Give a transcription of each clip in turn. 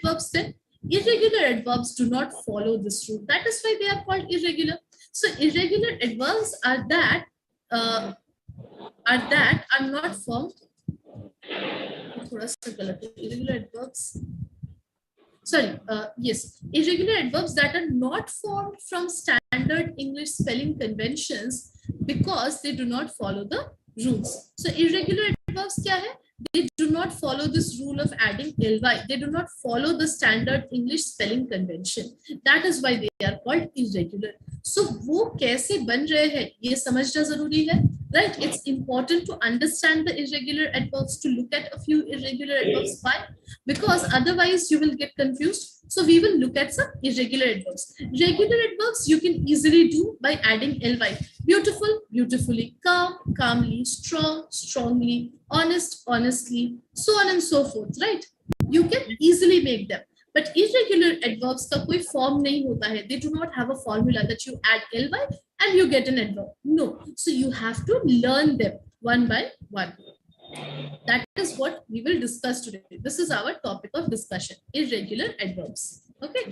adverbs then? Irregular adverbs do not follow this rule. That is why they are called irregular. So irregular adverbs are that are not formed. Irregular adverbs. Sorry, yes, irregular adverbs that are not formed from standard English spelling conventions because they do not follow the rules. So irregular adverbs kya hai? They do not follow this rule of adding ly. They do not follow the standard English spelling convention. That is why they are called irregular. So वो कैसे बन रहे हैं ये समझना जरूरी है, right? It's important to understand the irregular adverbs, to look at a few irregular adverbs. Why? Because otherwise you will get confused. So we will look at some irregular adverbs. Regular adverbs you can easily do by adding ly. Beautiful, beautifully, calm, calmly, strong, strongly, honest, honestly, so on and so forth, right? You can easily make them. But irregular adverbs का कोई form नहीं होता है. They do not have a formula that you add ly and you get an adverb. No. So you have to learn them one by one. That is what we will discuss today. This is our topic of discussion, irregular adverbs. Okay.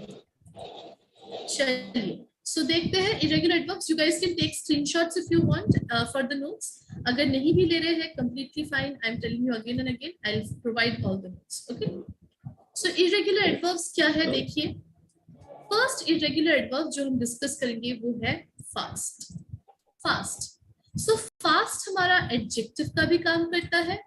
चलिए. So देखते हैं irregular adverbs. You guys can take screenshots if you want for the notes. अगर नहीं भी ले रहे हैं, completely fine. I'm telling you again and again. I'll provide all the notes. Okay. So irregular adverbs क्या है देखिए. First irregular adverb जो हम discuss करेंगे वो है fast. Fast. So fast हमारा adjective का भी काम करता है.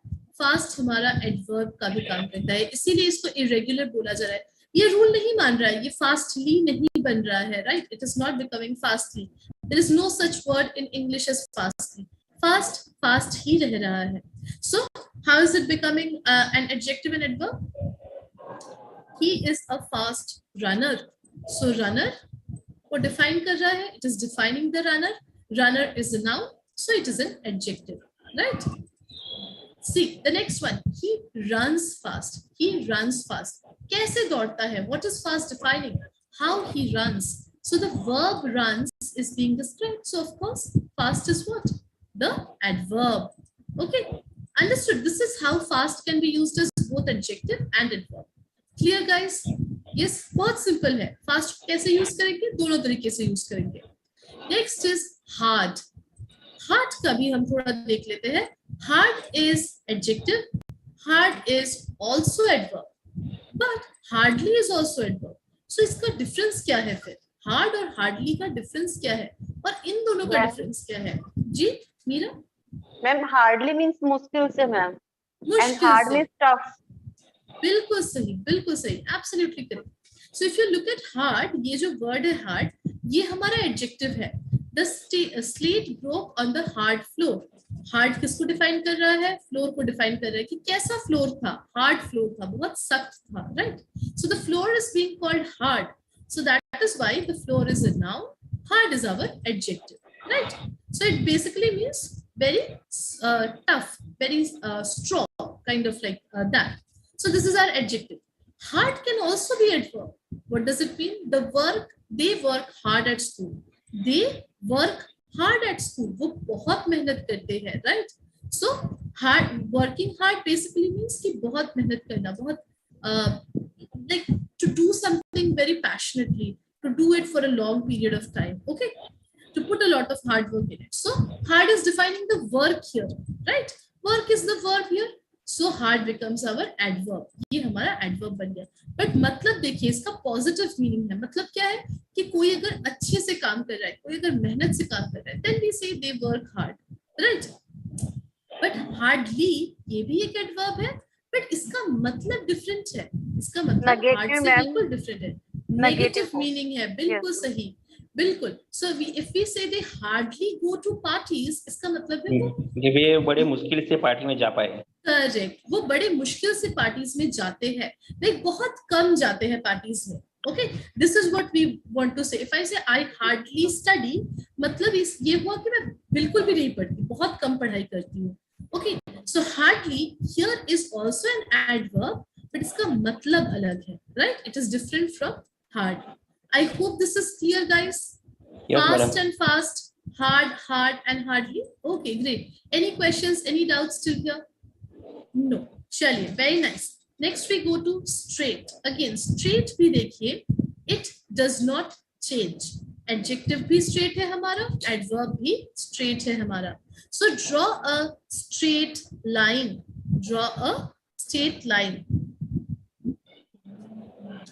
Fast हमारा adverb का भी काम करता है. इसीलिए इसको irregular बोला जा रहा है. ये रूल नहीं मान रहा है, ये fastly नहीं बन रहा है, right? It is not becoming fastly. There is no such word in English as fastly. Fast, fast ही रह रहा है. So how is it becoming an adjective and adverb? He is a fast runner. So runner को define कर रहा है. It is defining the runner. Runner is a noun, so it is an adjective, right? See the next one. He runs fast. He runs fast. कैसे दौड़ता है? What is fast defining? How he runs. So the verb runs is being described. So of course, fast is what? The adverb. Okay, understood. This is how fast can be used as both adjective and adverb. Clear, guys? Yes, बहुत simple है. Fast कैसे use करेंगे? दोनों तरीके से use करेंगे. Next is hard. Hard का भी हम थोड़ा देख लेते हैं. Hard is adjective. Hard is also adverb. But hardly is also adverb. So इसका difference क्या है फिर? Hard और hardly का difference क्या है? और इन दोनों का difference क्या है? जी, मीरा? मैम hardly means मुश्किल से ma'am. And hard means tough. बिल्कुल सही, absolutely correct. So if you look at hard, ये जो word है hard, ये हमारा adjective है. The slate broke on the hard floor. Hard किसको define कर रहा है? Floor को define कर रहा है कि कैसा floor था? Hard floor था, बहुत सख्त था, right? So the floor is being called hard. So that is why the floor is a noun. Hard is our adjective, right? So it basically means very tough, very strong, kind of like that. So this is our adjective. Hard can also be adverb. What does it mean? They work hard at school. They work hard at school. वो बहुत मेहनत करते हैं, right? So working hard basically means कि बहुत मेहनत करना, बहुत like to do something very passionately, to do it for a long period of time. Okay, to put a lot of hard work in it. So hard is defining the work here, right? Work is the verb here. So hard becomes our adverb. ये हमारा adverb बन गया. But मतलब देखिए इसका positive meaning है. मतलब क्या है कि कोई अगर अच्छे से काम कर रहा है, कोई अगर मेहनत से काम कर रहा है, then we say they work hard, right? But hardly ये भी एक adverb है, but इसका मतलब different है. इसका मतलब hard से बिल्कुल different है. Negative meaning है. बिल्कुल सही. बिल्कुल. So if we say they hardly go to parties, इसका मतलब है वो बड़े मुश्किल से पार्टी में जा पाए. करेक्ट, वो बड़े मुश्किल से पार्टीज में जाते हैं, लाइक बहुत कम जाते हैं पार्टीज में. Okay, this is what we want to say. If I say I hardly study, मतलब ये हुआ कि मैं बिल्कुल भी नहीं पढ़ती, बहुत कम पढ़ाई करती हूँ. Okay, so hardly here is also an adverb, but इसका मतलब अलग है, right? It is different from hard. I hope this is clear guys. Fast and fast, hard and hardly. Okay, great. Any questions, any doubts till here? No. Chaliye, very nice. Next we go to straight. Again straight भी देखिए, it does not change. Adjective भी straight है हमारा, adverb भी straight है हमारा. So draw a straight line. Draw a straight line.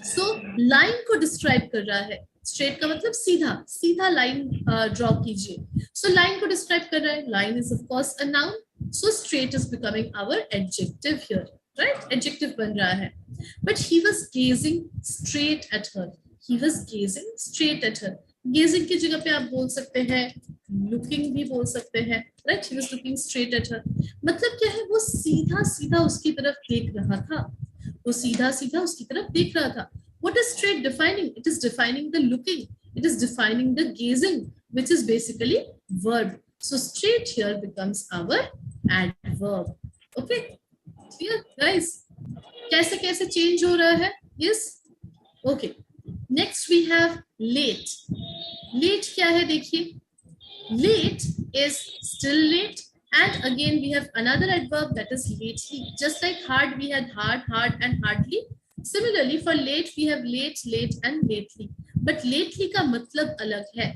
So line को describe कर रहा है. स्ट्रेट का मतलब सीधा, सीधा लाइन ड्रॉ कीजिए. सो लाइन को डिस्क्राइब कर रहा है. Line is of course a noun. So straight is becoming our adjective here, right? Adjective बन रहा है. But he was gazing straight at her. He was gazing straight at her. Gazing की जगह पे आप बोल सकते हैं लुकिंग भी बोल सकते हैं, right? He was looking straight at हर. मतलब क्या है? वो सीधा सीधा उसकी तरफ देख रहा था. वो सीधा सीधा उसकी तरफ देख रहा था. What is straight defining? It is defining the looking. It is defining the gazing, which is basically verb. So straight here becomes our adverb. Okay, clear guys? कैसे कैसे change हो रहा है? Yes. Okay. Next we have late. Late क्या है देखिए? Late is still late. And again we have another adverb that is lately. Just like hard, we had hard, hard and hardly. Similarly for late we have late, late and lately. But lately का मतलब अलग है.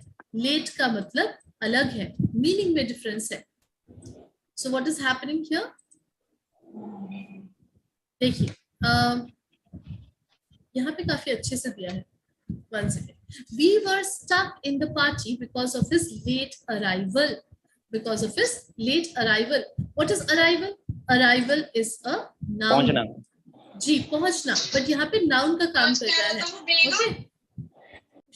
Late का मतलब अलग है. Meaning में difference है. So what is happening here? देखिए यहाँ पे काफी अच्छे से दिया है. One second. We were stuck in the party because of his late arrival. Because of his late arrival. What is arrival? Arrival is a noun. पहुंचना. जी पहुंचना. बट यहाँ पे नाउन का काम कर रहा है. Okay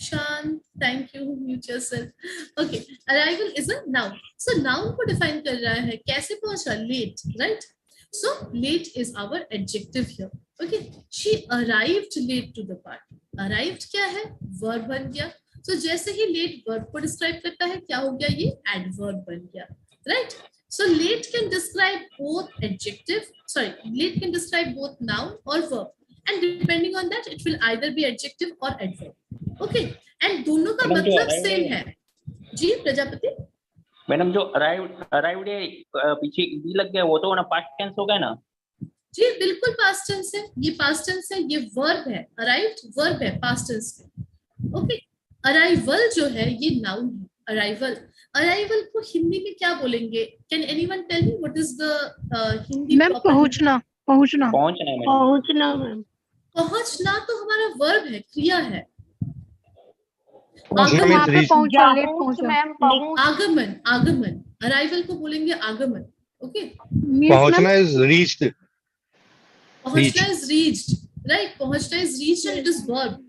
Shaan, thank you. Mute yourself. Okay, arrival is a noun. So noun को डिफाइन कर रहा है. कैसे पहुंचा? Late, right? So late is our adjective here. Okay, she arrived late to the party. Arrived क्या है? वर्ब बन गया. सो जैसे ही लेट वर्ब को डिस्क्राइब करता है, क्या हो गया? ये एडवर्ब बन गया, right? So late can describe both adjective, late can describe both noun or verb, and depending on that, it will either be adjective or adverb. Okay, and दोनों का मतलब सेम है. जी प्रजापति. मैडम जो अराइव्ड है पीछे B लग गया, वो तो ना पास्ट टेंस हो गया ना? जी बिल्कुल पास्ट टेंस है. ये पास्ट टेंस है. ये वर्ब है. अराइव्ड वर्ब है पास्ट टेंस में. ओके, अराइवल जो है ये नाउन है. अराइवल. अराइवल को हिंदी में क्या बोलेंगे? Can anyone tell me what is the Hindi? Ma'am पहुंचना. पहुंचना. पहुंचना मैम. पहुंचना मैम. पहुंचना तो हमारा वर्ब है, क्रिया है. आगमन. आगमन. अराइवल को बोलेंगे आगमन. ओके, पहुंचना इज रीच्ड. पहुंचना इज रीच्ड, राइट? पहुंचना is reached and it is verb.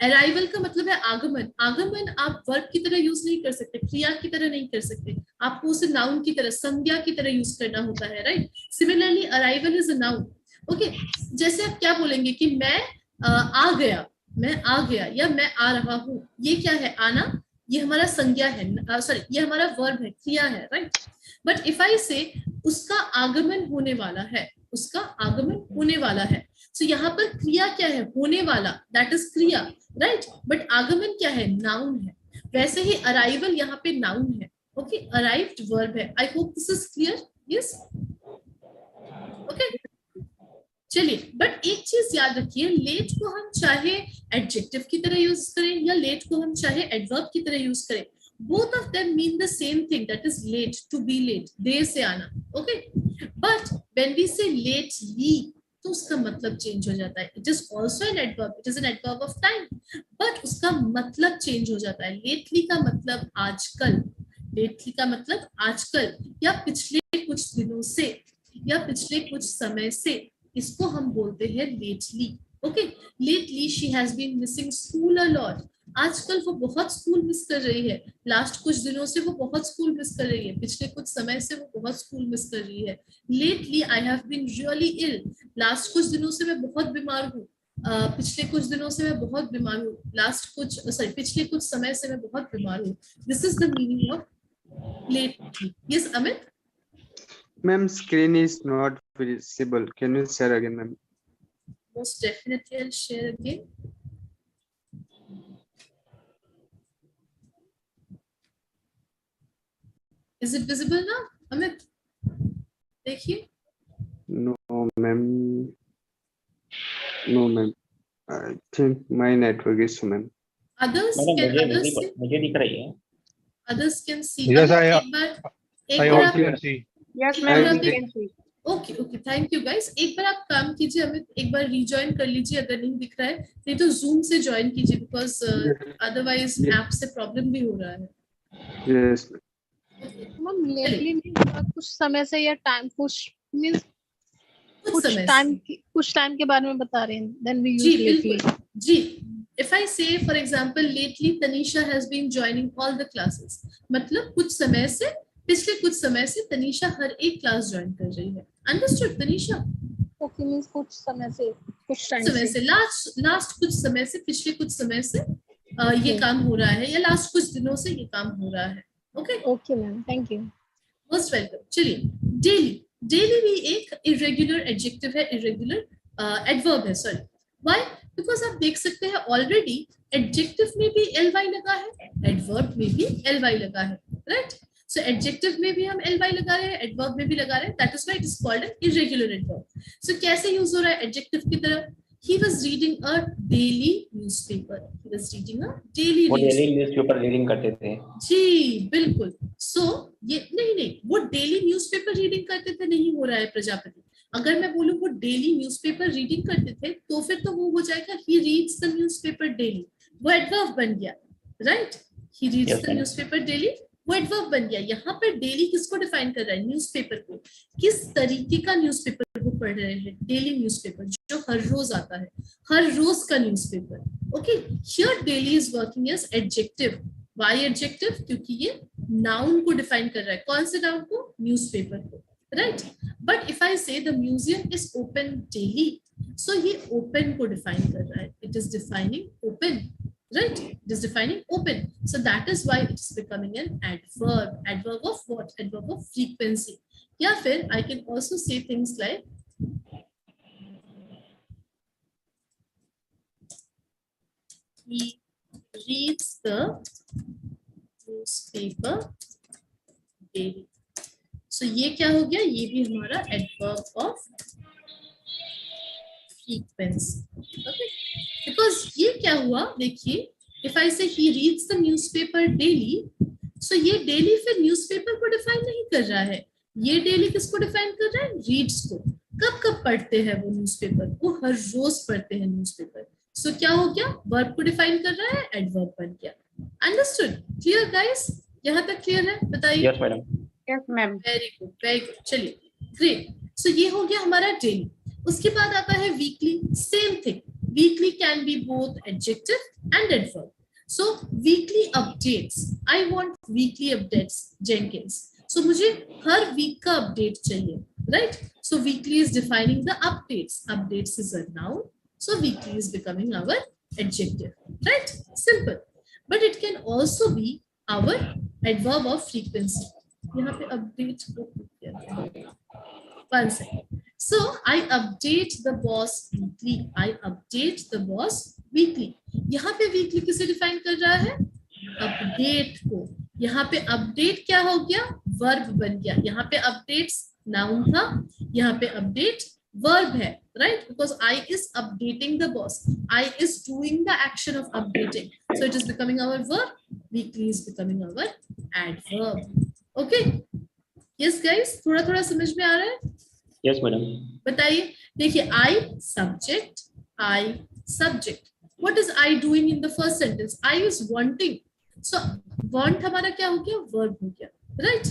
Arrival का मतलब है आगमन. आगमन आप वर्ब की तरह यूज नहीं कर सकते, क्रिया की तरह नहीं कर सकते. आपको उसे नाउन की तरह, संज्ञा की तरह यूज करना होता है, right? Similarly arrival is a noun. Okay, जैसे आप क्या बोलेंगे कि मैं आ गया, मैं आ गया, या मैं आ रहा हूँ. ये क्या है? आना. ये हमारा संज्ञा है, ये हमारा वर्ब है, क्रिया है, राइट? बट इफ आई से उसका आगमन होने वाला है, उसका आगमन होने वाला है. सो यहाँ पर क्रिया क्या है? होने वाला, दैट इज क्रिया, राइट? बट आगमन क्या है? नाउन है. वैसे ही अराइवल यहाँ पे नाउन है. ओके, अराइव्ड वर्ब है. I hope this is clear. Yes, okay. चलिए, बट एक चीज याद रखिए, लेट को हम चाहे एडजेक्टिव की तरह यूज करें या लेट को हम चाहे एडवर्ब की तरह यूज करें, both of them mean the same thing, that is late, to be late, देर से आना. Okay, but when we say lately, तो उसका मतलब चेंज हो जाता है. It is also an adverb, it is an adverb of time, but उसका मतलब चेंज हो जाता है. लेटली का मतलब आजकल. लेटली का मतलब आजकल, या पिछले कुछ दिनों से, या पिछले कुछ समय से. इसको हम बोलते हैं lately. Okay, lately she has been missing school a lot. आजकल वो बहुत स्कूल मिस कर रही है. लास्ट कुछ दिनों से वो बहुत स्कूल मिस कर रही है. पिछले कुछ समय से वो बहुत स्कूल मिस कर रही है. Lately I have been really ill. Last कुछ दिनों से मैं बहुत बीमार हूँ. पिछले कुछ दिनों से मैं बहुत बीमार हूँ. पिछले कुछ समय से मैं बहुत बीमार हूँ. This is the meaning of lately. Yes Amit. Ma'am, screen is not visible. Can you share again, ma'am? Most definitely, I'll share again. Is it visible now, Amit? देखिए. No, ma'am. No, ma'am. I think my network is, ma'am. Others madam can मुझे दिख रही है। others can see. Yes, अगर I एक बार also आप can see. Yes, एक ma'am. Bar We आप can see. Okay okay thank you guys. एक बार आप काम कीजिए, हमें एक बार रिजॉइन कर लीजिए अगर नहीं दिख रहा है, नहीं तो जूम से ज्वाइन कीजिए, बिकॉज अदरवाइज Yes. ऐप से प्रॉब्लम भी हो रहा है। Yes. मैम लेटली मीन्स कुछ समय से या टाइम कुछ मीन्स कुछ समय से। कुछ टाइम के बारे में बता रहे हैं देन वी जी यूज लेटली। बिल्कुल जी। If I say for example lately Tanisha has been joining all the classes, मतलब कुछ समय से, पिछले कुछ समय से तनीषा हर एक क्लास ज्वाइन कर रही है। अंडरस्टूड तनीषा? ओके मीन्स कुछ समय से कुछ टाइम समय से लास्ट कुछ समय से, पिछले कुछ समय से ये Okay. काम हो रहा है, या लास्ट कुछ दिनों से ये काम हो रहा है। Okay okay ma'am thank you. Most welcome. चलिए डेली, डेली भी एक इरेगुलर एडजेक्टिव है, इरेगुलर एडवर्ब है, सॉरी। व्हाई? बिकॉज आप देख सकते हैं ऑलरेडी एडजेक्टिव में भी ly लगा है, एडवर्ब में भी ly लगा है, राइट? सो एडजेक्टिव में भी हम ly लगा रहे हैं, एडवर्ब में भी लगा रहे हैं, that is why it is called an irregular adverb. So कैसे यूज हो रहा है एडजेक्टिव की तरह? He was reading a daily newspaper. He was reading a daily वो newspaper. डेली न्यूज़पेपर रीडिंग करते थे। जी बिल्कुल। सो ये नहीं, वो डेली न्यूज़पेपर रीडिंग करते थे नहीं हो रहा है प्रजापति। अगर मैं बोलूं वो डेली न्यूज़पेपर रीडिंग करते थे तो फिर तो वो हो जाएगा he reads the newspaper daily, वो एडवर्ब बन गया, right? he reads Yes, the ma'am. newspaper daily, वो एडवर्ब बन गया। यहाँ पर डेली किसको डिफाइन कर रहा है? न्यूज़पेपर को। किस तरीके का न्यूज़पेपर वो पढ़ रहे हैं? डेली न्यूज़पेपर, जो हर रोज आता है, हर रोज का newspaper. Okay, here daily is working as adjective. Why adjective? क्योंकि ये नाउन को डिफाइन कर रहा है। कौन से नाउन को? न्यूज़पेपर को, right? But if I say the museum is open daily, so ये ओपन को डिफाइन कर रहा है। It is defining open, right? It is defining open, so that is why it is becoming an adverb. Adverb of what? Adverb of frequency. या फिर I can also say things like he reads the newspaper daily. So ये क्या हो गया? ये भी हमारा adverb of frequency. Okay? Because ये क्या हुआ? देखिए, if I say he reads the newspaper daily, so ये daily फिर newspaper को define नहीं कर रहा है। ये daily किसको define कर रहा है? reads को। कब कब पढ़ते हैं वो newspaper? वो हर रोज पढ़ते हैं newspaper. So क्या हो गया? verb को define कर रहा है, adverb बन गया। Understood? Clear guys? यहाँ तक clear है? बताइए। Yes madam. Yes, ma'am. Very good, very good. चलिए, ग्रेट। सो ये हो गया हमारा डेली। उसके बाद आता है weekly. Same thing, weekly can be both adjective and adverb. So weekly updates, I want weekly updates Jenkins. So मुझे हर वीक का अपडेट चाहिए, right? So weekly is defining the updates. Updates is a noun, so weekly is becoming our adjective, right? Simple. But it can also be our adverb of frequency. यहाँ पे update को किया, 1 second. So I update the boss weekly. I update the boss weekly. यहाँ पे weekly किसे define कर रहा है? अपडेट को। यहाँ पे अपडेट क्या हो गया? वर्ब बन गया। यहाँ पे अपडेट्स नाउन था, यहाँ पे अपडेट वर्ब है, right? Because I is updating the boss. I is doing the action of updating. So it is becoming our verb. Weekly is becoming our adverb. Okay? Yes guys, थोड़ा थोड़ा समझ में आ रहा है? Yes madam. बताइए। देखिए, I subject, I subject. What is I doing in the first sentence? I is wanting. So want हमारा क्या हो गया? Verb हो गया, right?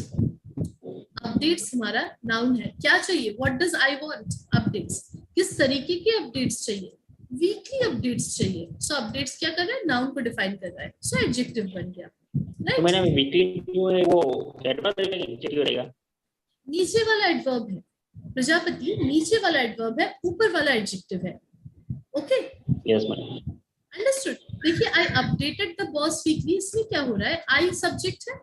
Updates हमारा noun है। क्या चाहिए? What does I want? Updates. किस तरीके के updates चाहिए? Weekly updates चाहिए। So updates क्या कर रहा है? Noun को define कर रहा है। So adjective बन गया, तो मैंने right? वीकली जो है वो एडवर्ब रहेगा कि एडजेक्टिव रहेगा? नीचे वाला एडवर्ब है प्रजापति, नीचे वाला एडवर्ब है, ऊपर वाला एडजेक्टिव है। Okay, yes madam. अंडरस्टूड। देखिए, I updated the boss weekly, इसमें क्या हो रहा है? आई सब्जेक्ट है,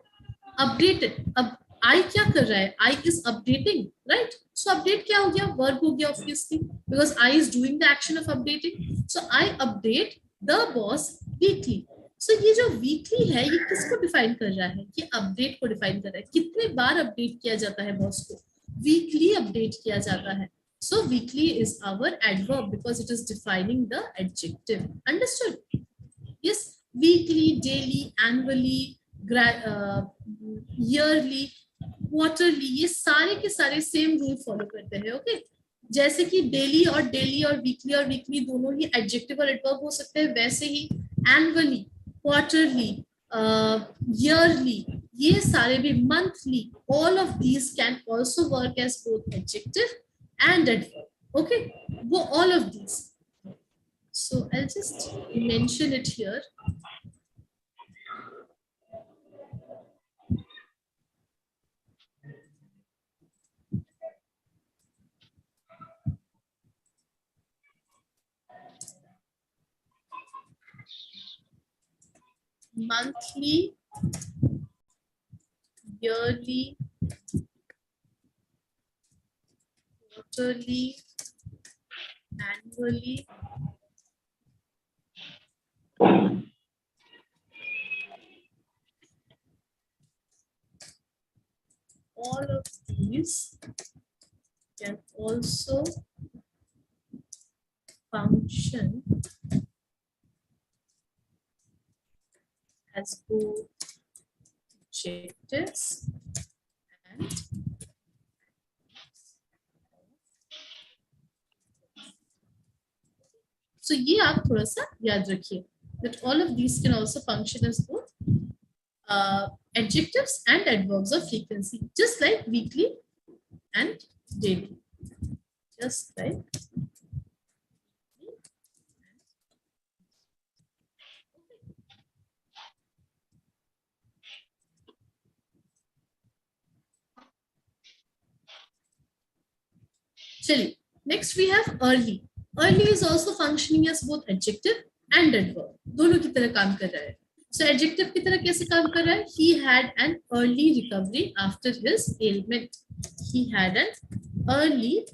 अपडेटेड। अब आई क्या कर रहा है? I is updating, right? So update क्या हो गया? वर्ब हो गया obviously, because I is doing the action of updating. So I update the boss weekly. So ये जो वीकली है, ये किसको डिफाइन कर रहा है? ये अपडेट को डिफाइन कर रहा है। कितने बार अपडेट किया जाता है बॉस को? वीकली अपडेट किया जाता है। So weekly is our adverb because it is defining the adjective. Understood? Yes, weekly, daily, annually, yearly, quarterly, ये सारे के सारे सेम रूल फॉलो करते हैं. ओके, जैसे कि डेली और वीकली दोनों ही एडजेक्टिव और एडवर्ब हो सकते हैं, वैसे ही एनुअली, क्वार्टरली, ईयरली, ये सारे भी, monthly, all of these can also work as both adjective and adverb. Okay, वो all of these. So I'll just mention it here. Monthly, yearly, quarterly, annually, all of these can also function as both adjectives and so ये आप थोड़ा सा याद रखिए that all of these can also function as both adjectives and adverbs of frequency, just like weekly and daily, just like चलिए. Next we have early. Early is also functioning as both adjective and adverb. दोनों की तरह काम कर रहा है. So adjective की तरह कैसे काम कर रहा है? He had an early recovery after his ailment. He had an early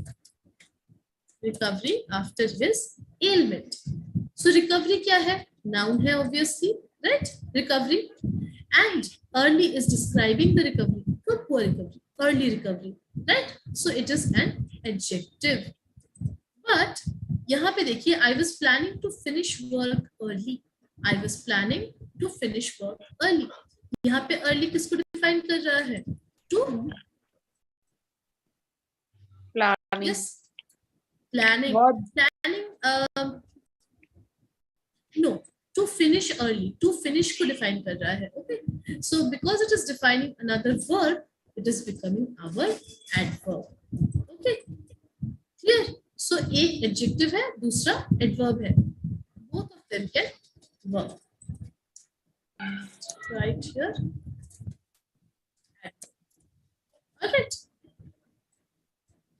recovery after his ailment. So recovery क्या है? Noun है obviously, right? Recovery. And early is describing the recovery. Good, poor recovery. Early recovery, right? So it is an adjective. But यहाँ पे देखिए, I was planning to finish work early. I was planning to finish work early. यहाँ पे early किसको define कर रहा है? To planning. yes, planning. Planning. No, to finish early. To finish को define कर रहा है. Okay. So because it is defining another verb, it is becoming our adverb. Okay. Clear? So एक adjective है, दूसरा adverb है. Both of them can work. Right here. Alright.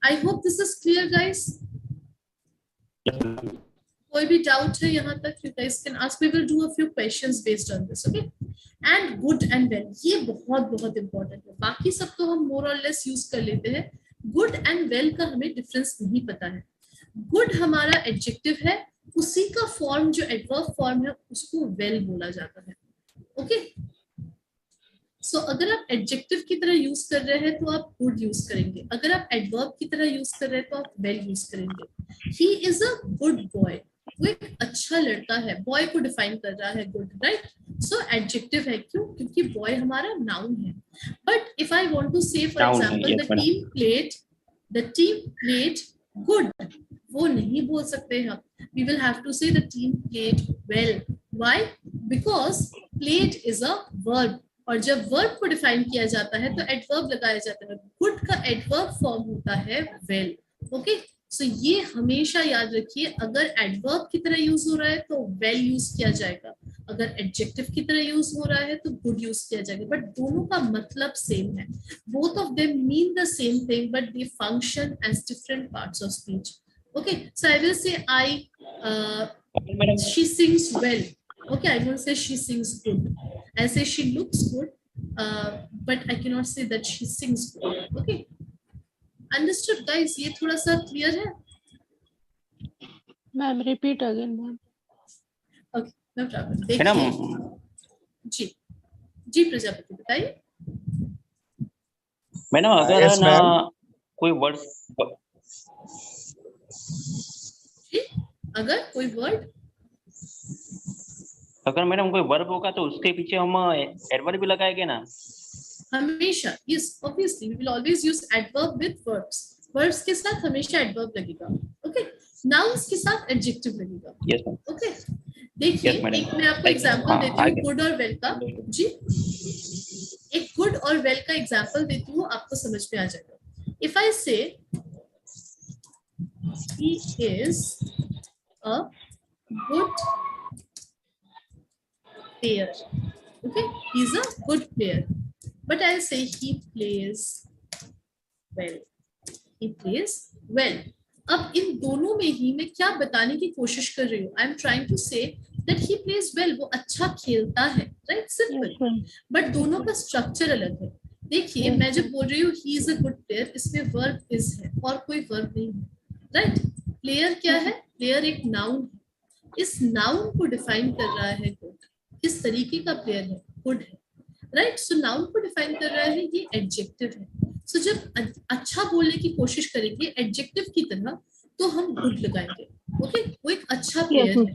I hope this is clear, guys. कोई भी doubt है यहाँ तक, you guys can ask. We will do a few questions based on this. Okay. And good and well, ये बहुत important है. बाकी सब तो हम more or less use कर लेते हैं. Good and well का हमें difference नहीं पता है. Good हमारा adjective है, उसी का form जो adverb form है उसको well बोला जाता है. Okay. So अगर आप adjective की तरह use कर रहे हैं तो आप good use करेंगे. अगर आप adverb की तरह use कर रहे हैं तो आप well use करेंगे. He is a good boy. वो एक अच्छा लड़का है. Boy को define कर रहा है good, right? So adjective है. क्यों? क्योंकि boy हमारा noun है. But if I want to say, for example, the team played good, वो नहीं बोल सकते हम. We will have to say the team played well. Why? Because played is a verb. और जब verb को define किया जाता है तो adverb लगाया जाता है. Good का adverb form होता है well. Okay? So ये हमेशा याद रखिए, अगर adverb की तरह यूज हो रहा है तो well यूज किया जाएगा, अगर adjective की तरह यूज हो रहा है तो good यूज किया जाएगा. बट दोनों का मतलब सेम है. Both of them mean the same thing, but they function as different parts of speech. Okay, so I will say she sings well. Okay, I won't say she sings good. I say she looks good, but I cannot say that she sings good. Okay. Understood, guys? ये थोड़ा सा clear है? Ma'am, repeat again, ma'am. Okay, no problem. देखिए, जी प्रजापति बताइए. Madam अगर Yes, ना ma'am. कोई word अगर कोई वर्ड, अगर मैडम कोई वर्ब होगा तो उसके पीछे हम एडवर्ब भी लगाएंगे ना? हमेशा, yes obviously we will always use adverb with verbs. verbs के साथ हमेशा adverb लगेगा, okay? nouns के साथ adjective लगेगा, यस मैम। okay? देखिए Yes, madam. एक मैं आपको एग्जांपल हाँ, देती हूँ आगे। गुड और वेल का। जी, एक गुड और वेल का एग्जांपल देती हूँ, आपको समझ में आ जाएगा। इफ आई से he is a good player, okay, he's a good player, but I'll say he plays well, he plays well. अब इन दोनों में ही मैं क्या बताने की कोशिश कर रही हूँ? I am trying to say that he plays well, वो अच्छा खेलता है, राइट? सिंपल। बट दोनों का स्ट्रक्चर अलग है। देखिए मैं जब बोल रही हूँ ही इज अ गुड प्लेयर, इसमें वर्ब इज है और कोई वर्ब नहीं है, राइट? प्लेयर क्या है? प्लेयर एक नाउन है। इस नाउन को डिफाइन कर रहा है गुड। किस तरीके का प्लेयर है? गुड है, राइट? सो नाउन को डिफाइन कर रहा है, ये एडजेक्टिव है। सो जब अच्छा बोलने की कोशिश करेंगे एडजेक्टिव की तरह, तो हम गुड लगाएंगे, ओके? वो एक अच्छा प्लेयर है,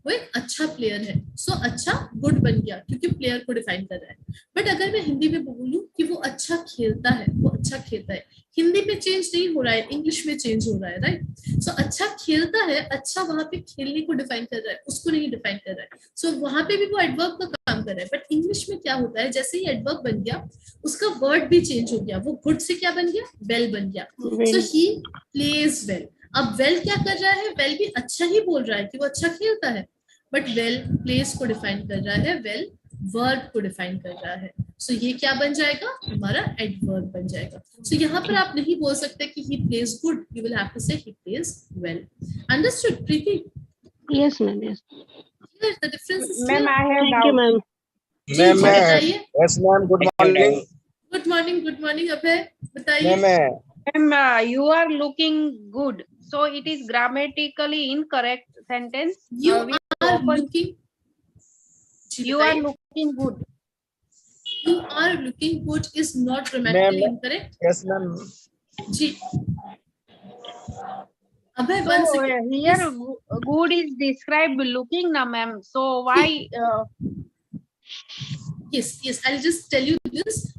वो एक अच्छा प्लेयर है। सो अच्छा गुड बन गया क्योंकि प्लेयर को डिफाइन कर रहा है। बट अगर मैं हिंदी में बोलूं कि वो अच्छा खेलता है, वो अच्छा खेलता है, हिंदी में चेंज नहीं हो रहा है, इंग्लिश में चेंज हो रहा है, राइट? सो अच्छा खेलता है, अच्छा वहां पे खेलने को डिफाइन कर रहा है, उसको नहीं डिफाइन कर रहा है। सो वहां पे भी वो एडवर्ब का काम कर रहा है। बट इंग्लिश में क्या होता है, जैसे ही एडवर्ब बन गया उसका वर्ड भी चेंज हो गया, वो गुड से क्या बन गया? वेल बन गया। सो ही प्लेज वेल। अब वेल क्या कर रहा है? वेल भी अच्छा ही बोल रहा है कि वो अच्छा खेलता है, बट वेल प्लेस को डिफाइन कर रहा है, वेल वर्ब को डिफाइन कर रहा है। सो ये क्या बन जाएगा? हमारा एडवर्ब बन जाएगा। सो यहाँ पर आप नहीं बोल सकते कि he plays good, you will have to say he plays well. Understood, Preeti? Yes, ma'am. Yes. Clear? The difference is Ma'am, clear? I have Thank you, doubt. ma'am. जी जी बताइए। Yes ma'am good morning good morning, good morning Abhay, बताइए। Ma'am Ma'am, you are looking good. So it is grammatically incorrect sentence. You We are often looking, जी you are बताइए। looking good. You are looking good is not grammatically incorrect. Yes ma'am जी Abhay, So one second. here Yes. good is described looking na ma'am. So why Yes, yes, I'll just tell you this.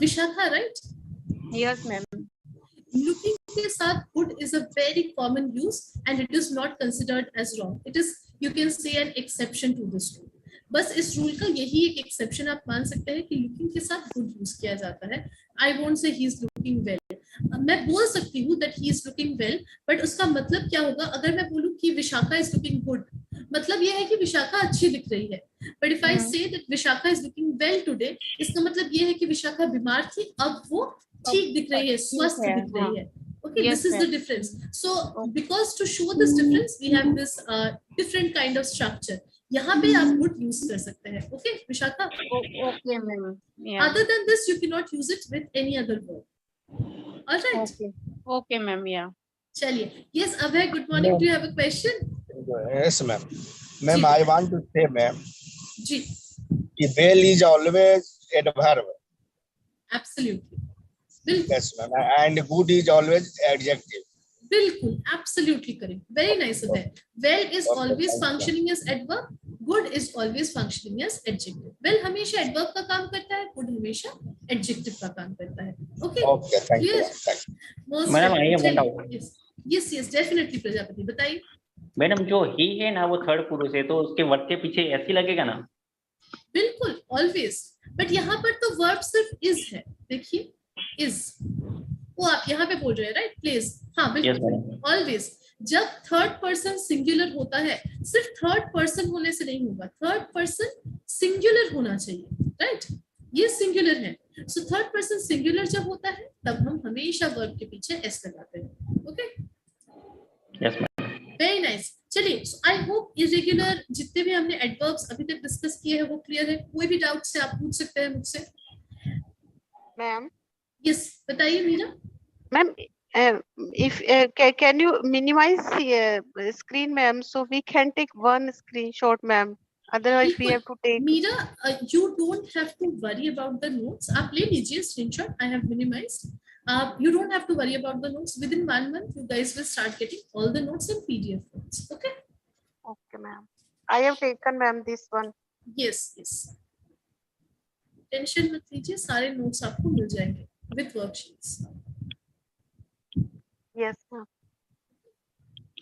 Vishakha, right? yes ma'am. Looking के साथ good is a very common use and it is not considered as wrong. It is, you can say, an exception to this rule. बस इस rule का यही एक exception आप मान सकते हैं कि लुकिंग के साथ गुड यूज किया जाता है। I won't say he is looking well. मैं बोल सकती हूँ that he is looking well, but उसका मतलब क्या होगा? अगर मैं बोलूँ कि विशाखा इज लुकिंग गुड, मतलब यह है कि विशाखा अच्छी दिख रही है। But if I say that Vishakha is looking well today, इसका मतलब यह है कि विशाखा बीमार थी, अब वो ठीक दिख रही है, स्वस्थ दिख रही है। Okay, Yes, this is the ma'am. difference. So because to show this difference, we have this different kind of structure. यहाँ पे आप would use कर सकते हैं, okay, Vishakha? Okay, ma'am. Yeah. Other than this, you cannot use it with any other verb. All right. Okay. Okay, ma'am. Yeah. चलिए. Yes, Abhay, good morning. Do you have a question? Yes ma'am ma'am I want to say ma'am जी. कि well is always adverb Absolutely. बिल्कुल. Yes ma'am and good is always adjective बिल्कुल, absolutely correct. Very nice, Abhay. Well is always functioning as adverb. Good is always functioning as adjective. Well हमेशा adverb का काम करता है, good हमेशा adjective का काम करता है. Okay. Okay thank you Clear? Most madam, I have one चलिए. doubt. Yes. Yes, yes, definitely Prajapati, बताइए. मैडम जो ही है ना वो थर्ड पुरुष है, तो उसके वर्ग के पीछे ऐसी लगेगा ना? बिल्कुल, always. बट यहाँ पर तो verb सिर्फ is है. देखिए, is. वो आप यहाँ पे बोल रहे हैं, राइट? प्लेस. हाँ Yes, बिल्कुल. madam. ऑलवेज जब थर्ड पर्सन सिंगुलर होता है, सिर्फ थर्ड पर्सन होने से नहीं होगा, थर्ड पर्सन सिंगुलर होना चाहिए, राइट? ये सिंगुलर है। सो थर्ड पर्सन सिंगुलर जब होता है तब हम हमेशा वर्ब के पीछे एस लगाते हैं। Okay, yes madam. Very nice. चलिए, आई होप इरेगुलर जितने भी हमने एडवर्ब्स अभी तक डिस्कस किए हैं वो क्लियर है। कोई भी डाउट से आप पूछ सकते हैं मुझसे। Ma'am. यस, बताइए Meera. Ma'am, if can you minimize screen, ma'am, so we can take one screenshot, ma'am. Otherwise, we have to take. Meera, you don't have to worry about the notes. आप ले लीजिए screenshot. I have minimized. You don't have to worry about the notes. Within 1 month, you guys will start getting all the notes in PDF forms. Okay? Okay, ma'am. I have taken, ma'am, this one. Yes, yes. Tension मत लीजिए, सारे notes आपको मिल जाएंगे with worksheets. Yes, ma'am.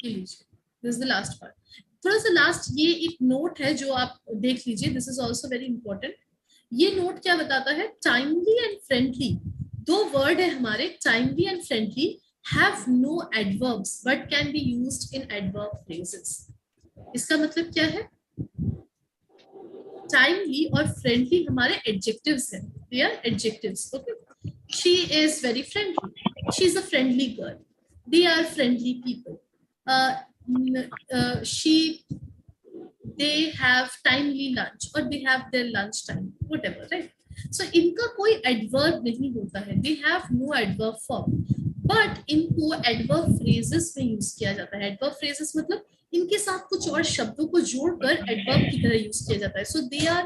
ये लीजिए. This is the last part. थोड़ा सा last ये एक नोट है जो आप देख लीजिए. This is also very important. ये नोट क्या बताता है? टाइमली एंड फ्रेंडली, दो वर्ड है हमारे, timely and friendly, have no adverbs but can be used in adverb phrases. इसका मतलब क्या है? टाइमली और फ्रेंडली हमारे एडजेक्टिव्स हैं. They are adjectives. Okay. She is very friendly. She is a friendly girl. They are friendly people. they have timely lunch or they have their lunch time, whatever, right? So इनका कोई adverb नहीं होता है. They have no adverb form, but इनको adverb phrases में use किया जाता है. Adverb phrases मतलब इनके साथ कुछ और शब्दों को जोड़कर adverb की तरह use किया जाता है. So they are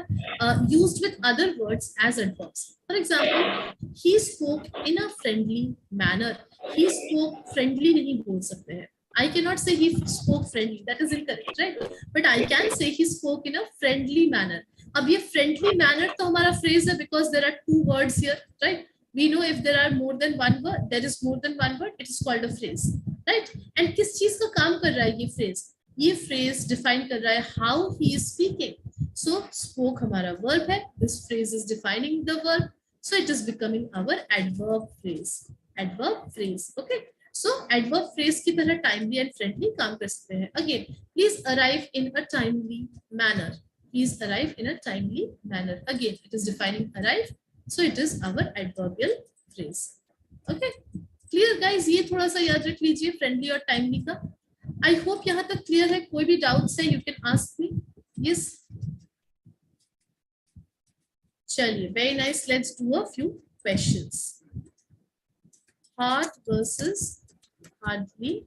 used with other words as adverbs. For example, he spoke in a friendly manner. He spoke friendly नहीं बोल सकते हैं. I cannot say he spoke friendly. That is incorrect, right? But I can say he spoke in a friendly manner. अब ये friendly manner तो हमारा phrase है because there are two words here, right? We know if there are more than one word, there is more than one word, it is called a phrase, right? And किस चीज का काम कर रहा है ये phrase? ये phrase define कर रहा है how he is speaking. So spoke हमारा verb है. This phrase is defining the verb. So it is becoming our adverb phrase. Adverb phrase, okay? So adverb phrase की तरह timely and friendly काम कर सकते हैं. Again, please arrive in a timely manner. Please arrive in a timely manner. Again, it is defining arrive. So it is our adverbial phrase. Okay, clear guys? ये थोड़ा सा याद रख लीजिए friendly और timely का. I hope यहाँ तक clear है. कोई भी doubts है you can ask me. Yes. चलिए, very nice. Let's do a few questions. Hard versus hardly.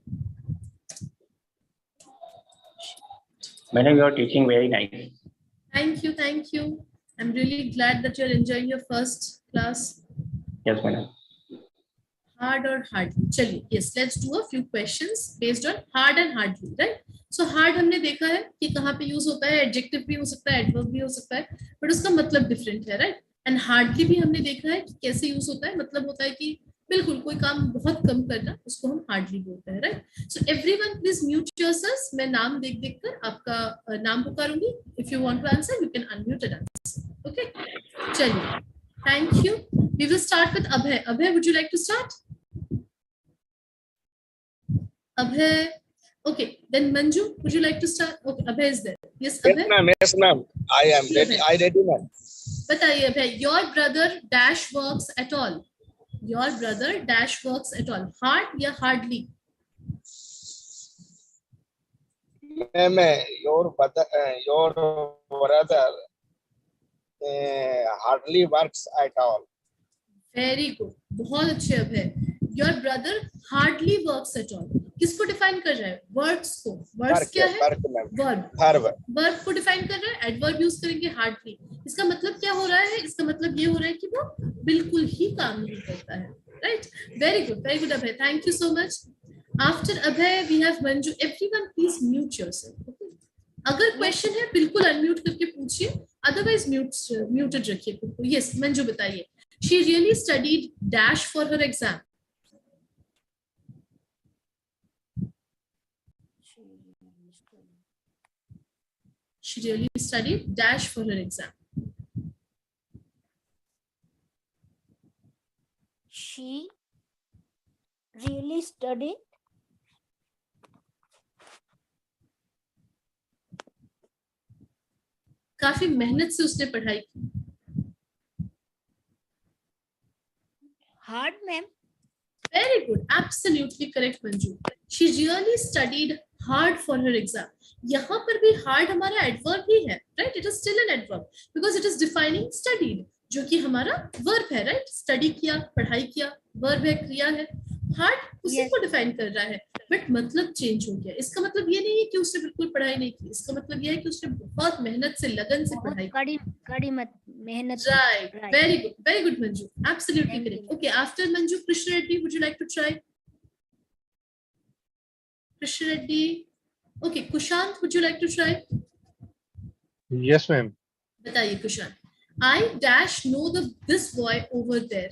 Madam, you are teaching very nice. Thank you, thank you. I'm really glad that you're enjoying your first class. Yes, madam. Hard or hardly? चलिए, yes, let's do a few questions based on hard and hardly, right? So hard हमने देखा है कि कहाँ पे use होता है, adjective भी हो सकता है, adverb भी हो सकता है, but उसका मतलब different है, right? And hardly भी हमने देखा है कि कैसे यूज होता है. मतलब होता है कि बिल्कुल कोई काम बहुत कम करना, उसको हम हार्डली बोलते हैं, right? So everyone please mute yourselves. मैं नाम देख कर आपका नाम पुकारूंगी. If you want to answer you can unmute and answer. Okay, चलिए, thank you. We will start with Abhay. Abhay, would you like to start? Abhay, okay, then Manju, would you like to start? Okay, Abhay is there. Yes Abhay. Yes, ma'am. I am ready. I ready, ma'am. बताइए Abhay. Your brother dash works at all. Your brother dash works at all. Hard या hardly? Ma'am, your brother hardly works at all. Very good. बहुत अच्छे अभय. Your brother hardly works at all. किसको define कर रहा है? Words को. Words क्या है? वर्ब. वर्ब को डिफाइन कर रहा है. एडवर्ब यूज करेंगे hardly. इसका मतलब क्या हो रहा है? इसका मतलब ये हो रहा है कि वो बिल्कुल ही काम नहीं करता है, right? Very good Abhay. Thank you so much. After Abhay we have Manju. Everyone please mute yourself. Okay, अगर क्वेश्चन है बिल्कुल अनम्यूट करके पूछिए, अदरवाइज म्यूटेड रखिए खुद को. यस मंजू, बताइए. She really studied dash for her exam. She really studied dash for her exam. She really studied काफी मेहनत से उसने पढ़ाई की. hard, ma'am. Very good, absolutely correct Manju. She really studied hard for her exam. यहाँ पर भी hard हमारा adverb ही है, right? It is still an adverb because it is defining studied, जो कि हमारा verb है, right? Study किया, पढ़ाई किया, verb है, क्रिया है. हार्ड उसी को डिफाइन कर रहा है, बट मतलब चेंज हो गया। इसका मतलब ये नहीं है कि उसने बिल्कुल पढ़ाई नहीं की, इसका मतलब ये है कि उसने बहुत मेहनत से, लगन से पढ़ाई की। कड़ी मेहनत। Right. Right. Very good, Manju. Absolutely Thank correct. you. Okay, after Manju, Krishna Reddy, would you like to try? Krishna Reddy. Okay, Kushant, would you like to try? Yes, ma'am. बताइए Kushant. I dash know this boy over there.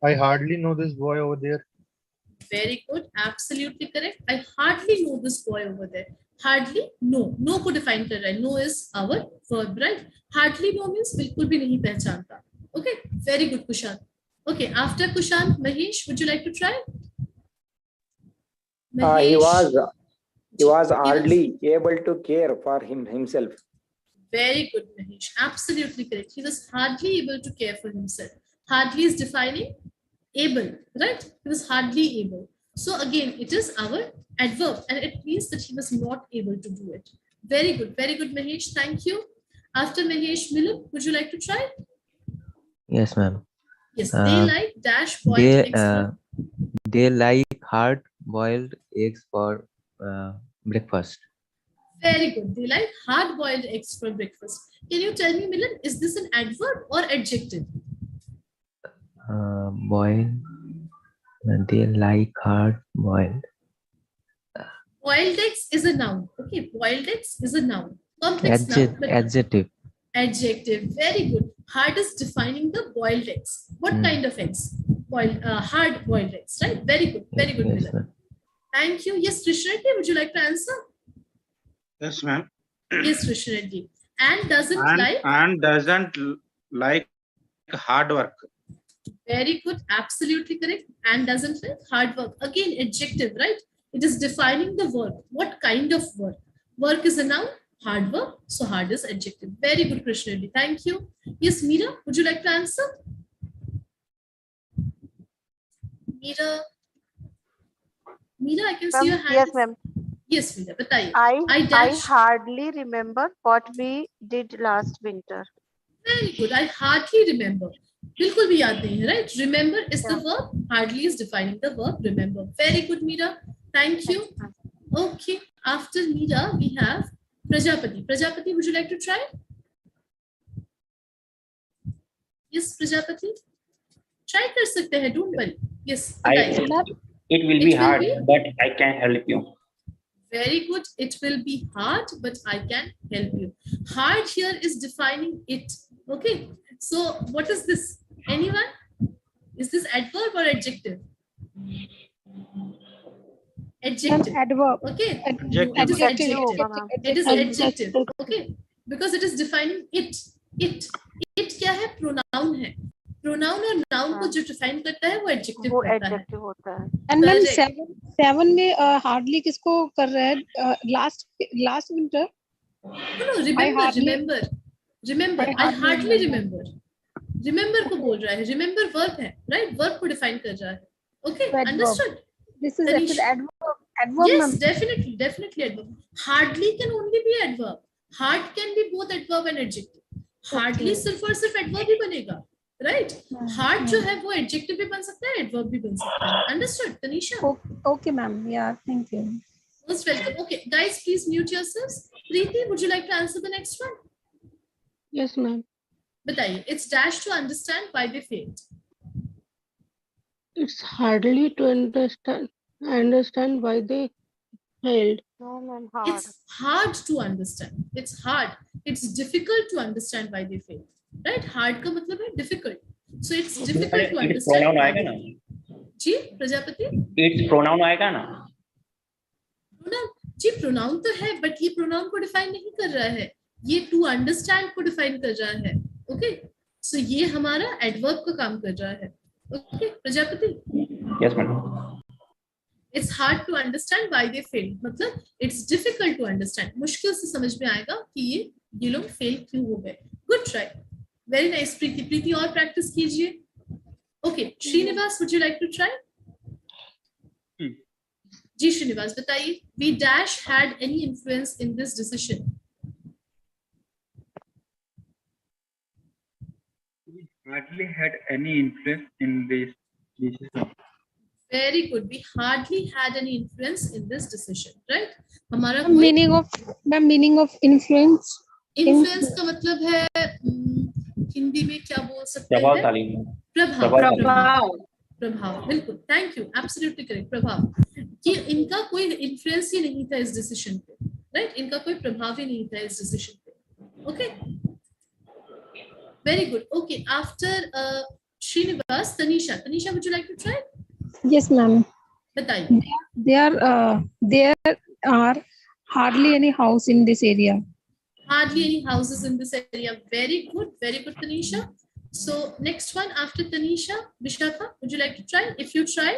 I hardly know this boy over there. Very good. Absolutely correct. I hardly know this boy over there. Hardly know. No को define कर रहा है. Know is our verb, right? Hardly know means बिल्कुल भी नहीं पहचानता. Okay. Very good, Kushant. Okay. After Kushant, Mahesh, would you like to try? He was hardly able to care for himself. Very good, Mahesh. Absolutely correct. He was hardly able to care for himself. Hardly is defining able, right? He was hardly able. So again, it is our adverb and it means that he was not able to do it. Very good, Mahesh. Thank you. After Mahesh, Milan, would you like to try? Yes, ma'am. Yes, they like dash boiled eggs. They like hard-boiled eggs for breakfast. Very good. They like hard-boiled eggs for breakfast. Can you tell me, Milan, is this an adverb or adjective? Boiled. They like hard-boiled. Boiled eggs is a noun. Okay, boiled eggs is a noun. Complex noun. but- Adjective. Adjective. Very good. Hard is defining the boiled eggs. What kind of eggs? Hard boiled eggs, right? Very good. Very good, Yes, Milan. ma'am. Thank you. Yes, Krishna Reddy, would you like to answer? Yes, ma'am. Yes, Krishna Reddy. And doesn't like. And doesn't like hard work. Very good. Absolutely correct. And doesn't like hard work. Again, adjective, right? It is defining the work. What kind of work? Work is a noun. Hard work. So hard is adjective. Very good, Krishna Reddy. Thank you. Yes, Meera, would you like to answer? Meera, I can see your hand. Yes, ma'am. Yes, Meera, बताइए. I hardly remember what we did last winter. Very good. I hardly remember. बिल्कुल भी याद नहीं है, right? Remember is the verb. Hardly is defining the verb. Remember. Very good, Meera. Thank you. Okay. After Meera, we have Prajapati. Prajapati, would you like to try? Yes, Prajapati. Try कर सकते हैं. Don't worry. Yes. बताइए. It will be hard, but I can help you. Very good. It will be hard, but I can help you. Hard here is defining it. Okay. So what is this? Anyone? Is this adverb or adjective? Adjective. Adverb. Okay. Adjective. It is adjective. Adjective. It is adjective. Okay. Because it is defining it. It क्या है? Pronoun है. Pronoun और noun को जो define करता है वो adjective वो करता है. adjective होता है. And ma'am, Correct. seven में hardly किसको कर रहा है? Last winter. No, remember. I hardly remember. Remember को बोल रहा है. Remember verb है, right? Verb को define कर रहा है. Okay, Adverb. understood? This is Tanish. actually adverb. Yes, ma'am. definitely adverb. Hardly can only be adverb. Hard can be both adverb and adjective. Hardly सिर्फ और सिर्फ adverb ही बनेगा, right? Hard जो है वो adjective भी बन सकता है, adverb भी बन सकता है. Understood, Tanisha? Okay, ma'am. Yeah, thank you. Most welcome. Okay, guys, please mute yourselves. Preeti, would you like to answer the next one? Yes, ma'am. बताइए. It's dash to understand why they failed. It's hardly to understand why they failed. No, ma'am, hard. It's hard to understand. It's hard. It's difficult to understand why they failed. Right? Hard का मतलब है difficult. So it's difficult to It's understand. pronoun आएगा ना? जी, Prajapati? It's pronoun आएगा ना? Pronoun. जी, pronoun तो है, but ये pronoun को define नहीं कर रहा है. ये to understand को define कर रहा है. Okay? So ये हमारा adverb का काम कर रहा है. Okay, Prajapati? Yes, madam. It's hard to understand why they failed. मतलब it's difficult to understand. मुश्किल से समझ में आएगा कि ये लोग fail क्यों हो गए. Good try. Very nice, Preeti. Preeti और practice कीजिए. Okay, Srinivas, would you like to try? जी श्रीनिवास बताइए. We dash had any influence in this decision. Hardly had any influence in this decision. Very good. We hardly had any influence in this decision, right? हमारा कोई meaning of influence. influence का मतलब है हिंदी में क्या बोल सकते हैं? प्रभावशाली प्रभाव, बिल्कुल, थैंक यू, एब्सोल्युटली करेक्ट, प्रभाव, कि इनका कोई इन्फ्लुएंस ही नहीं था इस डिसीजन पे, राइट? इनका कोई प्रभाव ही नहीं था इस डिसीजन पे। Okay, very good. Okay, after Srinivas, Tanisha, would you like to try? Yes, ma'am. बताइए। There are hardly any house in this area. Hardly any houses in this area. Very good, Tanisha. So next one after Tanisha, Vishakha, would you like to try? If you try.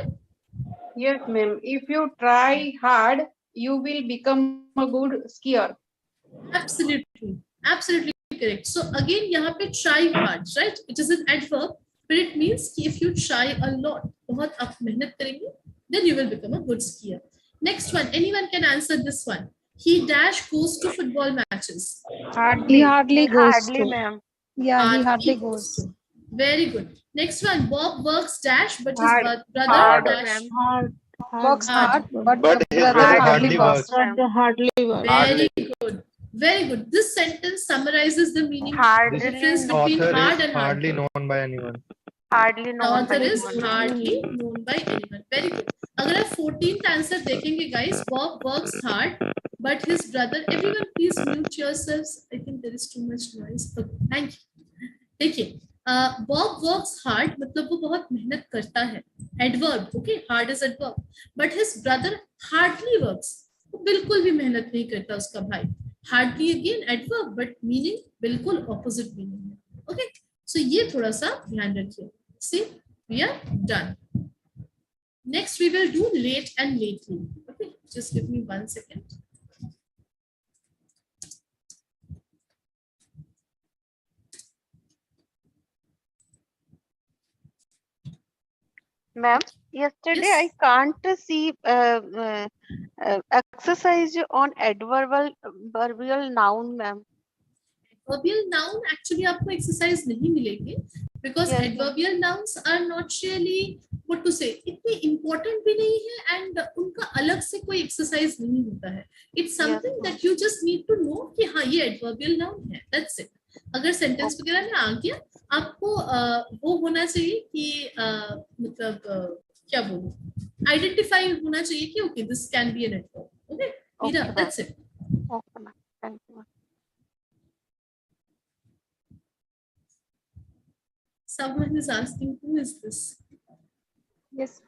Yes, ma'am. If you try hard, you will become a good skier. Absolutely correct. So again, यहाँ पे try hard, right? It is an adverb, but it means कि if you try a lot, बहुत आप मेहनत करेंगे, then you will become a good skier. Next one, anyone can answer this one. He dash goes to football matches. He hardly goes. Hardly, ma'am. Yeah, he hardly goes. Very good. Next one, Bob works dash, but his brother Hard, dash. ma'am. Works hard, but his brother brother hardly works. Very good. Very good. This sentence summarizes the meaning, Hardly. the difference This between author hard is and hard. hardly known by anyone. Hardly The known author by is anyone. hardly known by anyone. Very good. अगर आप 14th answer देखेंगे guys, Bob works hard, but his brother. Everyone, please mute yourselves. I think there is too much noise. Okay, thank you. देखिए, Bob works hard मतलब वो बहुत मेहनत करता है. Adverb, okay, hard is adverb. But his brother hardly works. वो बिल्कुल भी मेहनत नहीं करता उसका भाई. Hardly again adverb, but meaning बिल्कुल opposite meaning है. Okay, so ये थोड़ा सा ध्यान रखिए. See, we are done. Next, we will do late and lately. Okay, just give me 1 second. Ma'am, yesterday Yes. I can't see exercise on adverbial noun, ma'am. Adverbial noun actually आपको exercise नहीं मिलेगी because Yes, ma'am. adverbial nouns are not really what to say इतनी important भी नहीं है and उनका अलग से कोई exercise नहीं होता है. It's something that you just need to know कि हाँ ये adverbial noun है. That's it. अगर sentence वगैरह में आ गया आपको वो होना चाहिए कि मतलब क्या बोलूं identify होना चाहिए कि okay this can be an adverb. Okay, Meera, Okay, that's it. Okay, ma'am. Thank you, ma'am. Someone is asking, who is this? Yes.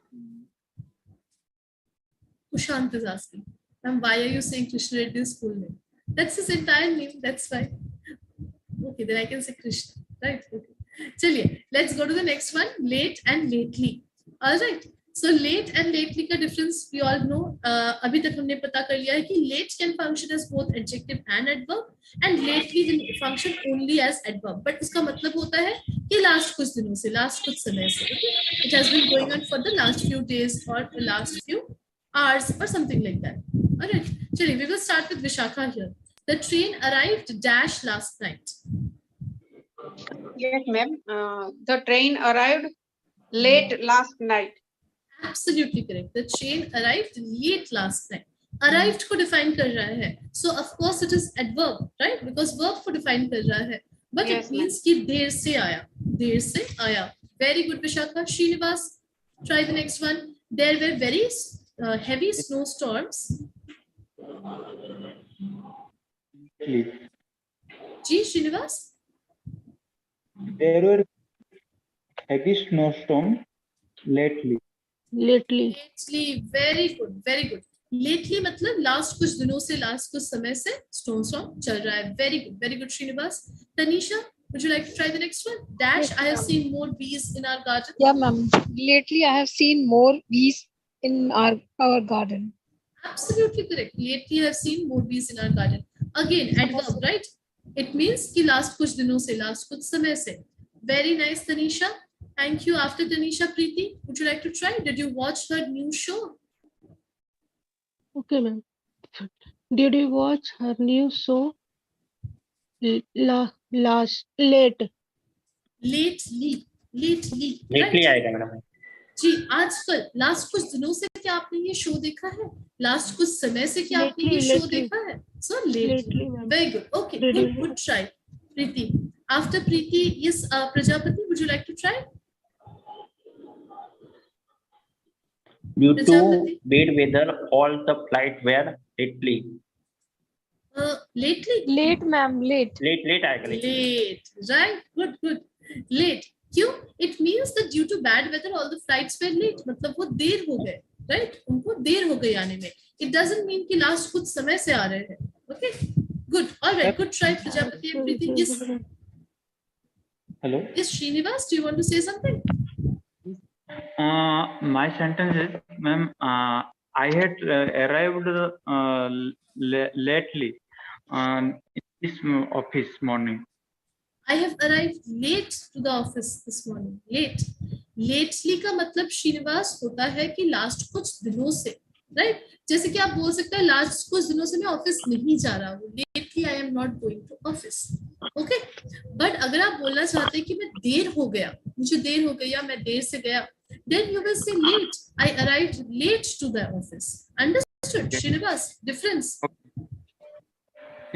Kushant is asking, ma'am, why are you saying Krishna Reddy's full name? That's his entire name, that's fine. Okay, then I can say Krishna, right? Okay. Chaliye, let's go to the next one, late and lately. All right. So late and lately का difference we all know. अभी तक हमने पता कर लिया है कि late can function as both adjective and adverb, and lately will function only as adverb. But इसका मतलब होता है कि last कुछ दिनों से, last कुछ समय से. Okay? It has been going on for the last few days or the last few hours or something like that. All right. Chaliye, we will start with Vishakha here. The train arrived dash last night. Yes, ma'am. The train arrived late last night. Absolutely correct. The train arrived late last night. Arrived को define कर रहा है. So of course it is adverb, right? Because verb को define कर रहा है. But Yes, it means कि देर से आया. देर से आया. Very good, Vishakha. Srinivas, try the next one. There were very heavy snowstorms. Ji, Srinivas. There were heavy snowstorm lately. Lately. Lately, very good, very good. Lately मतलब last कुछ दिनों से, last कुछ समय से snowstorm चल रहा है. Very good, Srinivas. Tanisha, would you like to try the next one? Dash, Yes, I have ma'am. seen more bees in our garden. Yeah, ma'am. Lately, I have seen more bees in our garden. Absolutely correct. Lately, I have seen more bees in our garden. Again, adverb, right? It means कि last कुछ दिनों से, last कुछ समय से. Very nice, Tanisha. Thank you. After Tanisha, Preeti, would you like to try? Did you watch her new show? Okay, ma'am. Did you watch her new show? Lately. Lately, lately right? आएगा madam. जी आजकल last कुछ दिनों से क्या आपने ये show देखा है? लास्ट कुछ समय से क्या आपने ये शो देखा है? So lately, very good, okay, good try Preeti. After Preeti, yes, Prajapati, would you like to try? Due to Prajapati. bad weather, all the flights were lately. Lately, Late, ma'am. Late. Late आएगा late. late, right? Good. Late. क्यों? It means that due to bad weather, all the flights were late. मतलब वो देर हो गए, right? उनको देर हो गई आने में. It doesn't mean कि last कुछ समय से आ रहे हैं. Okay? Good. All right. Good try, Prajapati and Preeti. Yes. Hello. Yes, Srinivas, do you want to say something? My sentence is, ma'am, I had arrived lately in this office morning. I have arrived late to the office this morning. Late. Lately का मतलब श्रीनिवास होता है कि last कुछ दिनों से, right? जैसे कि आप बोल सकते हैं लास्ट कुछ दिनों से मैं ऑफिस नहीं जा रहा हूँ. Lately I am not going to office. Okay? But अगर आप बोलना चाहते हैं कि मैं देर हो गया, मुझे देर हो गई या मैं देर से गया, then you will say late. I arrived late to the office. Understood, Srinivas? Difference.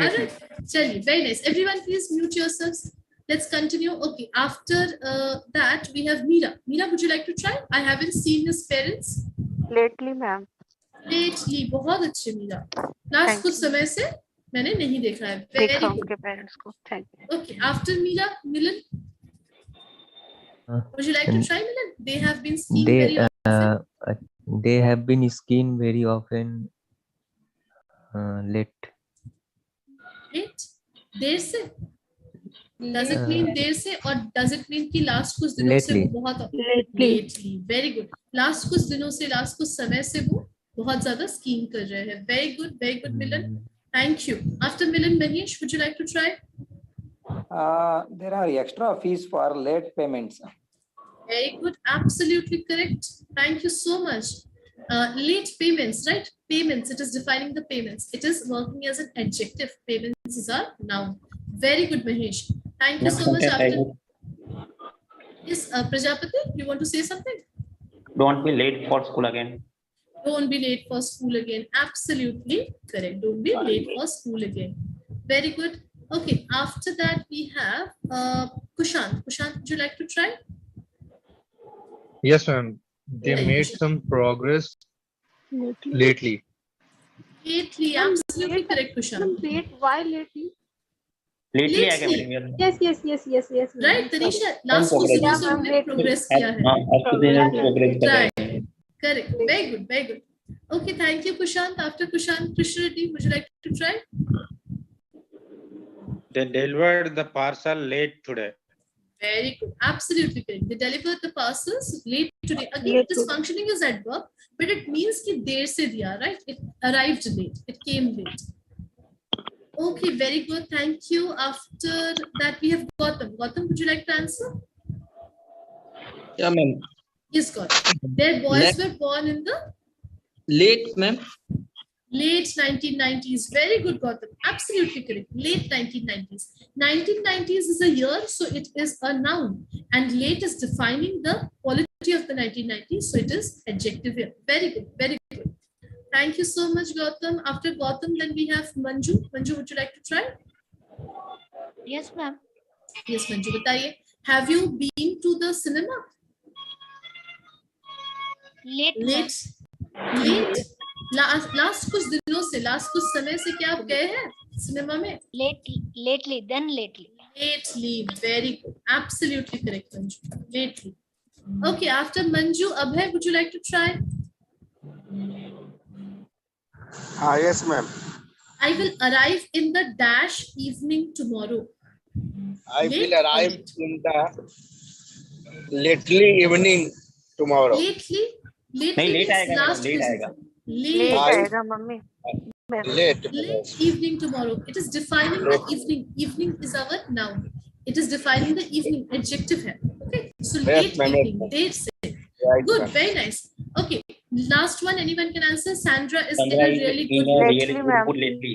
Alright, chaliye, very nice. Everyone, please mute yourselves. Let's continue. Okay, after that we have Meera. Meera, would you like to try? I haven't seen his parents. Lately, ma'am. Lately, बहुत अच्छे Meera. Last Thank कुछ you. समय से मैंने नहीं देखा है. Very देखा good. उनके पेरेंट्स को. Thank you. Okay, after Meera, Milan. Would you like to try, Milan? They have been seen very often. They have been skiing very often. Late. Late. देर से. Does it mean देर से or does it mean कि last कुछ दिनों से वो बहुत lately? Very good. Last कुछ दिनों से, last कुछ समय से वो बहुत ज्यादा skiing कर रहे हैं. Very good, Milan. Thank you. After Milan, Manish, would you like to try? There are extra fees for late payments. Very good. Absolutely correct. Thank you so much. Late payments, right? Payments. It is defining the payments. It is working as an adjective. Payments is a noun. Very good, Mahesh. Thank you so much. After... Yes, Prajapati, you want to say something? Don't be late for school again. Don't be late for school again. Absolutely correct. Don't be late for school again. Very good. Okay. After that, we have Kushant. Kushant, would you like to try? Yes, ma'am. They Right. made some progress lately. Lately, absolutely correct, Kushant. Wait, why lately? Lately आएगा Lately. मेरे. Yes. Right, Tanisha. Last कुछ progress. दिनों से हमने progress किया है. आपके दिन प्रोग्रेस कर रहे हैं. Right. Correct. Very good. Okay, thank you, Kushant. After Kushant, Krishna Reddy, would you like to try? They delivered the parcel late today. Very good. Absolutely correct. They delivered the parcels late today. Again, this functioning is adverb, but it means कि देर से दिया, right? It arrived late. It came late. Okay, very good. Thank you. After that, we have Gautam. Gautam, would you like to answer? Yeah, ma'am. Yes, Gautam. Their boys were born in the Late, ma'am. late 1990s. Very good, Gautam. Absolutely correct. Late 1990s. 1990s is a year, so it is a noun. And late is defining the quality of the 1990s, so it is adjective here. Very good. Thank you so much, Gautam. After Gautam, then we have Manju. Manju, would you like to try? Yes, ma'am. Yes, Manju, बताइए. Have you been to the cinema? Late, ma'am. Late. Last कुछ दिनों से, last कुछ समय से क्या आप गए हैं सिनेमा में? Lately. Lately. Very good. Absolutely correct, Manju. Lately. Okay, after Manju, Abhay, would you like to try? Yes, ma'am. I will arrive in the dash evening tomorrow. I Late will or arrive late? in the lately evening tomorrow. Lately नहीं means late आएगा. last Late कुछ आएगा. Late Late. आएगा mummy. Late. Late evening tomorrow. It is defining the evening. Evening is our noun. It is defining the evening. Adjective है. Okay. So late ma'am, evening. yes, Date से. Right, Good. ma'am. Very nice. Okay. Last one. Anyone can answer. Sandra is in Sandra a is really in good a mood. really good mood lately.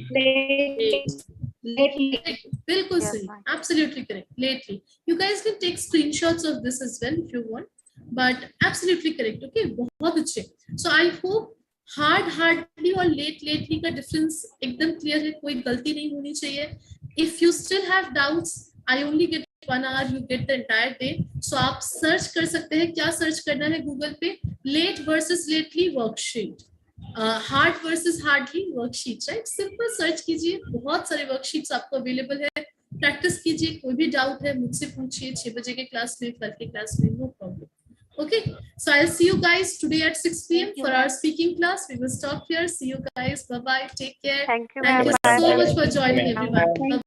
Lately. बिल्कुल Yes, सही. ma'am. Absolutely correct. Lately. You guys can take screenshots of this as well if you want. but absolutely correct. Okay, बहुत अच्छे. So I hope hardly और lately का difference एकदम clear है, कोई गलती नहीं होनी चाहिए. If you still have doubts, I only get 1 hour, you get the entire day. So आप search कर सकते हैं. क्या search करना है Google पे? Late versus lately worksheet. Hard versus hardly worksheets, right? Simple search कीजिए, बहुत सारे worksheets आपको available है. प्रैक्टिस कीजिए, कोई भी डाउट है मुझसे पूछिए 6 बजे के क्लास में, कल के क्लास में, no problem. Okay, so I'll see you guys today at 6 p.m. for our speaking class. We will stop here. See you guys. Bye bye. Take care. Thank you, Thank ma'am. you Bye. so much for joining, everyone. Thank Bye.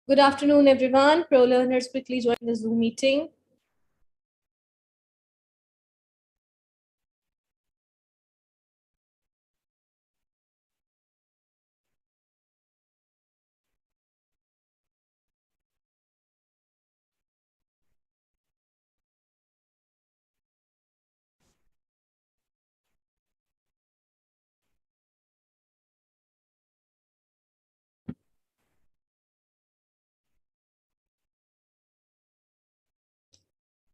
Good afternoon, everyone. Pro learners, quickly join the Zoom meeting.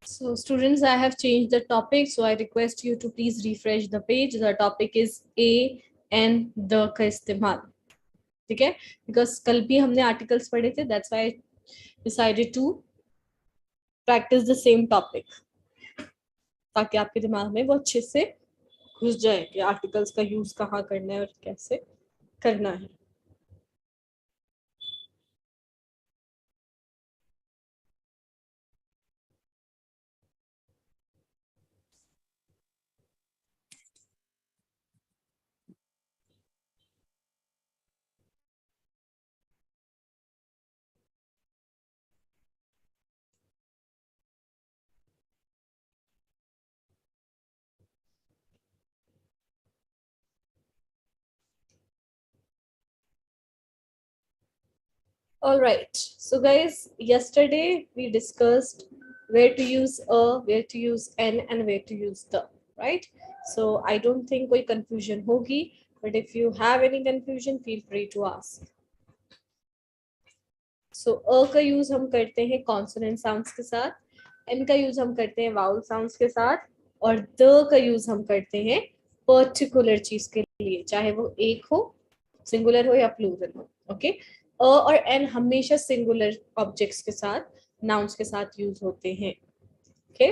So students, I have changed the topic. So I request you to please refresh the page. The topic is A and the का इस्तेमाल. ठीक है? Because कल भी हमने articles पढ़े थे. That's why I decided to practice the same topic. ताकि आपके दिमाग में वो अच्छे से घुस जाए कि articles का use कहाँ करना है और कैसे करना है. All right. So guys, yesterday we discussed where to use a, where to use an, and where to use the, right? So I don't think कोई confusion होगी, but if you have any confusion, feel free to ask. So a का use हम करते हैं consonant sounds के साथ, n का use हम करते हैं vowel sounds के साथ, और the का use हम करते हैं particular चीज के लिए, चाहे वो एक हो, singular हो या plural हो, okay? अ और एन हमेशा सिंगुलर ऑब्जेक्ट्स के साथ, नाउन्स के साथ यूज होते हैं. Okay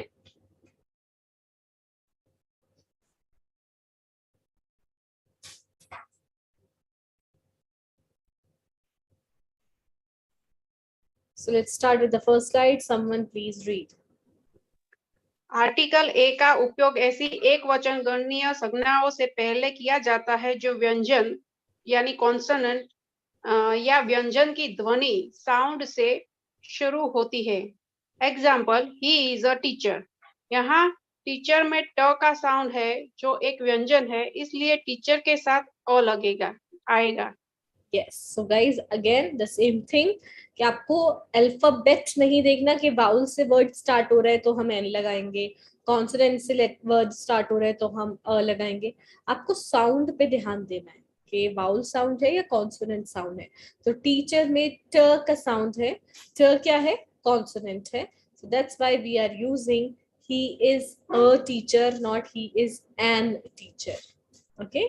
So let's start with the first slide. Someone please read. Article a का उपयोग ऐसी एक वचन गणनीय संज्ञाओं से पहले किया जाता है जो व्यंजन यानी कॉन्सोनेंट या व्यंजन की ध्वनि साउंड से शुरू होती है. Example, he is a teacher. यहाँ टीचर में ट का साउंड है जो एक व्यंजन है, इसलिए टीचर के साथ अ लगेगा, आएगा. Yes, so guys, again the same thing कि आपको अल्फाबेट नहीं देखना कि वाउल से वर्ड स्टार्ट हो रहा है तो हम एन लगाएंगे, कॉन्सोनेंट से वर्ड स्टार्ट हो रहा है तो हम अ लगाएंगे. आपको साउंड पे ध्यान देना है कि वाउल साउंड है या कॉन्सोनेंट साउंड है. तो टीचर में ट का साउंड है, ट क्या है, कॉन्सोनेंट है. So that's why we are using he is a teacher, not he is an teacher. Okay.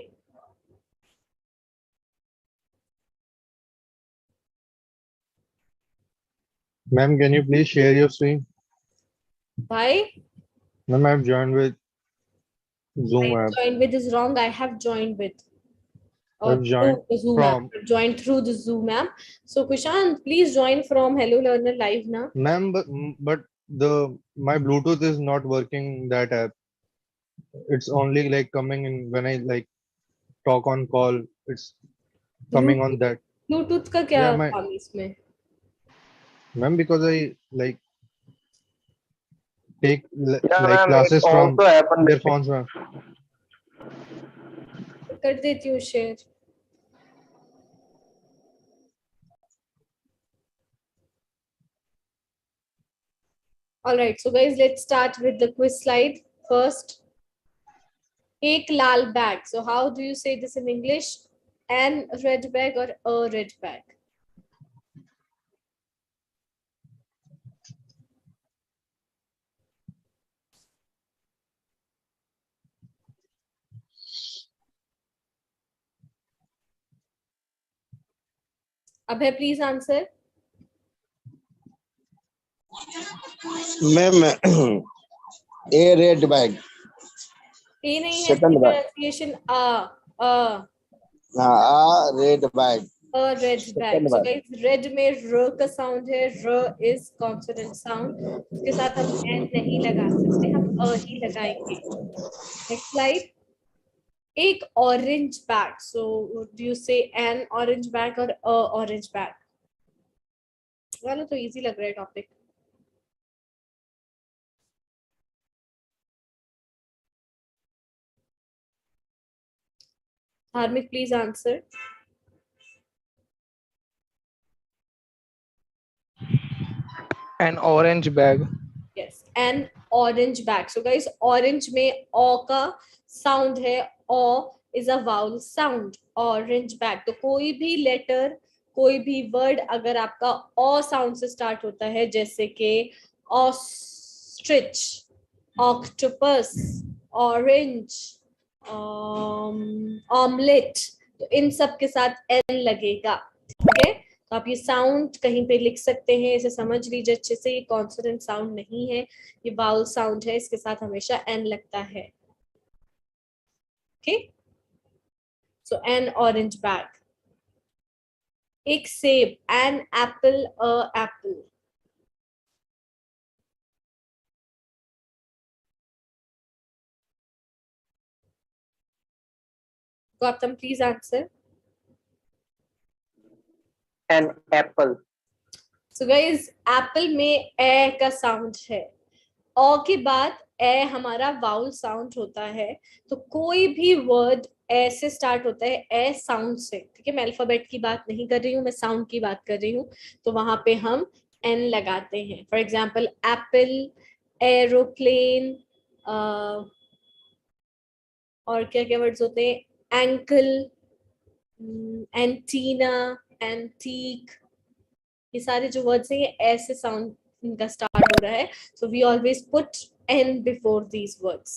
Ma'am, can you please share your screen? Why? Ma'am, I've joined with Zoom I app. joined with is wrong. I have joined with. I've joined through the Zoom app. from. I've joined through the Zoom app. So Kushant, please join from Hello Learner Live now. Ma'am, but my Bluetooth is not working that app. It's only like coming in when I like talk on call. It's coming on that. Bluetooth का क्या Yeah, my काम इसमें? ma'am, because I like take Yeah, like ma'am, it classes from also happened with me. earphones, ma'am. कर देती हूँ share. All right, so guys, let's start with the quiz slide first. एक लाल bag. So how do you say this in English? An red bag or a red bag? Abhay, please answer. Ma'am, a red bag. A नहीं है, Second bag. pronunciation a red bag. A red bag. Second So bag. guys, red में र का sound है, र is consonant sound. उसके साथ हम n नहीं लगा सकते, हम अ ही लगाएंगे. Next slide. एक orange bag. So do you say an orange bag or a orange bag? वाला तो इजी लग रहा है topic. Dharmik please answer. An orange bag. Yes, an orange bag. So guys orange में ओ का साउंड है, O is a vowel sound, orange bag. तो कोई भी लेटर, कोई भी वर्ड अगर आपका ओ साउंड से स्टार्ट होता है, जैसे कि ऑस्ट्रिच, ऑक्टोपस, ऑरेंज, ऑमलेट, तो इन सब के साथ एन लगेगा। ठीक है, तो आप ये साउंड कहीं पे लिख सकते हैं, इसे समझ लीजिए अच्छे से। ये कॉन्सोनेंट साउंड नहीं है, ये वाउल साउंड है, इसके साथ हमेशा एन लगता है। Okay, so an orange bag. एक सेब, an apple, a apple. Gautam please answer. An apple. So guys apple में ए का साउंड है, ओ के बाद ए हमारा वाउल साउंड होता है। तो कोई भी वर्ड ए से स्टार्ट होता है, ए साउंड से। ठीक है, मैं अल्फाबेट की बात नहीं कर रही हूँ, मैं साउंड की बात कर रही हूँ। तो वहां पे हम एन लगाते हैं। फॉर एग्जाम्पल एप्पल, एरोप्लेन, और क्या क्या वर्ड्स होते हैं, एंकल, एंटीना, एंटीक, ये सारे जो वर्ड्स हैं ये ऐसे साउंड इनका स्टार्ट हो रहा है। So we always put an before these words.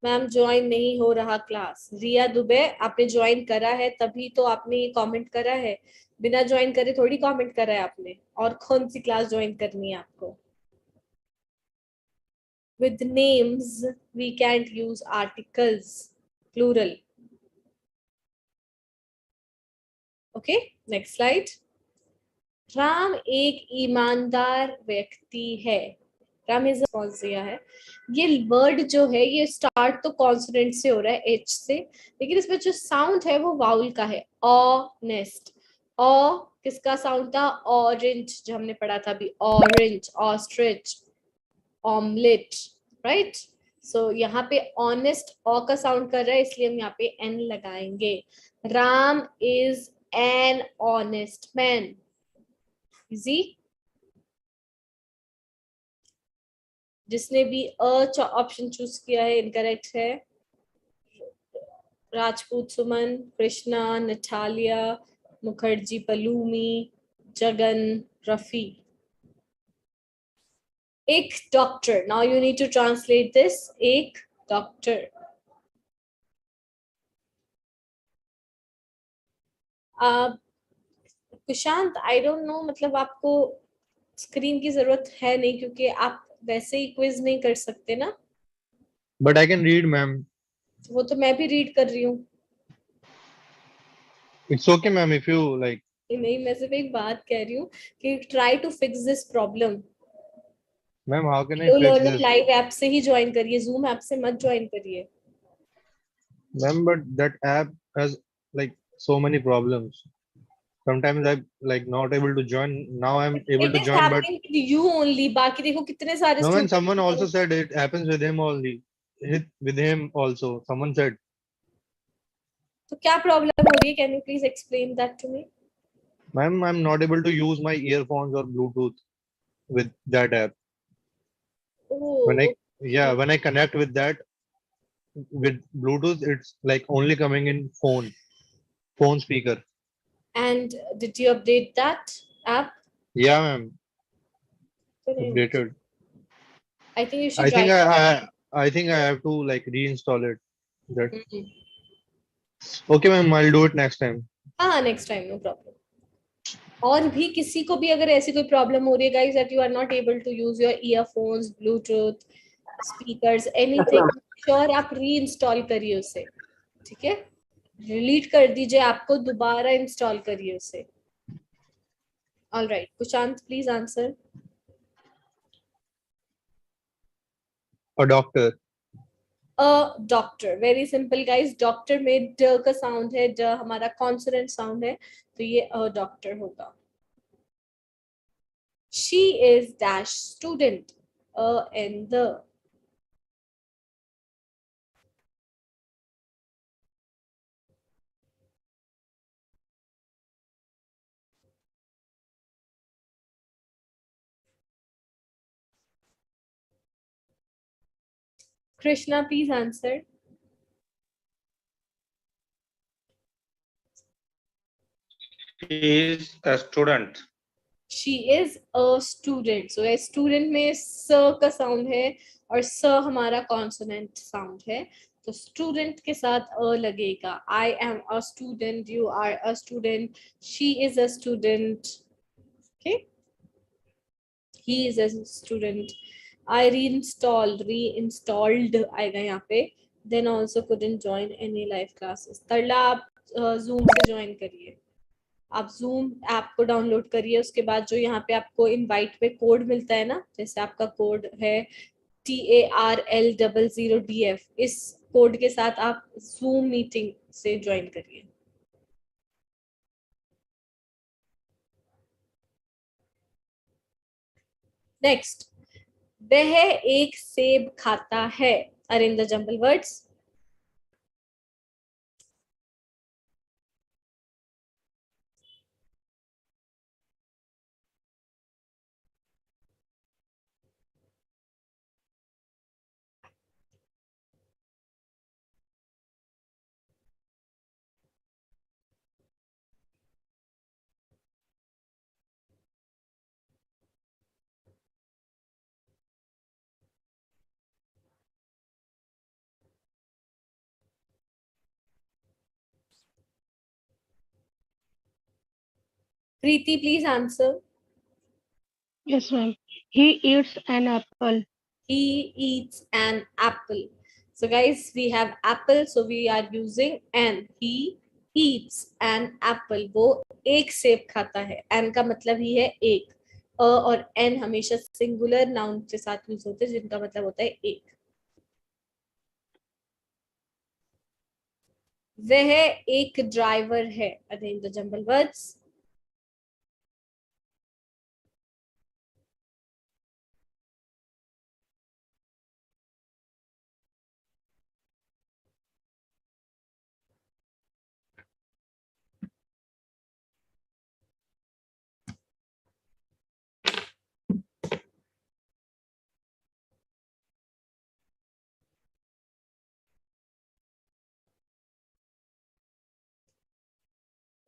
Ma'am join नहीं हो रहा क्लास। रिया दुबे, आपने ज्वाइन करा है तभी तो आपने ये कमेंट करा है, बिना ज्वाइन करे थोड़ी कमेंट करा है आपने। और कौन सी क्लास ज्वाइन करनी है आपको? With names we can't use articles, plural. Okay, next slide. Ram एक ईमानदार व्यक्ति है। राम इज कॉन्स दिया है। ये वर्ड जो है ये स्टार्ट तो कॉन्सोनेंट से हो रहा है, एच से, लेकिन इसमें जो साउंड है वो वाउल का है। ऑनेस्ट, ऑ किसका साउंड था? ऑरेंज, जो हमने पढ़ा था अभी, ऑरेंज, ऑस्ट्रिच, ऑमलेट, राइट। सो यहाँ पे ऑनेस्ट ऑ का साउंड कर रहा है, इसलिए हम यहाँ पे एन लगाएंगे। Ram is an honest man. Easy. जिसने भी ऑप्शन चूज किया है इनकरेक्ट है। राजपूत सुमन, कृष्णा, नटालिया, मुखर्जी पलूमी, जगन, रफी। एक doctor, now you need to translate this, एक doctor. Kushant I don't know, मतलब आपको स्क्रीन की जरूरत है नहीं, क्योंकि आप वैसे ही क्विज नहीं कर सकते ना। But I can read, ma'am. वो तो मैं भी रीड कर रही हूँ। It's okay, ma'am, if you like. नहीं, मैं सिर्फ एक बात कह रही हूँ कि try to fix this problem. Ma'am, how can I लो fix learner this? Live app से ही ज्वाइन करिए, जूम ऐप से मत ज्वाइन करिए। Ma'am, but that app has like so many problems. Sometimes I'm like not able to join. Now I'm able It to is join, but happening with you only, बाकी देखो कितने सारे no, and student. someone also said it happens with him only. With him also, someone said. तो क्या problem हो रही है? Can you please explain that to me? Ma'am, I'm not able to use my earphones or Bluetooth with that app. When I connect with that with Bluetooth, it's like only coming in phone speaker. And did you update that app? Yeah, ma'am. Updated. I think you should I think try. I think I have to like reinstall it. That Mhm. okay, ma'am. I'll do it next time. हाँ, next time, no problem. और भी किसी को भी अगर ऐसी कोई problem हो रही है guys, that you are not able to use your earphones, bluetooth speakers, anything, sure आप री इंस्टॉल करिए उसे। ठीक है, डिलीट कर दीजिए, आपको दोबारा इंस्टॉल करिए उसे। Alright, Kushant please answer. A doctor. A doctor, very simple guys, doctor में ड का साउंड है, ड हमारा कॉन्सोनेंट साउंड है, तो ये अ डॉक्टर होगा. She is dash student, and the. Krishna, please answer. He is a student. She is a student. So a student में स का साउंड है और स हमारा कॉन्सोनेंट साउंड है, तो स्टूडेंट के साथ अ लगेगा. I am a student, you are a student, she is a student. Okay, he is a student. I reinstalled आएगा यहाँ पे. Then also couldn't join any live classes. तरला आप Zoom से ज्वाइन करिए. आप Zoom ऐप को डाउनलोड करिए, उसके बाद जो यहाँ पे आपको इनवाइट पे कोड मिलता है ना, जैसे आपका कोड है TARL00DF, इस कोड के साथ आप Zoom मीटिंग से ज्वाइन करिए. नेक्स्ट, वह एक सेब खाता है. Arrange the jumble words. Preeti, please answer. Yes, ma'am. He eats an apple. He eats an apple. So guys, we have apple, so we are using an. He eats an apple. वो एक सेब खाता है. An का मतलब ही है एक. अ और n हमेशा सिंगुलर नाउन के साथ यूज होते हैं, जिनका मतलब होता है एक. वह एक ड्राइवर है. Arrange the jumble words.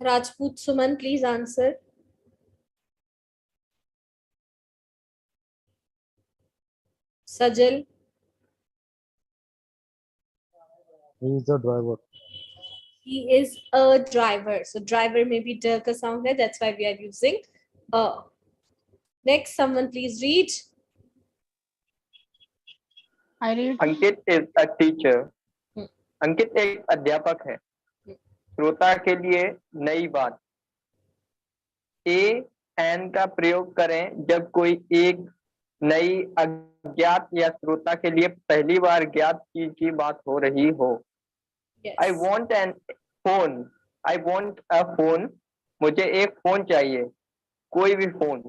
Rajput Suman, please answer. Sajal. He is the driver. He is a driver. So driver may be d ka sound hai, that's why we are using a. Next, someone please read. I read. Ankit is a teacher. अंकित एक अध्यापक है. श्रोता के लिए नई बात. A N का प्रयोग करें जब कोई एक नई अज्ञात या श्रोता के लिए पहली बार ज्ञात चीज की बात हो रही हो. I want an phone. I want a phone. मुझे एक फोन चाहिए. कोई भी फोन.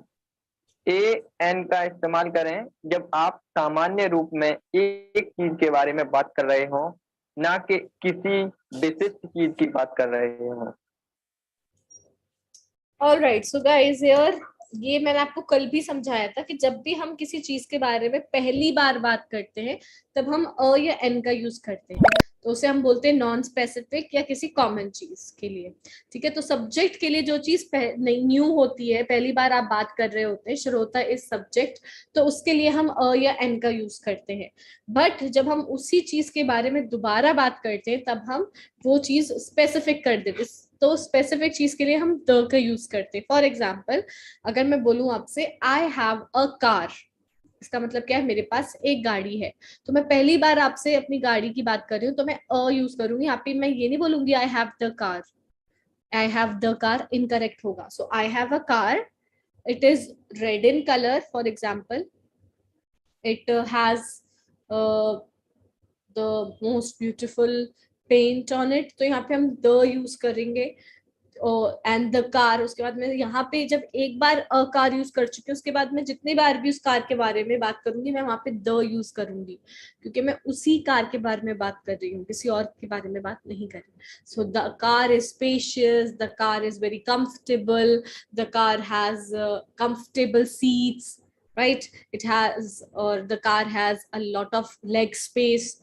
ए एन का इस्तेमाल करें जब आप सामान्य रूप में एक चीज के बारे में बात कर रहे हो, ना कि किसी विशिष्ट चीज की बात कर रहे हो. All right, so guys here, ये मैंने आपको कल भी समझाया था कि जब भी हम किसी चीज के बारे में पहली बार बात करते हैं, तब हम अ या एन का यूज करते हैं, तो उसे हम बोलते हैं नॉन स्पेसिफिक या किसी कॉमन चीज के लिए. ठीक है, तो सब्जेक्ट के लिए जो चीज न्यू होती है, पहली बार आप बात कर रहे होते हैं, श्रोता इज सब्जेक्ट, तो उसके लिए हम अ या एन का यूज करते हैं. बट जब हम उसी चीज के बारे में दोबारा बात करते हैं, तब हम वो चीज स्पेसिफिक कर देते हैं, तो स्पेसिफिक चीज के लिए हम द का यूज करते हैं. फॉर एग्जाम्पल, अगर मैं बोलूं आपसे आई हैव अ कार, इसका मतलब क्या है, मेरे पास एक गाड़ी है. तो मैं पहली बार आपसे अपनी गाड़ी की बात कर रही हूँ, तो मैं अ यूज करूंगी. यहाँ पे मैं ये नहीं बोलूंगी I have the car. I have the car incorrect होगा. So I have a car, it is red in colour, for example, it has the most beautiful paint on it, तो यहाँ पे हम the यूज करेंगे and the car. उसके बाद मैं यहाँ पे जब एक बार अ कार यूज कर चुकी हूँ, उसके बाद मैं जितनी बार भी उस कार के बारे में बात करूंगी मैं वहां पे द यूज करूंगी, क्योंकि मैं उसी कार के बारे में बात कर रही हूँ, किसी और के बारे में बात नहीं कर रही। So the car is spacious, the car is very comfortable, the car has comfortable seats, right, it has, और the car has a lot of leg space.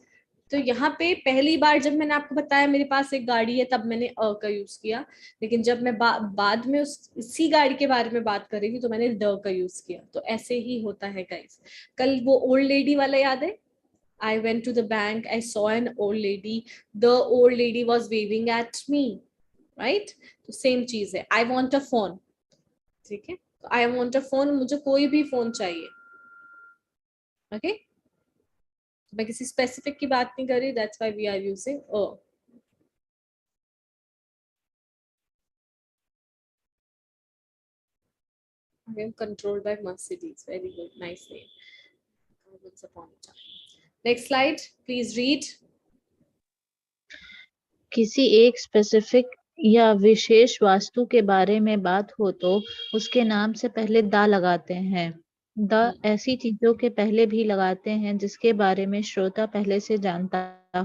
तो यहाँ पे पहली बार जब मैंने आपको बताया मेरे पास एक गाड़ी है, तब मैंने अ का यूज किया, लेकिन जब मैं बाद में इसी गाड़ी के बारे में बात करेंगी तो मैंने द का यूज किया। तो ऐसे ही होता है गाइस। कल वो ओल्ड लेडी वाला याद है? I went to the bank, I saw an old lady, the old lady was waving at me, right? तो सेम चीज है, I want a phone, ठीक है, तो I want a phone, मुझे कोई भी फोन चाहिए, ओके okay? मैं किसी स्पेसिफिक की बात नहीं कर रही, that's why we are using a. I am controlled by Mercedes. Very good, nice name. Once upon a time. Next slide, please read. किसी एक स्पेसिफिक या विशेष वास्तु के बारे में बात हो तो उसके नाम से पहले दा लगाते हैं। द ऐसी चीजों के पहले भी लगाते हैं जिसके बारे में श्रोता पहले से जानता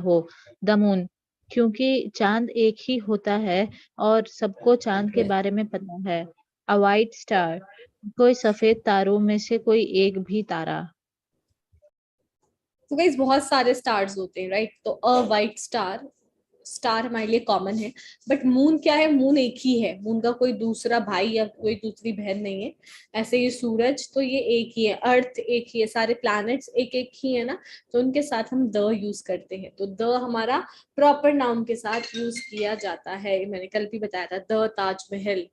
हो। द मून, क्योंकि चांद एक ही होता है और सबको चांद के बारे में पता है। अ वाइट स्टार, कोई सफेद तारों में से कोई एक भी तारा। तो गाइस बहुत सारे स्टार्स होते हैं, राइट? तो अ वाइट स्टार, स्टार हमारे लिए कॉमन है, बट मून क्या है? मून एक ही है, मून का कोई दूसरा भाई या कोई दूसरी बहन नहीं है। ऐसे ये सूरज, तो ये एक ही है, अर्थ एक ही है, सारे प्लैनेट्स एक एक ही है ना, तो उनके साथ हम द यूज करते हैं। तो द हमारा प्रॉपर नाउन के साथ यूज किया जाता है। मैंने कल भी बताया था, the Taj Mahal,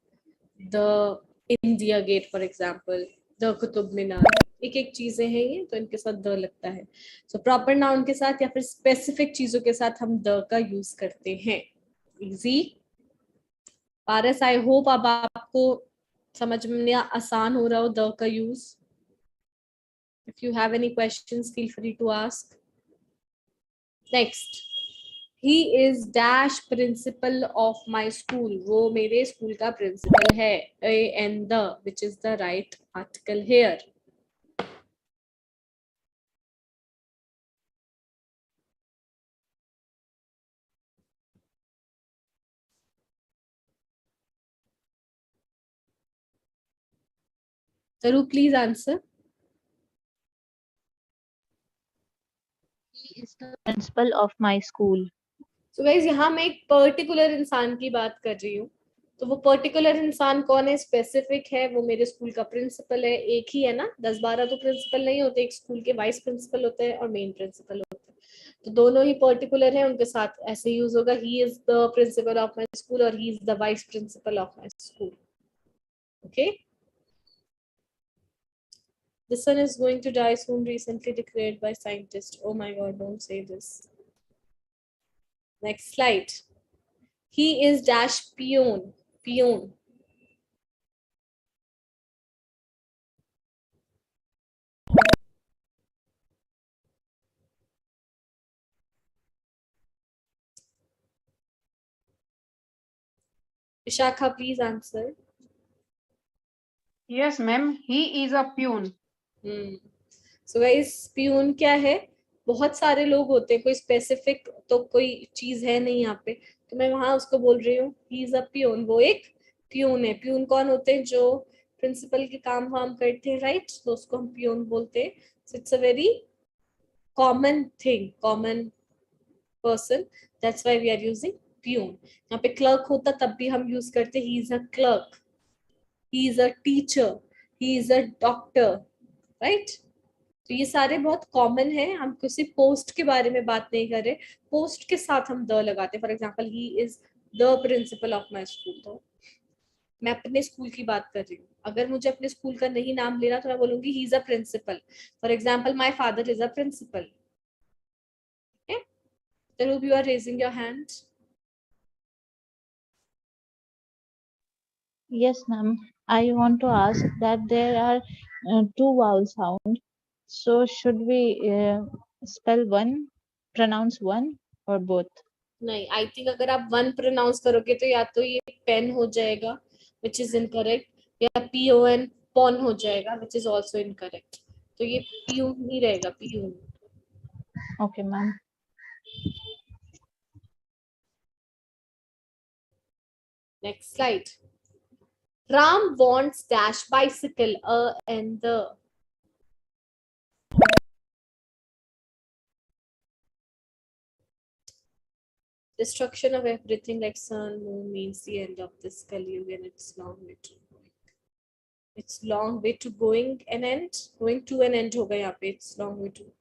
the India Gate for example, the Qutub Minar, एक एक चीजें हैं ये, तो इनके साथ द लगता है। सो प्रॉपर नाउन के साथ या फिर स्पेसिफिक चीजों के साथ हम द का यूज करते हैं। इजी पारस, आई होप अब आपको समझ में आसान हो रहा हो द का use. If you have any questions feel free to ask. Next, he is dash principal of my school, वो मेरे स्कूल का प्रिंसिपल है। A and the, which is the right article here? Taru, please answer. He is the principal of my school. So guys, यहाँ मैं एक particular इंसान की बात कर रही हूँ, तो वो पर्टिकुलर इंसान कौन है? स्पेसिफिक है, वो मेरे स्कूल का प्रिंसिपल है। एक ही है ना, 10-12 तो प्रिंसिपल नहीं होते, एक स्कूल के वाइस प्रिंसिपल होते हैं और मेन प्रिंसिपल होते हैं, तो दोनों ही पर्टिकुलर हैं, उनके साथ ऐसे यूज होगा, he is the principal of my school और he is the vice principal of my school. Okay, the sun is going to die soon, recently declared by scientists. Oh my god, don't say this. Next slide. He is dash peon, peon. Vishakha, please answer. Yes ma'am, he is a peon. So guys, peon क्या है? बहुत सारे लोग होते हैं, कोई specific तो कोई चीज है नहीं यहाँ पे, तो मैं वहां उसको बोल रही हूँ ही इज अ पियून, वो एक पियून है। पियून कौन होते हैं? जो प्रिंसिपल के काम वाम करते हैं, राइट? तो उसको हम पियून बोलते हैं। So it's a very common thing, common person, that's why we are using peon. यहाँ पे क्लर्क होता तब भी हम यूज करते he is a clerk, he is a teacher, he is a doctor, right? तो ये सारे बहुत कॉमन है, हम किसी पोस्ट के बारे में बात नहीं कर रहे, पोस्ट के साथ हम द लगाते हैं। For example, he is the principal of my school, तो मैं अपने स्कूल की बात कर रही हूँ। अगर मुझे अपने स्कूल का नहीं नाम लेना तो मैं बोलूंगी he is a principal. For example, my father is a principal. Tarup, you are raising your hand. Yes, ma'am. I want to ask that there are two vowel sounds. So should we spell one pronounce one or both? नहीं, I think अगर आप one pronounce करोगे तो या तो ये pen हो जाएगा विच इज इनकरेक्ट, या PON पॉन हो जाएगा विच इज आल्सो इनकरेक्ट. तो ये पियून ही रहेगा, peon. Okay, ma'am. Next slide. Ram wants dash bicycle and the. Destruction of everything like sun, moon means the end of this Kali-yuga and it's long way to going. It's long way to going an end. Going to an end होगा यहाँ पे. It's long way to.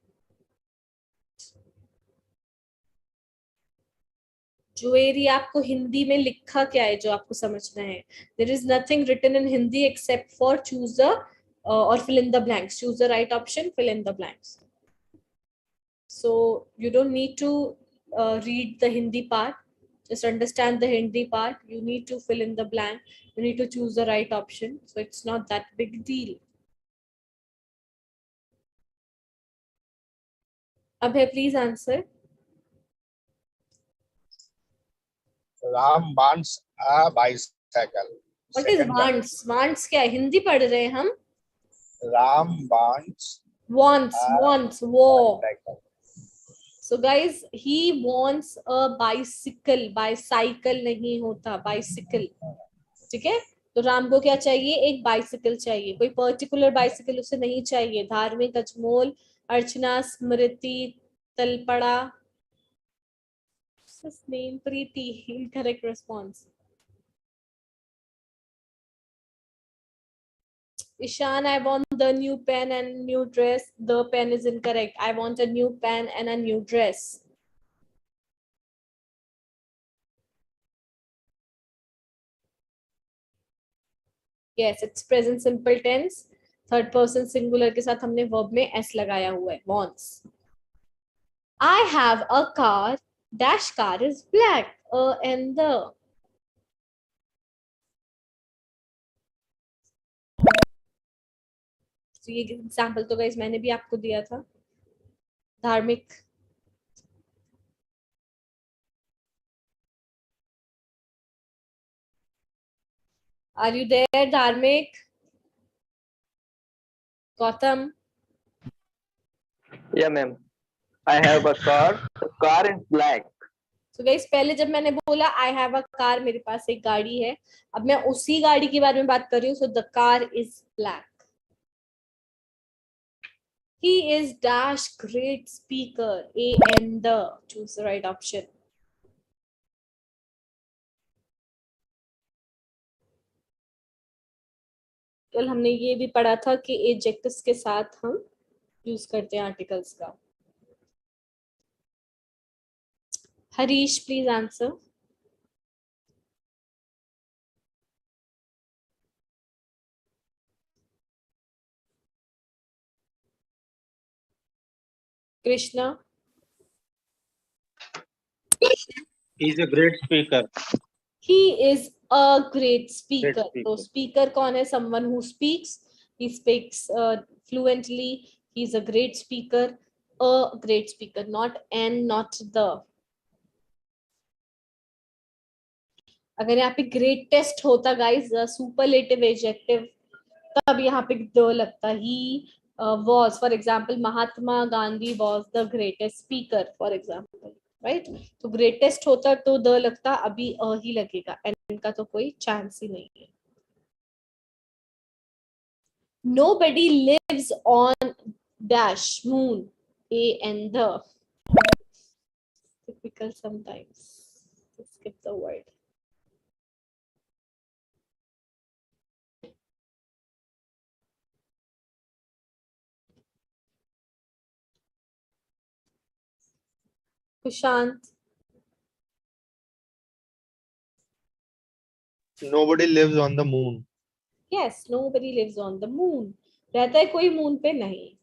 जो area आपको हिंदी में लिखा क्या है जो आपको समझना है. There is nothing written in Hindi except for choose the or fill in the blanks. Choose the right option, fill in the blanks. So you don't need to read the Hindi part. Just understand the Hindi part. You need to fill in the blank. You need to choose the right option. So it's not that big deal. Abhay, please answer. Ram wants a bicycle. What is wants? Wants क्या है? हिंदी पढ़ रहे हैं हम. Ram wants. Wants. War. So guys, he wants a bicycle. Bicycle नहीं होता, bicycle. ठीक है? तो राम को क्या चाहिए? एक बाइसिकल चाहिए. कोई पर्टिकुलर बाइसिकल उसे नहीं चाहिए. धार्मिक, अजमोल, अर्चना, स्मृति, तलपड़ा. His name Preeti. Incorrect response. Ishan, I want the new pen and new dress. The pen is incorrect. I want a new pen and a new dress. Yes, it's present simple tense. Third person singular के साथ हमने verb में s लगाया हुआ है. Wants. I have a car. Dash car is black. And the. तो ये example तो गाइस मैंने भी आपको दिया था. धार्मिक. Are you there, धार्मिक? Gautam? Yeah, ma'am. I have a car. The car is black. So guys, पहले जब मैंने बोला I have a car, मेरे पास एक गाड़ी है. अब मैं उसी गाड़ी के बारे में बात कर रही हूँ. So the car is black. He is dash great speaker. A and the. Choose the right option. कल हमने ये भी पढ़ा था कि एडजेक्टिव्स के साथ हम यूज करते हैं आर्टिकल्स का. Harish, please answer. Krishna. He is a great speaker. He is a great speaker. So speaker कौन है? Someone who speaks. He speaks fluently. He is a great speaker. A great speaker, not and not the. अगर यहाँ पे greatest होता guys, superlative adjective, तब यहाँ पे the लगता. He was, for example, Mahatma Gandhi was the greatest speaker, for example, right? तो greatest होता तो द लगता, अभी ही लगेगा. and इनका तो कोई चांस ही नहीं है. Nobody lives on dash moon. A and the. Difficult sometimes. Skip the word. Kushant. Nobody lives on the moon. Yes, nobody lives on the moon. रहता है कोई moon पे नहीं.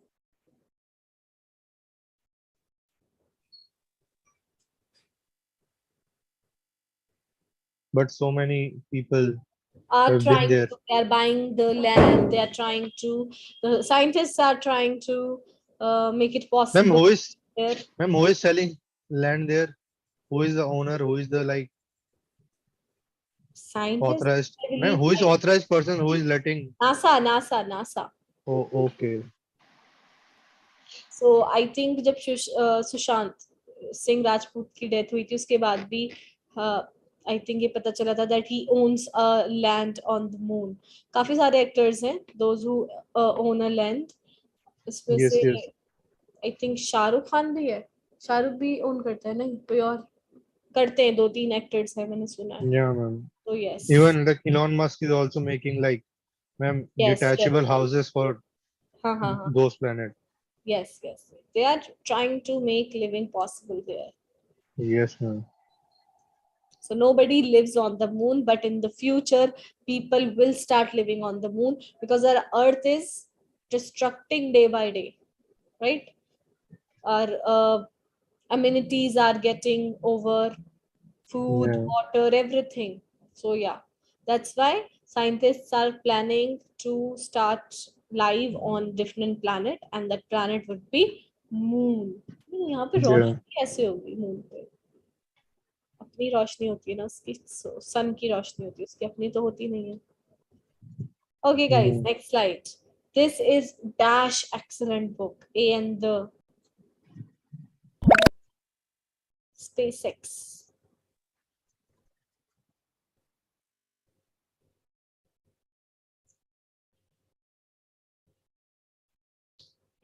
But so many people are have trying been there. to, they are buying the land. They are trying to, the scientists are trying to make it possible. Ma'am, who is selling land there? Who is the owner? Who is the like Scientist, authorized? I Ma'am, believe, who is authorized person who is letting? NASA. Oh, okay. So I think जब सुशांत सिंह राजपूत की death हुई थी उसके बाद भी I think ये पता चला था that he owns a land on the moon. काफी सारे एक्टर्स हैं those who own a land. इसमें Yes, से yes. I think Shahrukh Khan भी है. शाहरुख भी ओन करता है नहीं कोई और करते हैं 2-3 एक्टर्स हैं मैंने सुना है. Yeah, ma'am. So yes. Even like Elon Musk is also making like, ma'am, Yes, detachable yes. houses for हाँ. those planets. Yes. They are trying to make living possible there. Yes, ma'am. So nobody lives on the moon, but in the future, people will start living on the moon because our Earth is destructing day by day, right? Our amenities are getting over, food, Yeah. water, everything. So yeah, that's why scientists are planning to start life on different planet, and that planet would be moon. यहाँ पे Yeah. रोशनी कैसे होगी moon पे? अपनी रोशनी होती है ना उसकी, सन की रोशनी होती है उसकी, अपनी तो होती नहीं है. Okay guys, next slide. This is dash excellent book, A and the SpaceX.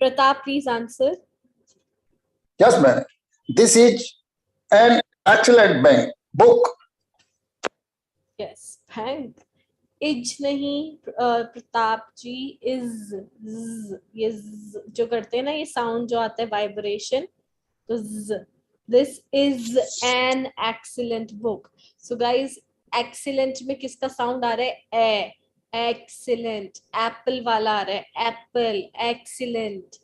Pratap, please answer. Yes, ma'am. This is an excellent book. Yes, thank. Is नहीं प्रताप जी, इज ये जो करते हैं ना, ये साउंड जो आता है वाइब्रेशन, तो this is an excellent book. So guys, excellent में किसका साउंड आ रहा है? ए. एक्सीलेंट, एप्पल वाला आ रहा है, एप्पल, एक्सीलेंट,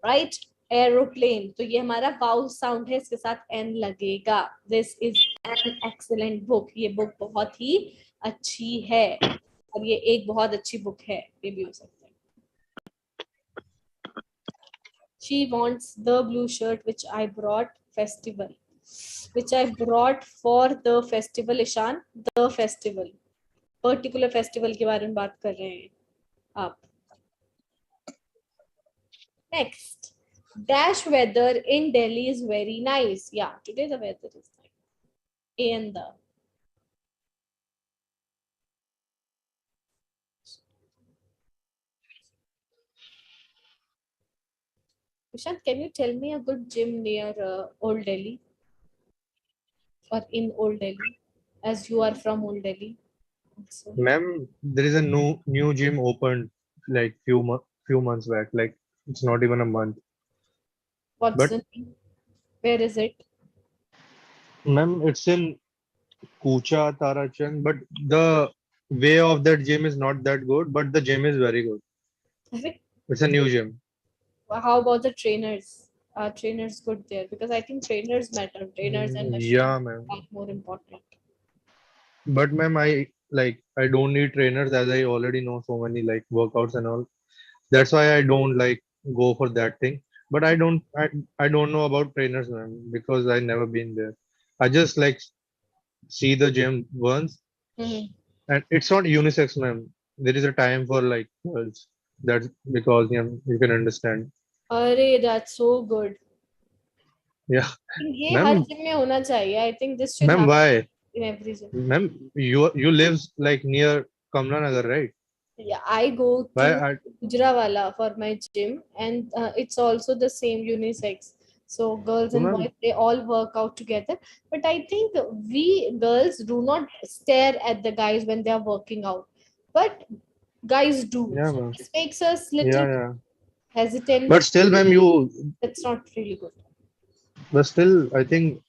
राइट? एरोप्लेन, तो ये हमारा वाउ साउंड है, इसके साथ एन लगेगा. This is an excellent book. ये बुक बहुत ही अच्छी है और ये एक बहुत अच्छी बुक है, ये भी हो सकता है. She wants the blue shirt which I brought for the festival. Ishan, the festival, particular festival के बारे में बात कर रहे हैं आप. Next, dash weather in Delhi is very nice. Yeah, today the weather is nice. A and the. Prashant, can you tell me a good gym near Old Delhi or in Old Delhi, as you are from Old Delhi? So, Ma'am, there is a new gym opened like few months back. Like it's not even a month. what's the name? Where is it? Ma'am, it's in Kucha, Tarachand, but the way of that gym is not that good, but the gym is very good. It's a new gym. How about the trainers? Are trainers good there? Because I think trainers matter. Trainers and machines Yeah, ma'am. are more important. But ma'am, I don't need trainers as I already know so many like workouts and all. That's why I don't like go for that thing. But I don't know about trainers, ma'am, because I never been there. I just like see the gym once, and it's not unisex, ma'am. There is a time for like girls. That's because you can understand. Arey, that's so good. Yeah. ये हर Ma'am, gym में होना चाहिए. I think this should ma'am, happen why? in every gym. Ma'am, you live like near Kamla Nagar, right? Yeah, I go Why? to Gujranwala for my gym, and it's also the same unisex. So girls So, and ma'am- boys, they all work out together. But I think we girls do not stare at the guys when they are working out, but guys do. Yeah, So ma'am. this makes us little Yeah. hesitant. But still, ma'am, That's not really good. but still, I think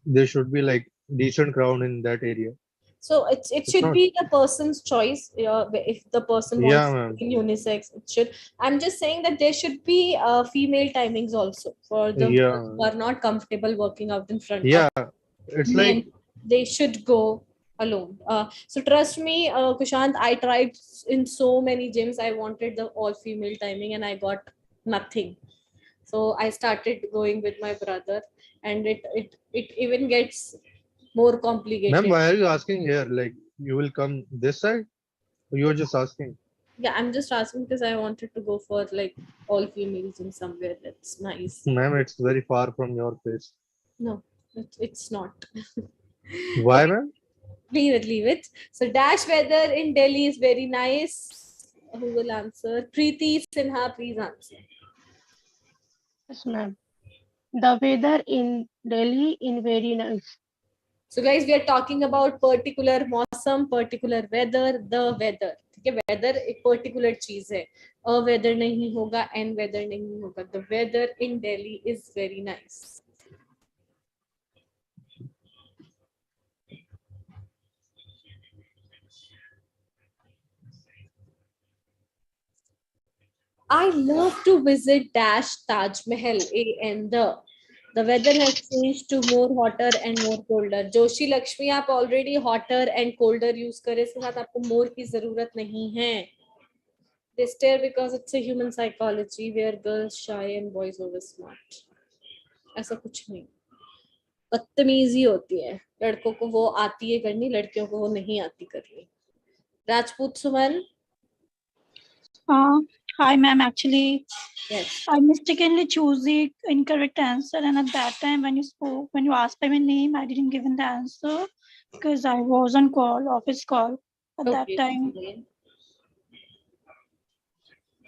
there should be like decent crowd in that area. So it should not- be the person's choice. If the person Yeah, wants ma'am. in unisex, it should. I'm just saying that there should be female timings also for the Yeah. girls who are not comfortable working out in front Yeah, of it's men. like They should go alone. So trust me, Kushant, I tried in so many gyms. I wanted the all female timing and I got nothing. So I started going with my brother, and it even gets more complicated. Ma'am, why are you asking here? Like, you will come this side? Or you are just asking? Yeah, I'm just asking because I wanted to go for like all females in somewhere that's nice. Ma'am, it's very far from your place. No, it's not. Why, Okay, ma'am? leave it, leave it. So dash weather in Delhi is very nice. Who will answer? Preeti Sinha, please answer. Yes, ma'am. The weather in Delhi is very nice. So guys, we are talking about particular मौसम, particular weather, the weather. ठीक है, weather एक particular चीज है. A weather नहीं होगा, N weather नहीं होगा. The weather in Delhi is very nice. I love to visit dash Taj Mahal and the weather has changed to more hotter and more colder. Joshi Lakshmi आप already hotter and colder use करें, इसके साथ आपको more की जरूरत नहीं है. They stare because it's a human psychology where girls shy and boys over smart. ऐसा कुछ नहीं. बदतमीजी होती है, लड़कों को वो आती है करनी, लड़कियों को वो नहीं आती करनी. राजपूत सुमन. Hi, ma'am. Actually, Yes. I mistakenly chose the incorrect answer, and at that time, when you asked my name, I didn't give in the answer because I was on call, office call at that time.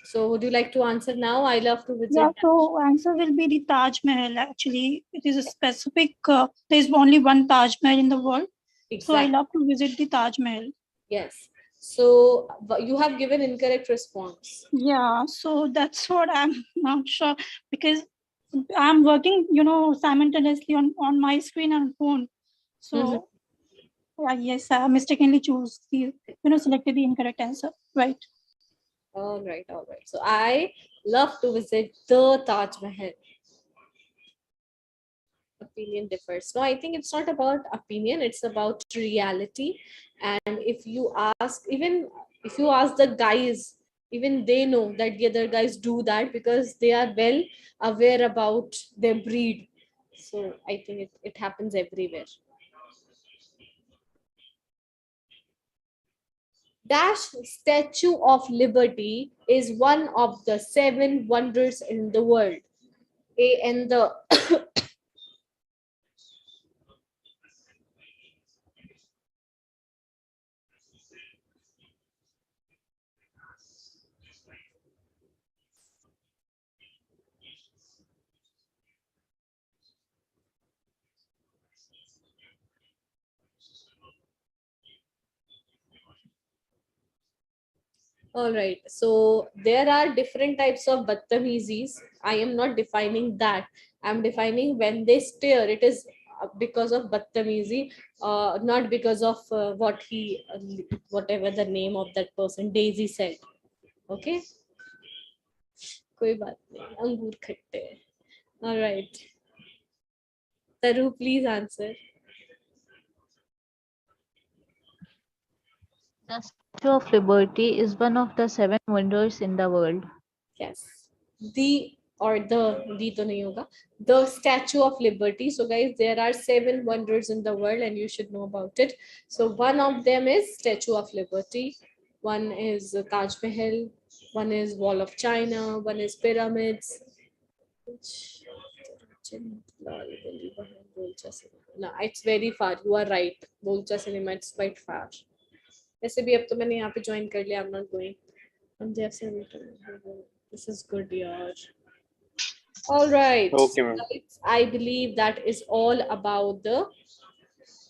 So, would you like to answer now? I love to visit. Yeah. So, answer will be the Taj Mahal. Actually, it is a specific. There is only one Taj Mahal in the world, so I Exactly. love to visit the Taj Mahal. Yes. So you have given incorrect response. Yeah, so that's what I'm not sure because I'm working, simultaneously on my screen and phone. So yes, I mistakenly chose selected the incorrect answer. Right. All right, all right. So I love to visit the Taj Mahal. Opinion differs. No, I think it's not about opinion, it's about reality. And if you ask the guys, even they know that the other guys do that because they are well aware about their breed. So I think it happens everywhere. Dash Statue of Liberty is one of the 7 wonders in the world. And the all right, so there are different types of battamizis. I am not defining that. I'm defining when they stare, it is because of battamizi, not because of whatever the name of that person, Daisy said. Okay? कोई बात नहीं, अंगूर खट्टे. All right. Taru, please answer. The Statue of Liberty is one of the 7 wonders in the world. Yes. The to nahi hoga. The Statue of Liberty. So guys, there are 7 wonders in the world and you should know about it. So one of them is Statue of Liberty. One is Taj Mahal. One is Wall of China. One is pyramids. No, it's very far. You are right. Bolcha Cinema, it's quite far. वैसे भी अब तो मैंने यहाँ पे join कर लिया. I'm not going. This is good, yaar. All right. Okay, ma'am. I believe that is all about the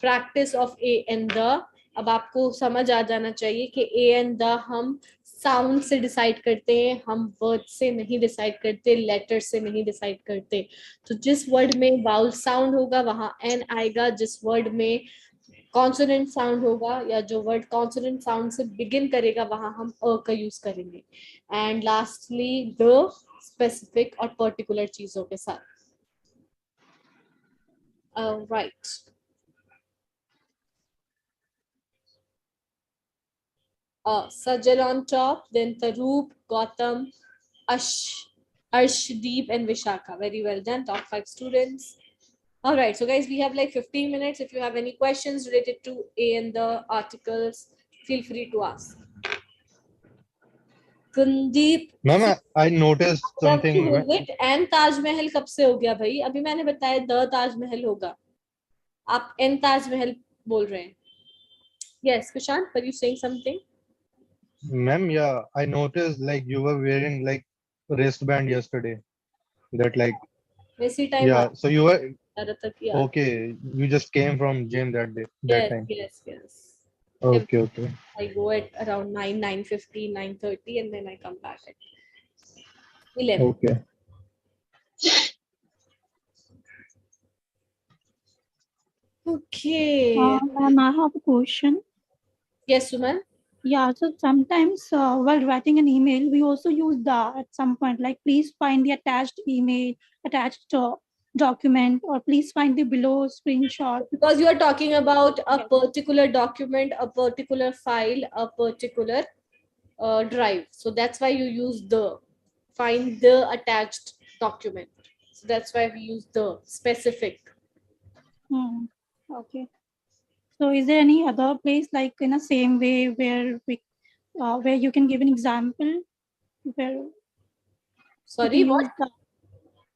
practice of A and the. अब आपको समझ आ जाना चाहिए कि A and the हम साउंड से डिसाइड करते हैं, हम वर्ड से नहीं डिसाइड करते, लेटर से नहीं डिसाइड करते. तो जिस वर्ड में वाउल साउंड होगा वहां एन आएगा, जिस वर्ड में कॉन्सोनेंट साउंड होगा या जो वर्ड कॉन्सोनेंट साउंड से बिगिन करेगा वहां हम अ का यूज करेंगे. एंड लास्टली द स्पेसिफिक और पर्टिकुलर चीजों के साथ. Right. Sajal on top, then Taroop, Gautam, Arshdeep and Vishakha. Very well done. Top 5 students. All right. So guys, we have like 15 minutes. If you have any questions related to A and the articles, feel free to ask. Kundeep. Ma'am, I noticed something. एन ताजमहल कब से हो गया भाई? अभी मैंने बताया the Taj Mahal होगा, आप एन ताजमहल बोल रहे हैं. Yes, Kushant, were you saying something? Ma'am, yeah, I noticed like you were wearing like wristband yesterday. That like Wesi time. yeah, so you were Yeah. okay. You just came from gym that day. That time. Yes. Okay, okay. I go at around 9, 9:15, 9:30, and then I come back at 11. Okay. Okay. Ma'am, I have a question. Yes, Suman. Yeah, so sometimes while writing an email, we also use the at some point, like please find the attached email, attached document, or please find the below screenshot. Because you are talking about a particular document, a particular file, a particular drive. So that's why you use the, find the attached document. So that's why we use the specific. Okay. So is there any other place like in the same way where we, where you can give an example? Where sorry, what?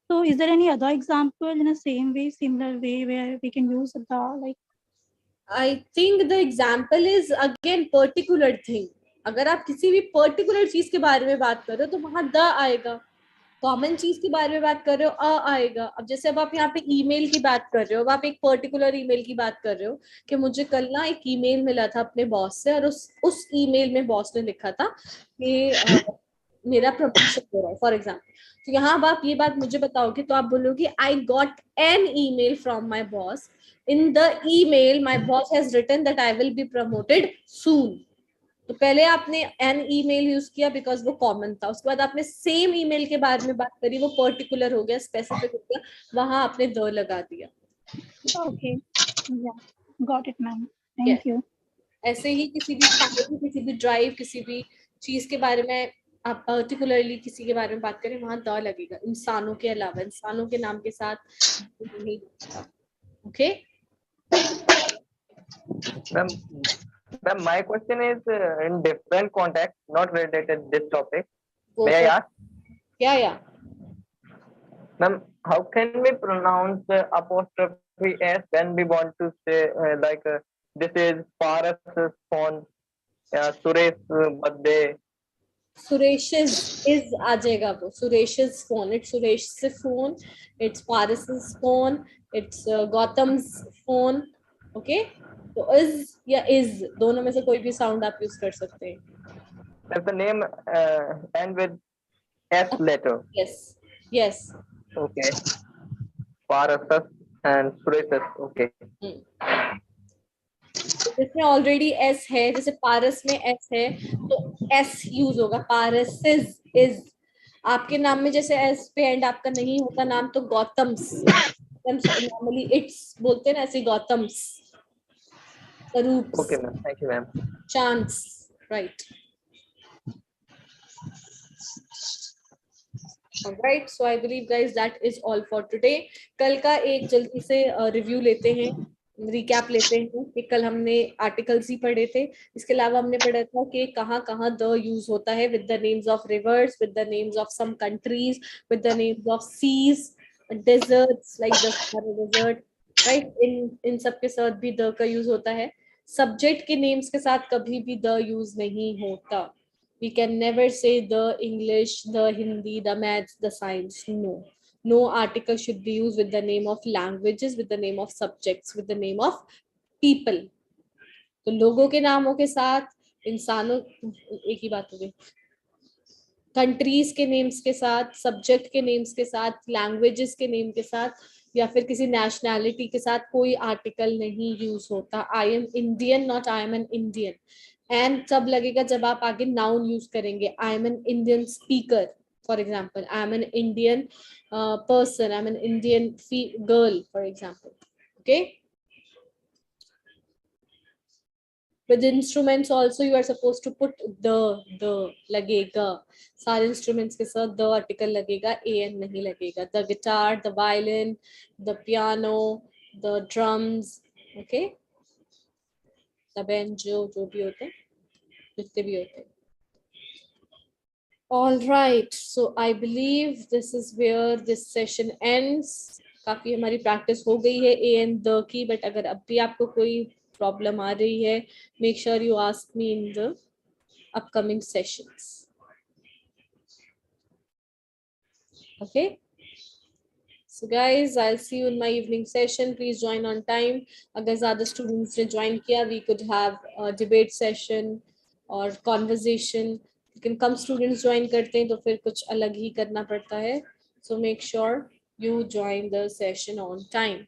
So is there any other example in the same way, similar way where we can use the like? I think the example is again particular thing. अगर आप किसी भी particular चीज के बारे में बात कर रहे हो तो वहां द आएगा. कॉमन चीज के बारे में बात कर रहे हो अ आएगा. अब जैसे अब आप यहाँ पे ईमेल की बात कर रहे हो, अब आप एक पर्टिकुलर ईमेल की बात कर रहे हो कि मुझे कल ना एक ईमेल मिला था अपने बॉस से और उस ईमेल में बॉस ने लिखा था कि मेरा प्रमोशन हो रहा है फॉर एग्जाम्पल. तो यहाँ अब आप ये बात मुझे बताओगे तो आप बोलोगे I got an email from my boss. In the email, my boss has written that I will be promoted soon. तो पहले आपने an email यूज किया बिकॉज वो कॉमन था. उसके बाद आपने सेम ईमेल के बारे में बात करी, वो पर्टिकुलर हो गया, स्पेसिफिक हो गया, वहां आपने द लगा दिया. Okay, yeah, got it, ma'am. Thank you. ऐसे ही किसी भी फाइल, किसी भी ड्राइव, किसी भी चीज के बारे में आप पर्टिकुलरली किसी के बारे में बात करें वहां द लगेगा. इंसानों के अलावा, इंसानों के नाम के साथ नहीं. Okay. Ma'am, my question is in different context, not related to this topic. May I ask? Yeah. Ma'am, how can we pronounce apostrophe S when we want to say this is Paras's phone, Suresh's birthday? Suresh's is आ जाएगा वो. Suresh's phone. It's Suresh's phone. It's Paras's phone. It's Gautam's phone. Okay. तो is या is दोनों में से कोई भी sound आप यूज कर सकते हैं. If the name end with S letter. Yes. Okay. Parasas and Suresh's. Okay. इसमें ऑलरेडी S है, जैसे पारस में S है तो S यूज होगा. पारस is आपके नाम में जैसे S पे एंड आपका नहीं होता नाम तो गौतम्स नॉर्मली इट्स बोलते हैं ना, ऐसे Gautam's. Okay, ma'am. Thank you, ma'am. Chance, right. All right. So I believe, guys, that is all for today. कल का एक जल्दी से रिव्यू लेते हैं, रिकैप लेते हैं कि कल हमने आर्टिकल्स ही पढ़े थे. इसके अलावा हमने पढ़ा था कि कहाँ कहाँ द यूज होता है with the names of rivers, with the names of some countries, with the names of seas, deserts like the Sahara desert, right. इन सब के साथ भी द का यूज होता है. सब्जेक्ट के नेम्स के साथ कभी भी द यूज नहीं होता. We can never say the English, the Hindi, the maths, the science. No article should be used with the name of languages, with the name of subjects, with the name of people. तो लोगों के नामों के साथ, इंसानों, एक ही बात हो गई, कंट्रीज के नेम्स के साथ, सब्जेक्ट के नेम्स के साथ, लैंग्वेजेस के नेम के साथ, या फिर किसी नेशनैलिटी के साथ कोई आर्टिकल नहीं यूज होता. I am Indian, not I am an Indian. And तब लगेगा जब आप आगे नाउन यूज करेंगे. I am an Indian speaker, for example. I am an Indian person, I am an Indian girl, for example. Okay. With instruments also you are supposed to put the लगेगा. सारे instruments के साथ the article लगेगा, an नहीं लगेगा. The guitar, the violin, the piano, the drums, okay, the banjo, जो भी होते हैं, जितने भी होते हैं. All right, so I believe this is where this session ends. काफी हमारी practice हो गई है a and the की, but अगर अब भी आपको कोई problem आ रही है, make sure you ask me in the upcoming sessions. Okay. So guys, I'll see you in my evening session. Please join on time. अगर ज़्यादा students ने join किया, we could have a debate session or conversation. लेकिन कम students join करते हैं तो फिर कुछ अलग ही करना पड़ता है. So make sure you join the session on time.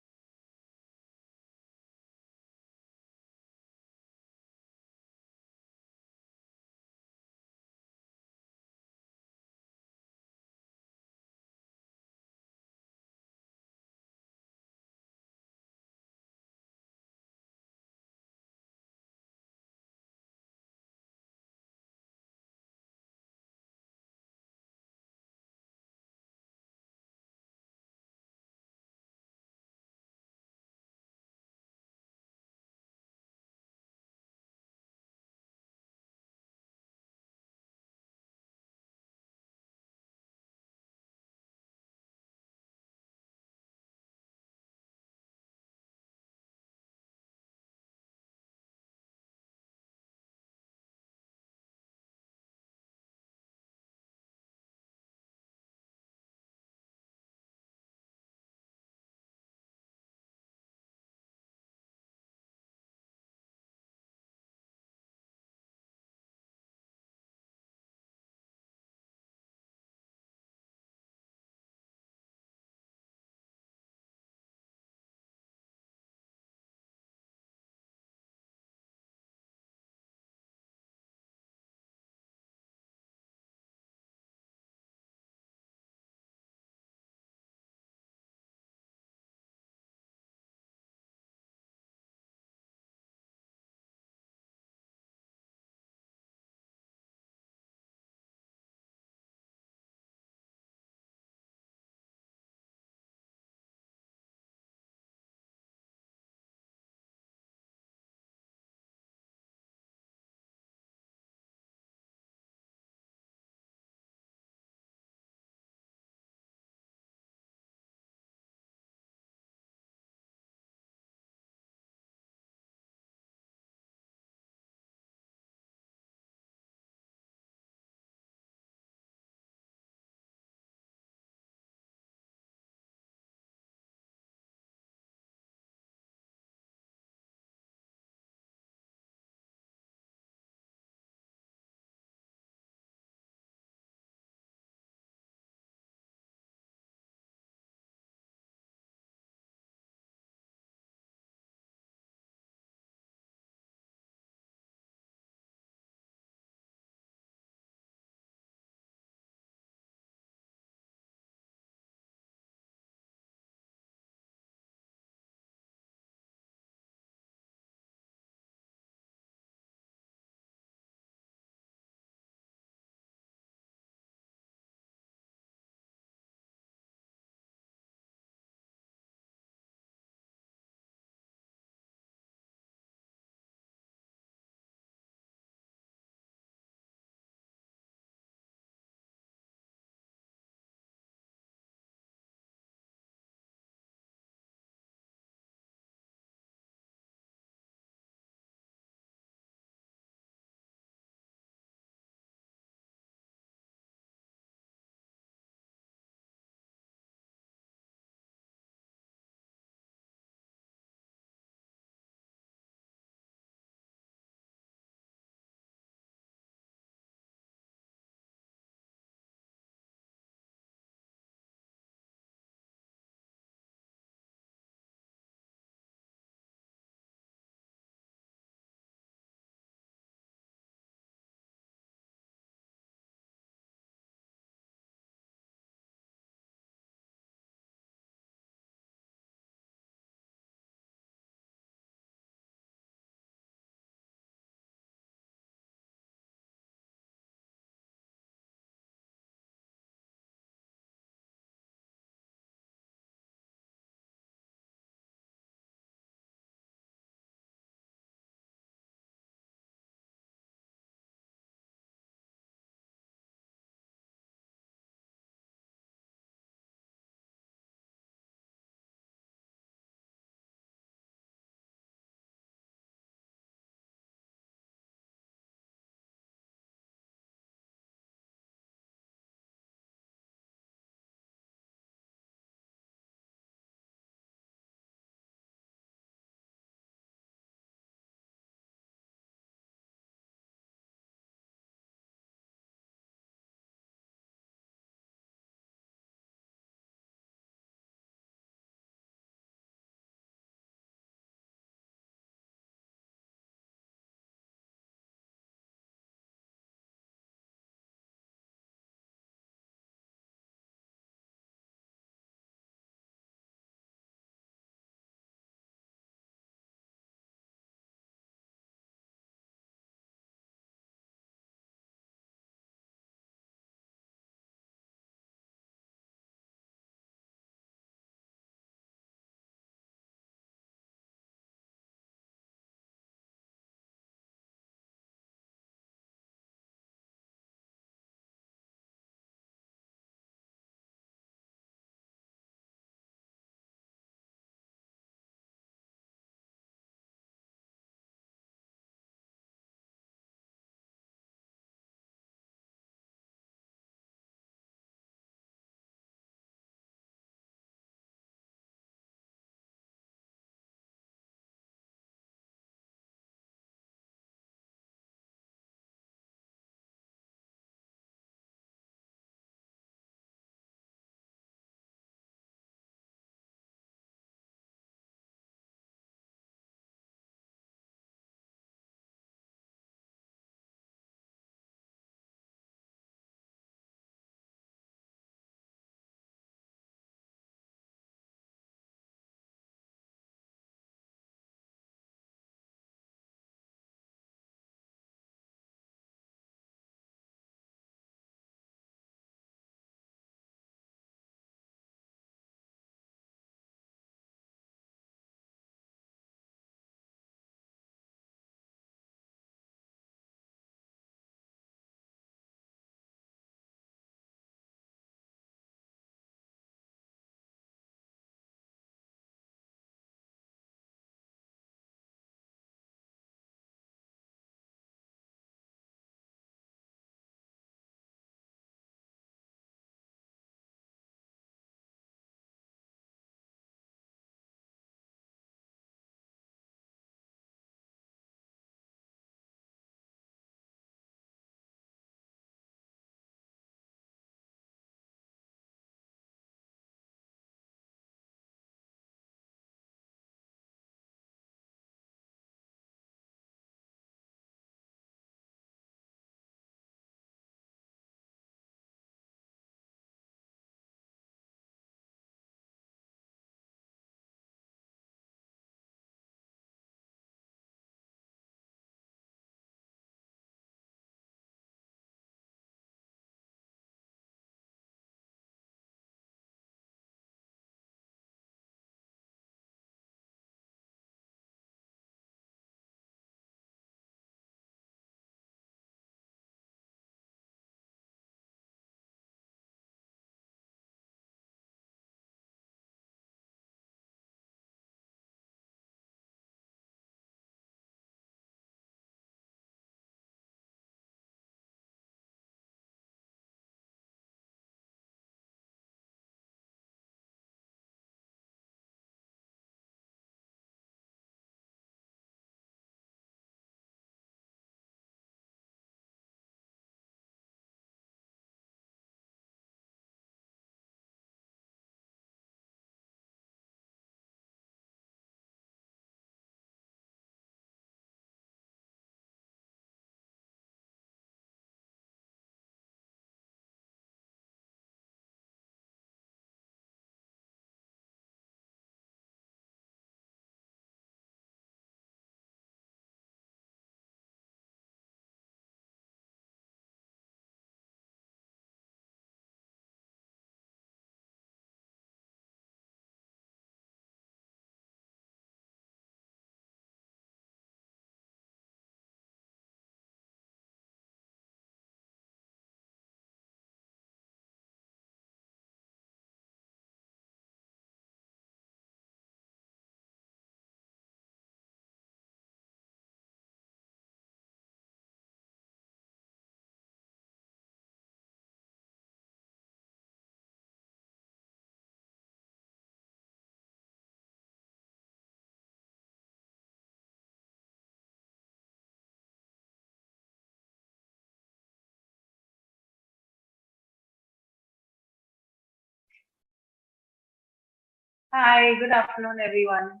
Hi, good afternoon, everyone.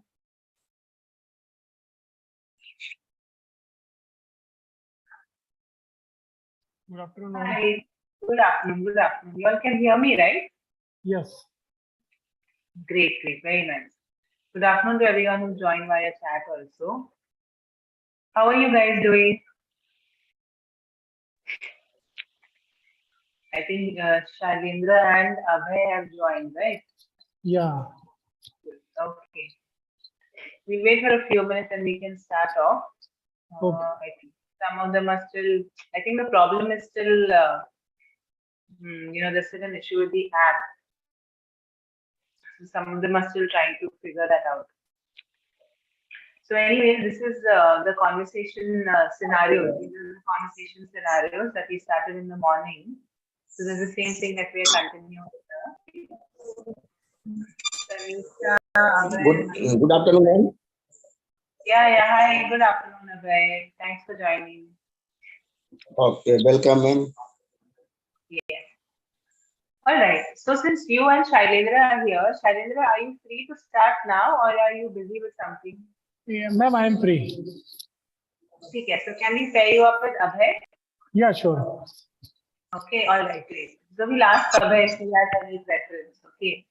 Good afternoon. Hi, good afternoon, good afternoon. You all can hear me, right? Yes. Great, great, very nice. Good afternoon to everyone who joined via chat also. How are you guys doing? I think Shailendra and Abhay have joined, right? Yeah. Okay. We wait for a few minutes and we can start off. Okay. I think some of them are still, I think the problem is still, there's still an issue with the app. So some of them are still trying to figure that out. So anyway, this is the conversation scenarios. These are the conversation scenarios that we started in the morning. So this is the same thing that we are continuing with. Good afternoon, ma'am. Yeah. Hi, good afternoon, Abhay. Thanks for joining. Okay, welcome, ma'am. Yes. All right. So since you and Shailendra are here, Shailendra, are you free to start now or are you busy with something? Yeah, ma'am, I am free. Okay, so can we pair you up with Abhay? Yeah, sure. Okay, all right, great. So we'll ask Abhay if he has any preference. Okay.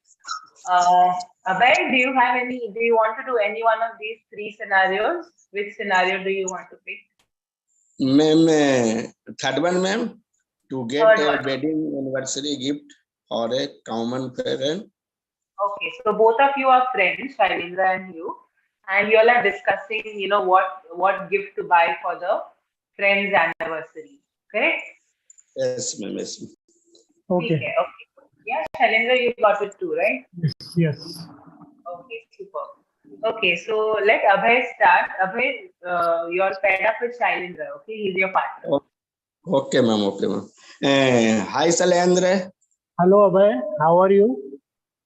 Abhay, do you want to do any one of these three scenarios? Which scenario do you want to pick? Ma'am, third one, ma'am, to get Third a one. wedding anniversary gift or a common parent. Okay, so both of you are friends, Shailendra and you all are discussing, what gift to buy for the friend's anniversary. Correct? Yes, ma'am. Yes, ma'am. Okay. Okay. Yeah, Shailendra, you got it too, right? Yes. Okay, super. Okay, so let Abhay start. Abhay, you're paired up with Shailendra, okay? He's your partner. Okay, ma'am. Okay, ma'am. Hi, Shailendra. Hello, Abhay. How are you?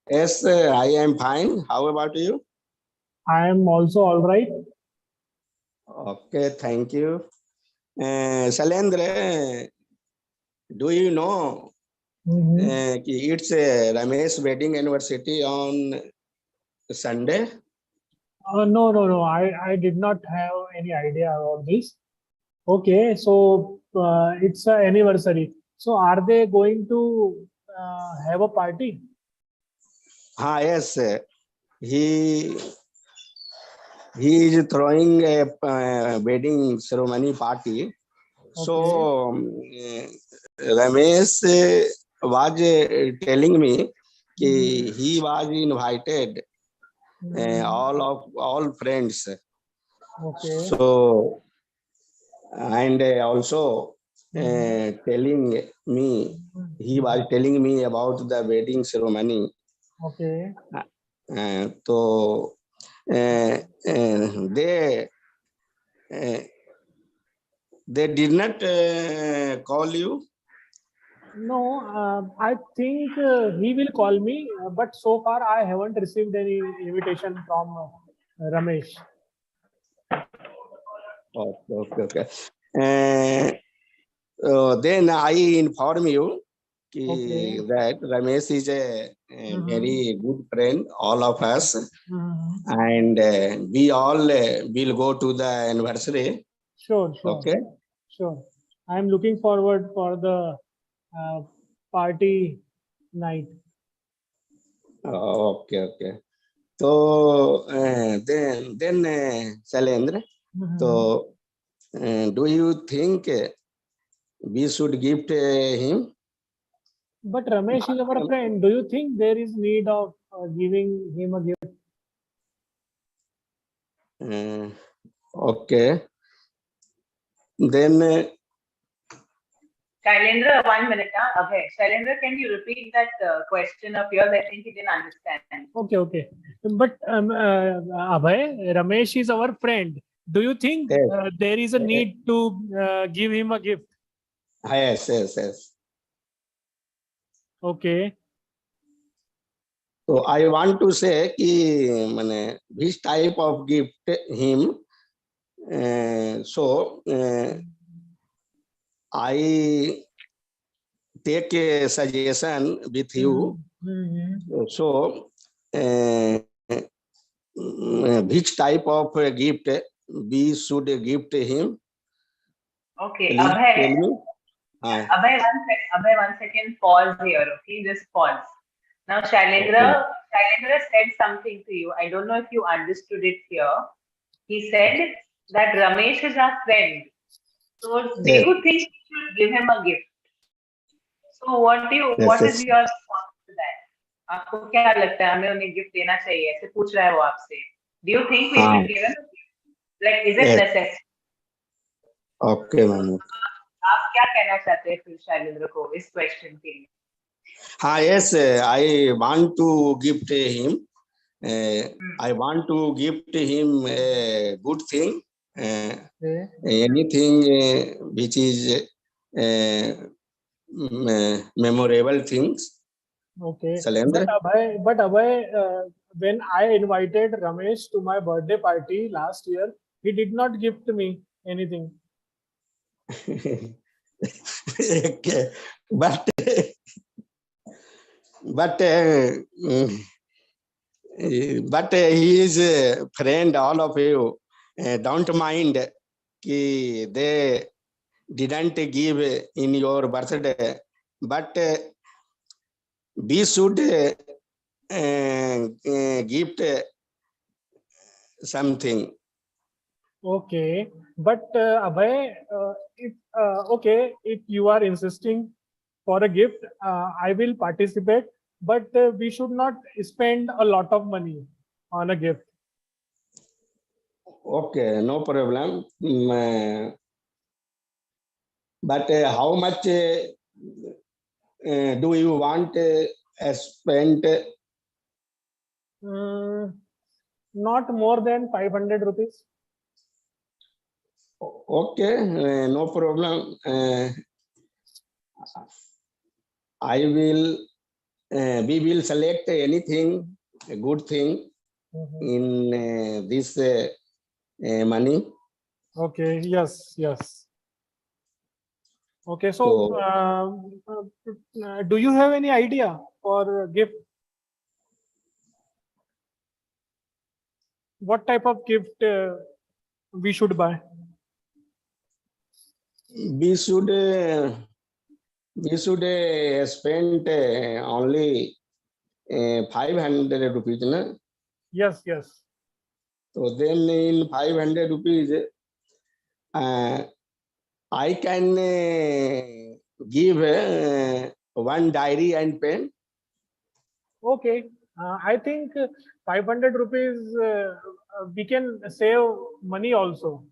Yes, I am fine. How about you? I am also all right. Okay, thank you. Shailendra, do you know it's Ramesh wedding anniversary on Sunday? No. I did not have any idea about this. Okay, so it's an anniversary. So are they going to have a party? Yes, he is throwing a wedding ceremony party. Okay. So Ramesh was telling me he was invited all friends. Okay. So and also telling me he was telling me about the wedding ceremony. Okay. So they did not call you? No, I think he will call me, but so far I haven't received any invitation from Ramesh. Okay. Then I inform you that Ramesh is a very good friend, all of us, and we all will go to the anniversary. Sure. Okay. Sure. I am looking forward for the party night. Okay. So then Shailendra, so do you think we should gift him? But Ramesh is our friend. Do you think there is need of giving him a gift? Okay. Then Shailendra, 1 minute. Abhay, Shailendra, can you repeat that question of yours? I think he didn't understand. Okay. But Abhay, Ramesh is our friend. Do you think there is a need to give him a gift? Yes. Okay. So I want to say which type of gift him. So I take a suggestion with you. So which type of gift we should gift him? Okay, Please Abhay. tell me. Abhay, one second, pause here, okay? Just pause. Now, Shailendra said something to you. I don't know if you understood it here. He said that Ramesh is our friend. So, do Yes. you think we should give him a gift? So, what is your response to that? आपको क्या लगता है हमें उन्हें gift देना चाहिए ऐसे पूछ रहा है वो आपसे. Do you think we should give him a gift? Like, is it necessary? Okay, ma'am. आप क्या कहना चाहते हैं फिर शैलेंद्र को इस क्वेश्चन के लिए? हाँ, yes, I want to gift him. I want to gift him a good thing. Anything which is memorable things. Okay. Shailendra? But Abhay, when I invited Ramesh to my birthday party last year, he did not gift me anything. Okay. But he is a friend, all of you. Don't mind कि they didn't give in your birthday, but we should gift something. Okay, but Abhay, if you are insisting for a gift, I will participate, but we should not spend a lot of money on a gift. Okay, no problem. But how much do you want spent? Not more than 500 rupees. Okay, no problem. We will select anything, a good thing in this money. Okay, yes. Okay, so do you have any idea for gift? What type of gift we should buy? We should spend only 500 rupees, na? Yes. So then in 500 rupees, I can give one diary and pen. Okay, I think 500 rupees we can save money also.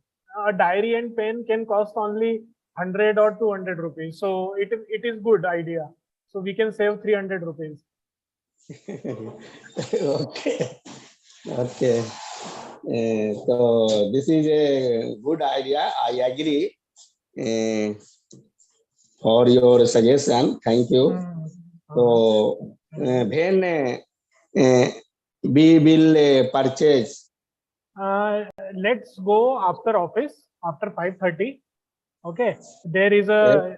A diary and pen can cost only 100 or 200 rupees. So it is good idea. So we can save 300 rupees. Okay. So this is a good idea. I agree for your suggestion. Thank you. So then we will purchase. Let's go after office after 5:30. Okay, there is a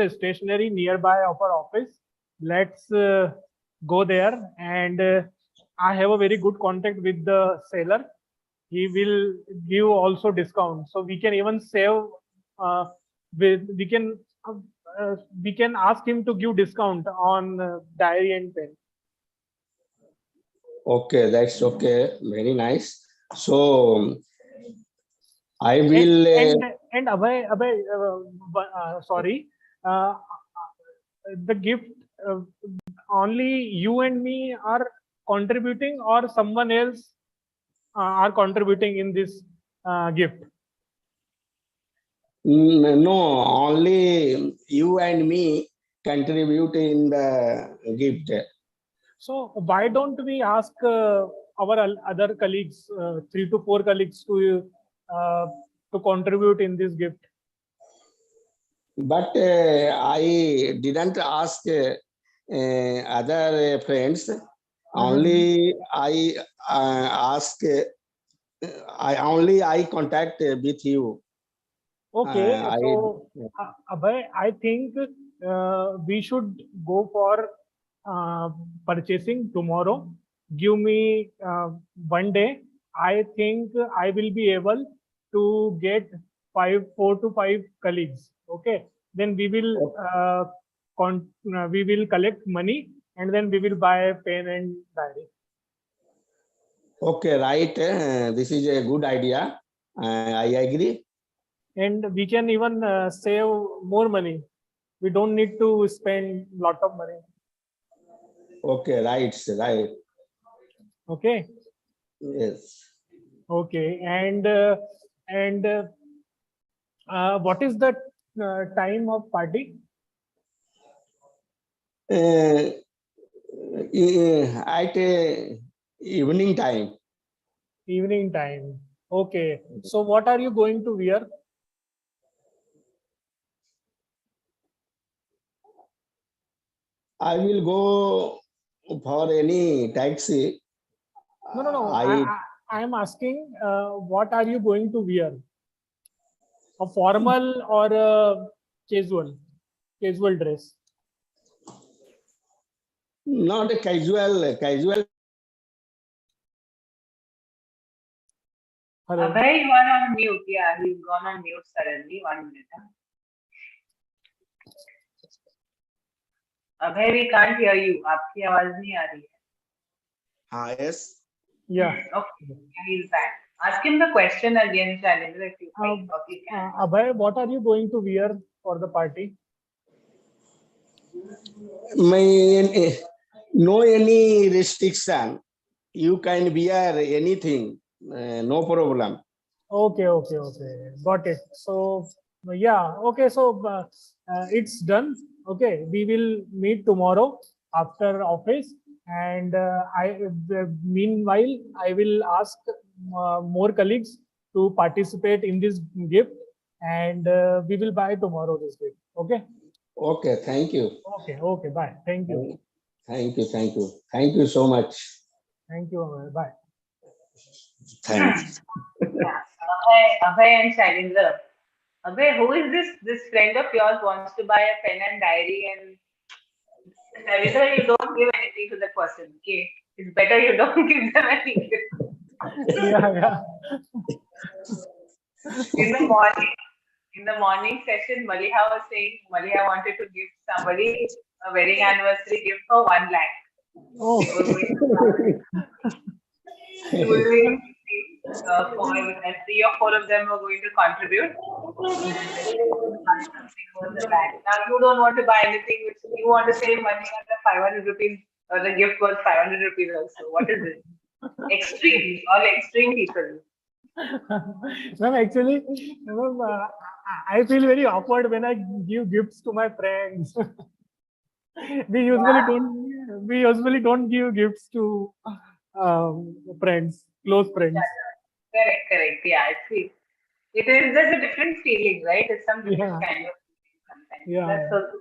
stationery nearby of our office. Let's go there, and I have a very good contact with the seller. He will give also discount, so we can even save. We can ask him to give discount on diary and pen. Okay, that's okay. Very nice. So I will. And Abhay, sorry, the gift only you and me are contributing, or someone else are contributing in this gift? No, only you and me contribute in the gift. So why don't we ask our other colleagues, 3 to 4 colleagues, to contribute in this gift? But I didn't ask other friends. Only I ask. I contact with you. Okay, so Abhay, I think we should go for purchasing tomorrow. Give me 1 day. I think I will be able to get 4 to 5 colleagues. Okay, then we will we will collect money and then we will buy pen and diary. Okay, right. This is a good idea. I agree. And we can even save more money. We don't need to spend lot of money. Okay, right. Okay. Yes. Okay, and what is the time of party? At evening time. Evening time. Okay. So what are you going to wear? I will go for any taxi. No. I am asking what are you going to wear? A formal or a casual dress? Not a casual. Hello. Abhay, you are on mute. Yeah, he's gone on mute suddenly. 1 minute. Abhay, we can't hear you. आपकी आवाज नहीं आ रही है. Yes. Yeah. Okay, he's back. Ask him the question again, Shailendra, if you think. Abhay, what are you going to wear for the party? No any restriction. You can wear anything. No problem. Okay. Got it. So yeah. Okay. So it's done. Okay. We will meet tomorrow after office. And meanwhile, I will ask more colleagues to participate in this gift, and we will buy tomorrow this gift. Okay. Okay. Thank you. Okay. Bye. Thank you. Thank you so much. Thank you. Bye. Thanks. Yeah. Abhay and Shailendra. Abhay, who is this friend of yours wants to buy a pen and diary, and Shailendra, you don't give anything to the person. Okay, it's better you don't give them anything. Yeah. In the morning session, Maliha was saying Maliha wanted to give somebody a wedding anniversary gift for 1 lakh. Oh. She was doing 3 or 4 of them were going to contribute. Now you don't want to buy anything which you want to save money on the 500 rupees or the gift was 500 rupees also. What is it? Extreme, all extreme people. Ma'am, actually, I feel very awkward when I give gifts to my friends. We usually don't give gifts to friends, close friends. Correct. Yeah, it is. There's a different feeling, right? It's some different kind of feeling sometimes. Yeah. That's also.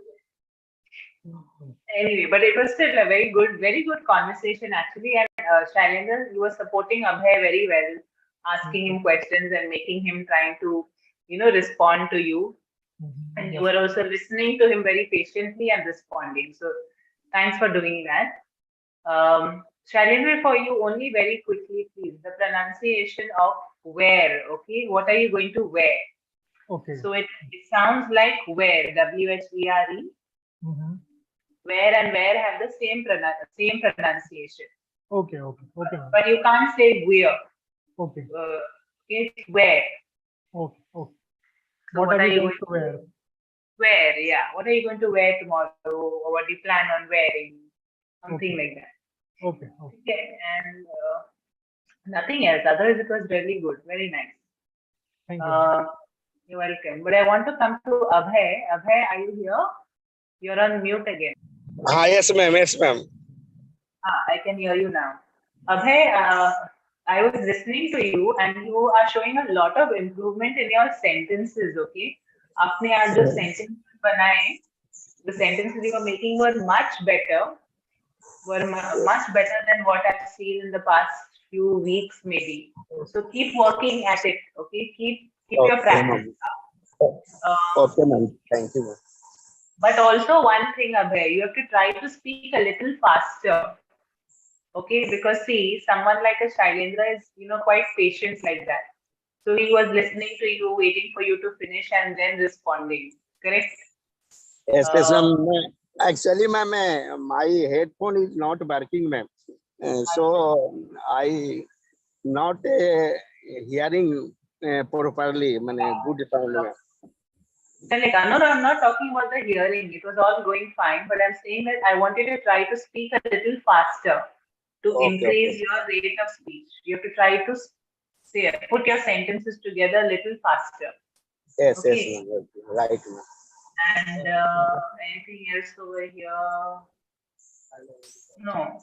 Anyway, but it was still a very good conversation actually. And Shailendra, you were supporting Abhay very well, asking him questions and making him trying to, respond to you. And you were also listening to him very patiently and responding. So thanks for doing that. Shailendra, for you only very quickly, please, the pronunciation of wear. Okay, what are you going to wear? Okay. So it sounds like wear, W-H-E-R-E. Where and where have the same pronunciation. Okay. But you can't say wear. Okay. It's wear. Okay. So What are you going to wear? Wear, yeah. What are you going to wear tomorrow? Or what do you plan on wearing? Something like that. Okay. And nothing else. Otherwise, it was really good. Very nice. Thank you. You're welcome. But I want to come to Abhay. Abhay, are you here? You're on mute again. Yes, ma'am. I can hear you now. Abhay, I was listening to you and you are showing a lot of improvement in your sentences, okay? Aapne aaj jo sentences banaye, the sentences you are making were much better than what I've seen in the past few weeks maybe. So keep working at it, okay? Keep your practice up. Okay, ma'am. Thank you. But also one thing, Abhay, you have to try to speak a little faster. Okay, because see, someone like a Shailendra is, quite patient like that. So he was listening to you, waiting for you to finish and then responding. Correct? Yes, yes, ma'am. Actually, ma'am, my headphone is not working, ma'am. So I not hearing properly, good sound, ma'am. No, I'm not talking about the hearing. It was all going fine, but I'm saying that I wanted to try to speak a little faster to increase your rate of speech. You have to try to put your sentences together a little faster. Yes, Okay. yes, ma'am. Right, ma'am. And anything else over here? No.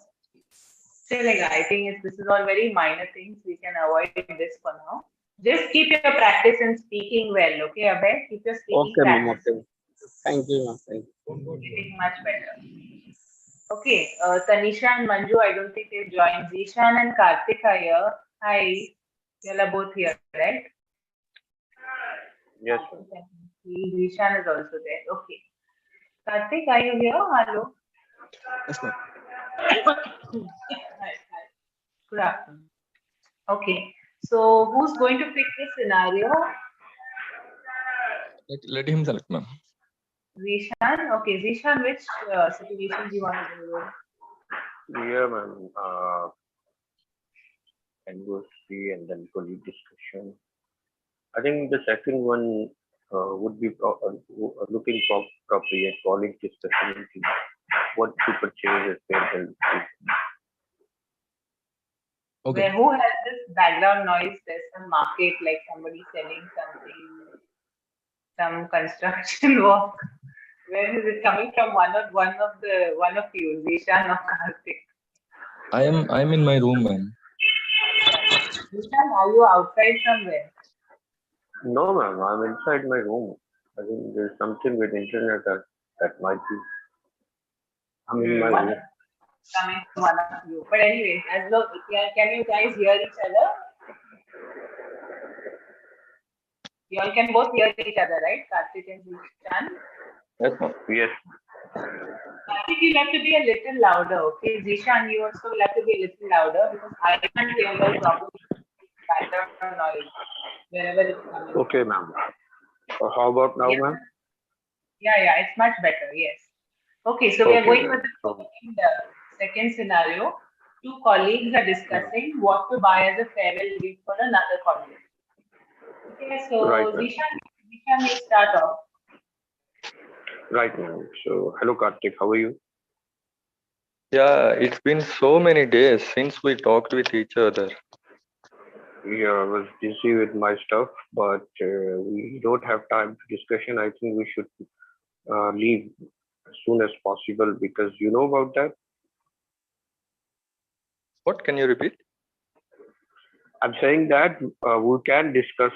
Chalega, I think this is all very minor things. We can avoid this for now. Just keep your practice in speaking well, okay, Abhay? Keep your speaking Okay, ma'am. practice. Okay. Thank you, ma'am. Thank you. Getting much better. Okay, Tanisha and Manju, I don't think they've joined. Zishan and Karthik are here. Hi, you are both here, right? Yes, Zishan is also there. Okay. Karthik, are you here? Hello. yes, ma'am. Hi. Good afternoon. Okay, so who's going to pick the scenario? Let him select, ma'am. Zishan? Okay, Zishan, which situation do you want to go with? Yeah, ma'am. Anniversary and then colleague discussion. I think the second one would be looking for appropriate colleague discussion. What to purchase is better. Okay. Where who has this background noise? There's some market, like somebody selling something, some construction work. Where is it coming from? One of you, Zishan or Karthik? I'm in my room, ma'am. Zishan, are you outside somewhere? No, ma'am. I'm inside my room. I think there's something with internet that might be. I'm in my room. Coming from one of you. But anyways, as though can you guys hear each other? You all can both hear each other, right? Karthik and Zishan? Yes, ma'am. Yes. Karthik, you'll have to be a little louder, okay? Zishan, you also will have to be a little louder because I can't hear you properly. Background noise wherever it's coming. Okay, ma'am. How about now, ma'am? Yeah, it's much better. Yes. Okay, so we are going with the second scenario. Two colleagues are discussing what to buy as a farewell gift for another colleague. Okay, so Right, Zishan, you start off. Right, ma'am. So, hello, Karthik. How are you? Yeah, it's been so many days since we talked with each other. Yeah, I was busy with my stuff, but we don't have time for discussion. I think we should leave as soon as possible because you know about that. What can you repeat? I'm saying that we can discuss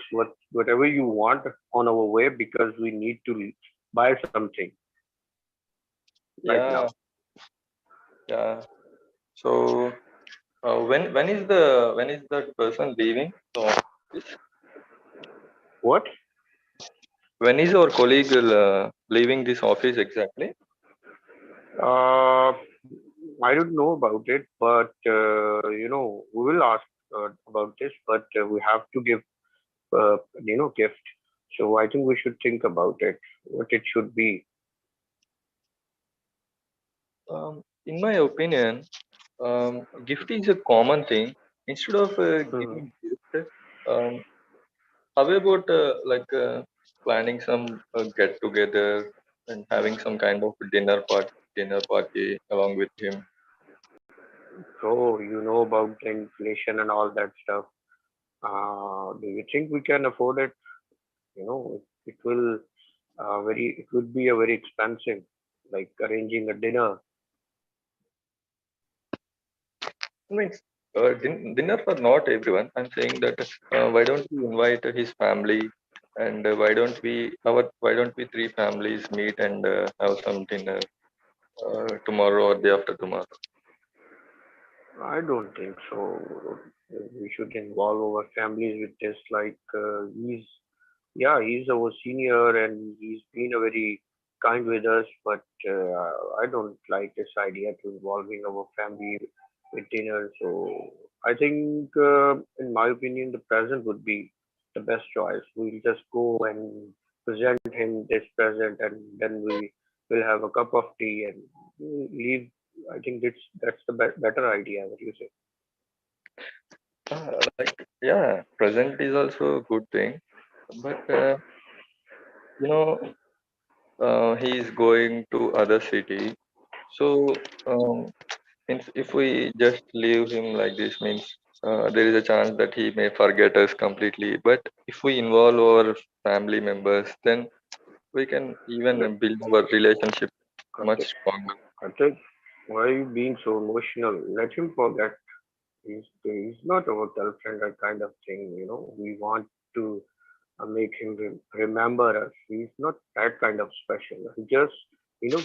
whatever you want on our way because we need to buy something right now. Yeah. So when is that person leaving the office? What? When is our colleague leaving this office exactly? I don't know about it, but we will ask about this. But we have to give gift. So I think we should think about it, what it should be. In my opinion, gift is a common thing. Instead of giving gift, how about planning some get together and having some kind of dinner party along with him? So you know about the inflation and all that stuff. Do you think we can afford it? It will it would be a very expensive, like arranging a dinner. I mean, dinner for not everyone. I'm saying that why don't we invite his family, and why don't we three families meet and have some dinner tomorrow or day after tomorrow? I don't think so. We should involve our families with this. Like he's our senior and he's been a very kind with us, but I don't like this idea to involving our family with dinner. So I think, in my opinion, the present would be the best choice. We'll just go and present him this present, and then we will have a cup of tea and leave. I think that's the better idea. What do you say? Like, yeah, present is also a good thing, but you know, he is going to other city. So, means if we just leave him like this, means there is a chance that he may forget us completely. But if we involve our family members, then we can even build our relationship much Karthik, stronger. Karthik, why are you being so emotional? Let him forget. He's not our girlfriend, that kind of thing. We want to make him remember us. He's not that kind of special. He just,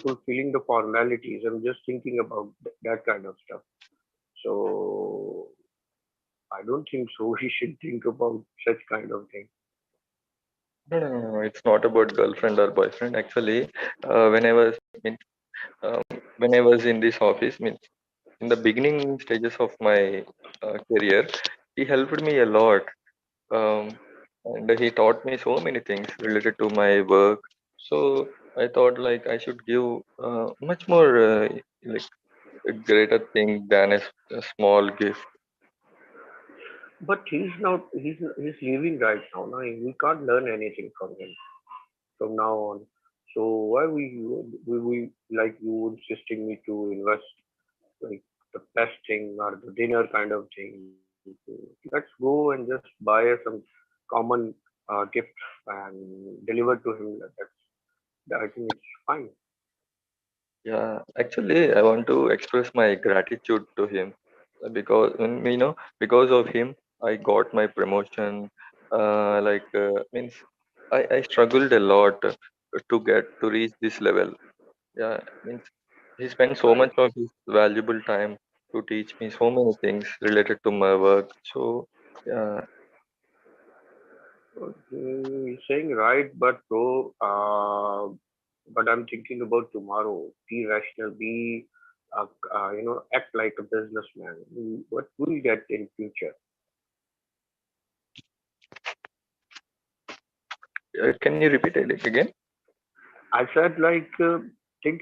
fulfilling the formalities. I'm just thinking about that kind of stuff. So I don't think so. He should think about such kind of thing. No. It's not about girlfriend or boyfriend. Actually, when I was when I was in this office, means in the beginning stages of my career, he helped me a lot. And he taught me so many things related to my work. So I thought like I should give much more like a greater thing than a small gift. But he's not. He's leaving right now. No? We can't learn anything from him from now on. So why we like you insisting me to invest like the best thing or the dinner kind of thing? Let's go and just buy some common gift and deliver to him. I think it's fine. Yeah, actually, I want to express my gratitude to him because because of him, I got my promotion. Means I struggled a lot to reach this level. Yeah, means he spent so much of his valuable time to teach me so many things related to my work. So yeah, You're saying right, but bro, but I'm thinking about tomorrow. Be rational. Be, act like a businessman. What will you get in future? can you repeat it again? I said like think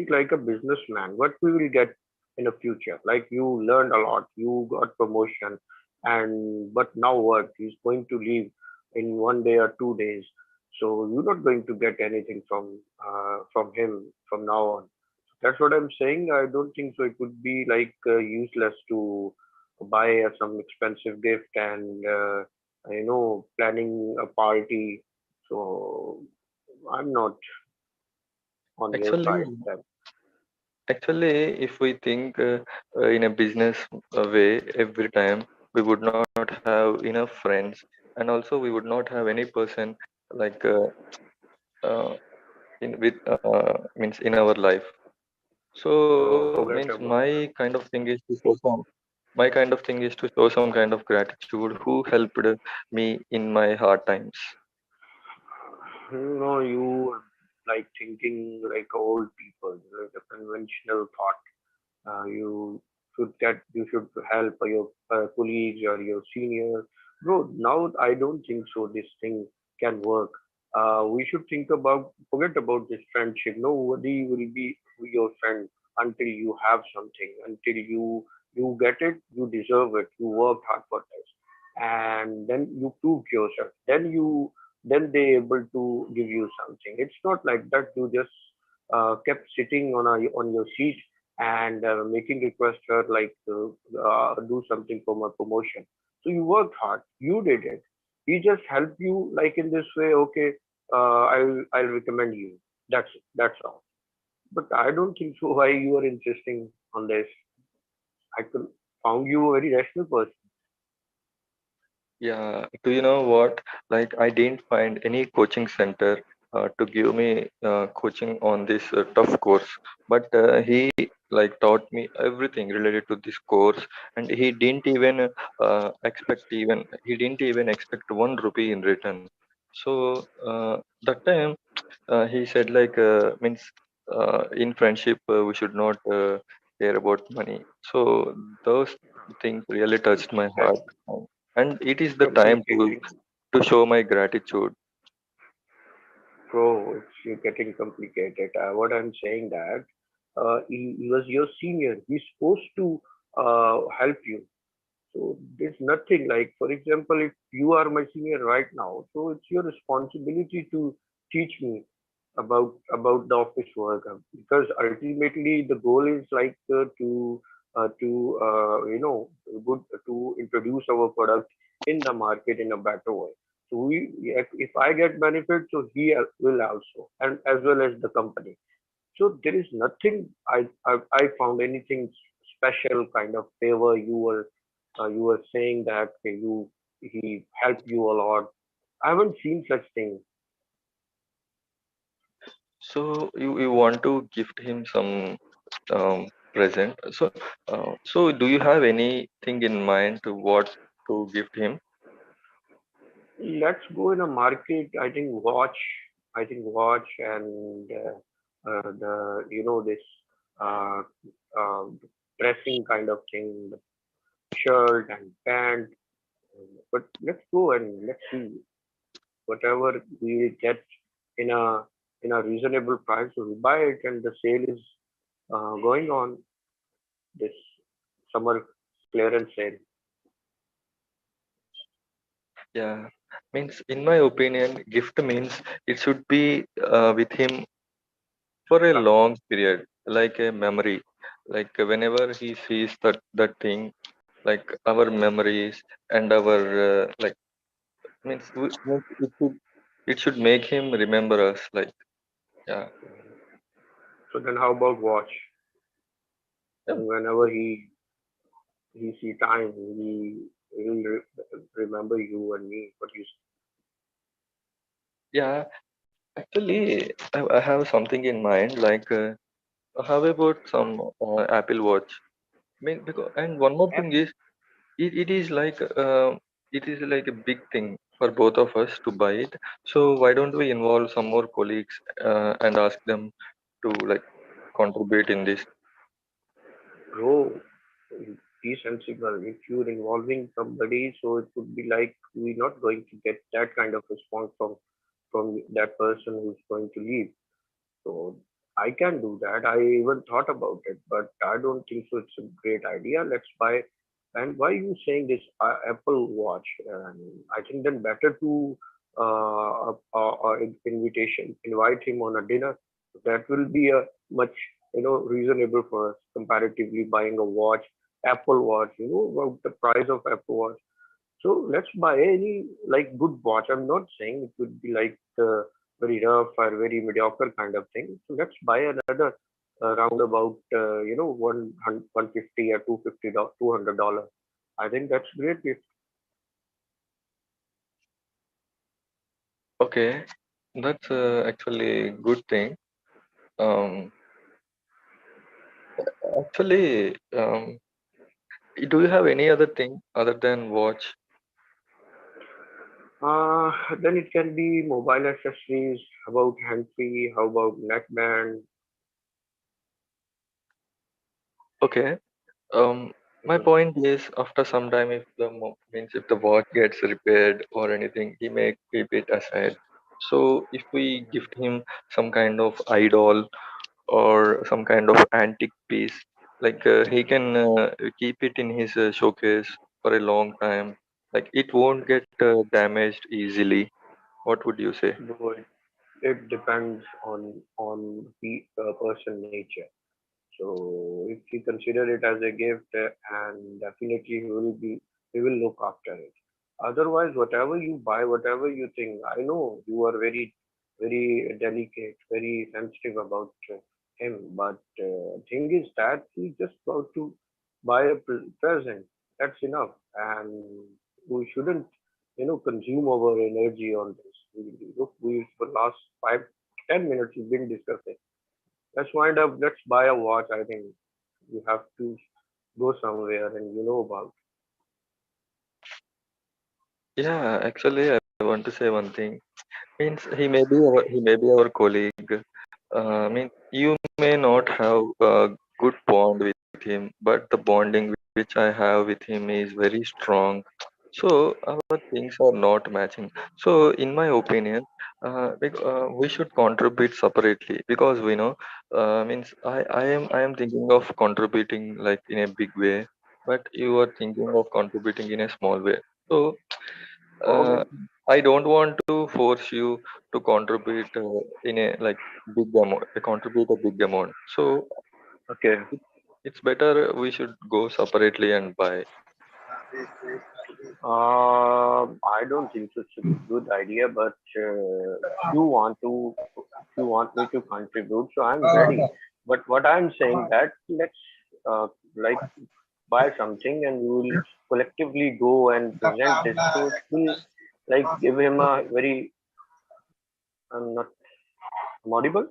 like a businessman. What we will get in the future? Like you learned a lot, you got promotion, and but now what? He's going to leave in 1 day or 2 days, so you're not going to get anything from him from now on. That's what I'm saying. I don't think so. It would be like useless to buy some expensive gift and planning a party. So I'm not on your Actually, side then. Actually, if we think in a business way, every time we would not have enough friends, and also we would not have any person like uh, in with means in our life. So Forget means about my kind of thing is to show some kind of gratitude who helped me in my hard times. you like thinking like old people, the conventional thought. You should help your colleagues or your seniors. Bro, now I don't think so. This thing can work. We should think about forget about this friendship. Nobody will be your friend until you have something. Until you get it, you deserve it. You worked hard for this, and then you prove yourself. Then they able to give you something. It's not like that. You just kept sitting on your seat and making requests for like do something for my promotion. So you worked hard. You did it. He just helped you like in this way. Okay, I'll recommend you. That's it. That's all. But I don't think so. Why you are insisting on this? I could found you a very rational person. Yeah, do you know what? Like, I didn't find any coaching center to give me coaching on this tough course, but he like taught me everything related to this course, and he didn't even expect 1 rupee in return. So that time, he said like means in friendship we should not care about money. So those things really touched my heart, and it is the time to show my gratitude. Bro, it's getting complicated. What I'm saying that he was your senior. He's supposed to help you. So there's nothing like, for example, if you are my senior right now, so it's your responsibility to teach me about the office work, because ultimately the goal is like to you know, good to introduce our product in the market in a better way. So if I get benefit, so he will also, and as well as the company. So there is nothing I found anything special kind of favor you were saying that he helped you a lot. I haven't seen such thing. So you want to gift him some present. So do you have anything in mind to what to gift him? Let's go in a market. I think watch. I think watch and the you know this uh, uh, dressing kind of thing, the shirt and pant. But let's go and let's see whatever we get in a reasonable price. So we buy it, and the sale is going on this summer clearance sale. Yeah, means in my opinion, gift means it should be with him for a long period, like a memory. Like whenever he sees that thing, like our memories and our like means it should make him remember us. Like yeah. So then, how about watch? And whenever he see time, he will remember you and me. What you Yeah, actually, I have something in mind. Like, how about some Apple Watch? I mean, because and one more thing is, it is like a big thing for both of us to buy it. So why don't we involve some more colleagues and ask them to like contribute in this? grow, be sensible. If you're involving somebody, so it would be like we're not going to get that kind of response from that person who's going to leave. So I can do that. I even thought about it, but I don't think so. It's a great idea. Let's buy. And why are you saying this Apple Watch? I think then better to invitation, invite him on a dinner. That will be a much reasonable for us comparatively buying a watch, Apple Watch. You know about the price of Apple Watch. So let's buy any like good watch. I'm not saying it would be like very rough or very mediocre kind of thing. So let's buy another round about 150 or $200. I think that's great gift. Okay, that's actually a good thing. Um, actually, do you have any other thing other than watch? Then it can be mobile accessories. How about hand free? How about neckband? Okay. My point is, after some time, if means if the watch gets repaired or anything, he may keep it aside. So if we gift him some kind of idol or some kind of antique piece, like he can keep it in his showcase for a long time. Like it won't get damaged easily. What would you say? No, it depends on the person nature. So if you consider it as a gift, and definitely he will look after it. Otherwise, whatever you buy, whatever you think, I know you are very delicate, very sensitive about him. But thing is that he's just about to buy a present. That's enough, and we shouldn't, consume our energy on this. Look, we for last 5-10 minutes we've been discussing. Let's wind up. Let's buy a watch. I think you have to go somewhere and you know about. Yeah, actually, I want to say one thing. Means he may be our colleague. I mean, you may not have a good bond with him, but the bonding which I have with him is very strong. So our things are not matching. So in my opinion, we should contribute separately because we know. Means I am thinking of contributing like in a big way, but you are thinking of contributing in a small way. So uh, Okay. I don't want to force you to contribute in a like big amount, contribute a big amount. So Okay. it's better we should go separately and buy. I don't think it's a good idea, but if you want me to contribute, so I'm ready. But what I'm saying that let's like buy something and we will collectively go and present it. So it will like give him a very I'm not I'm audible.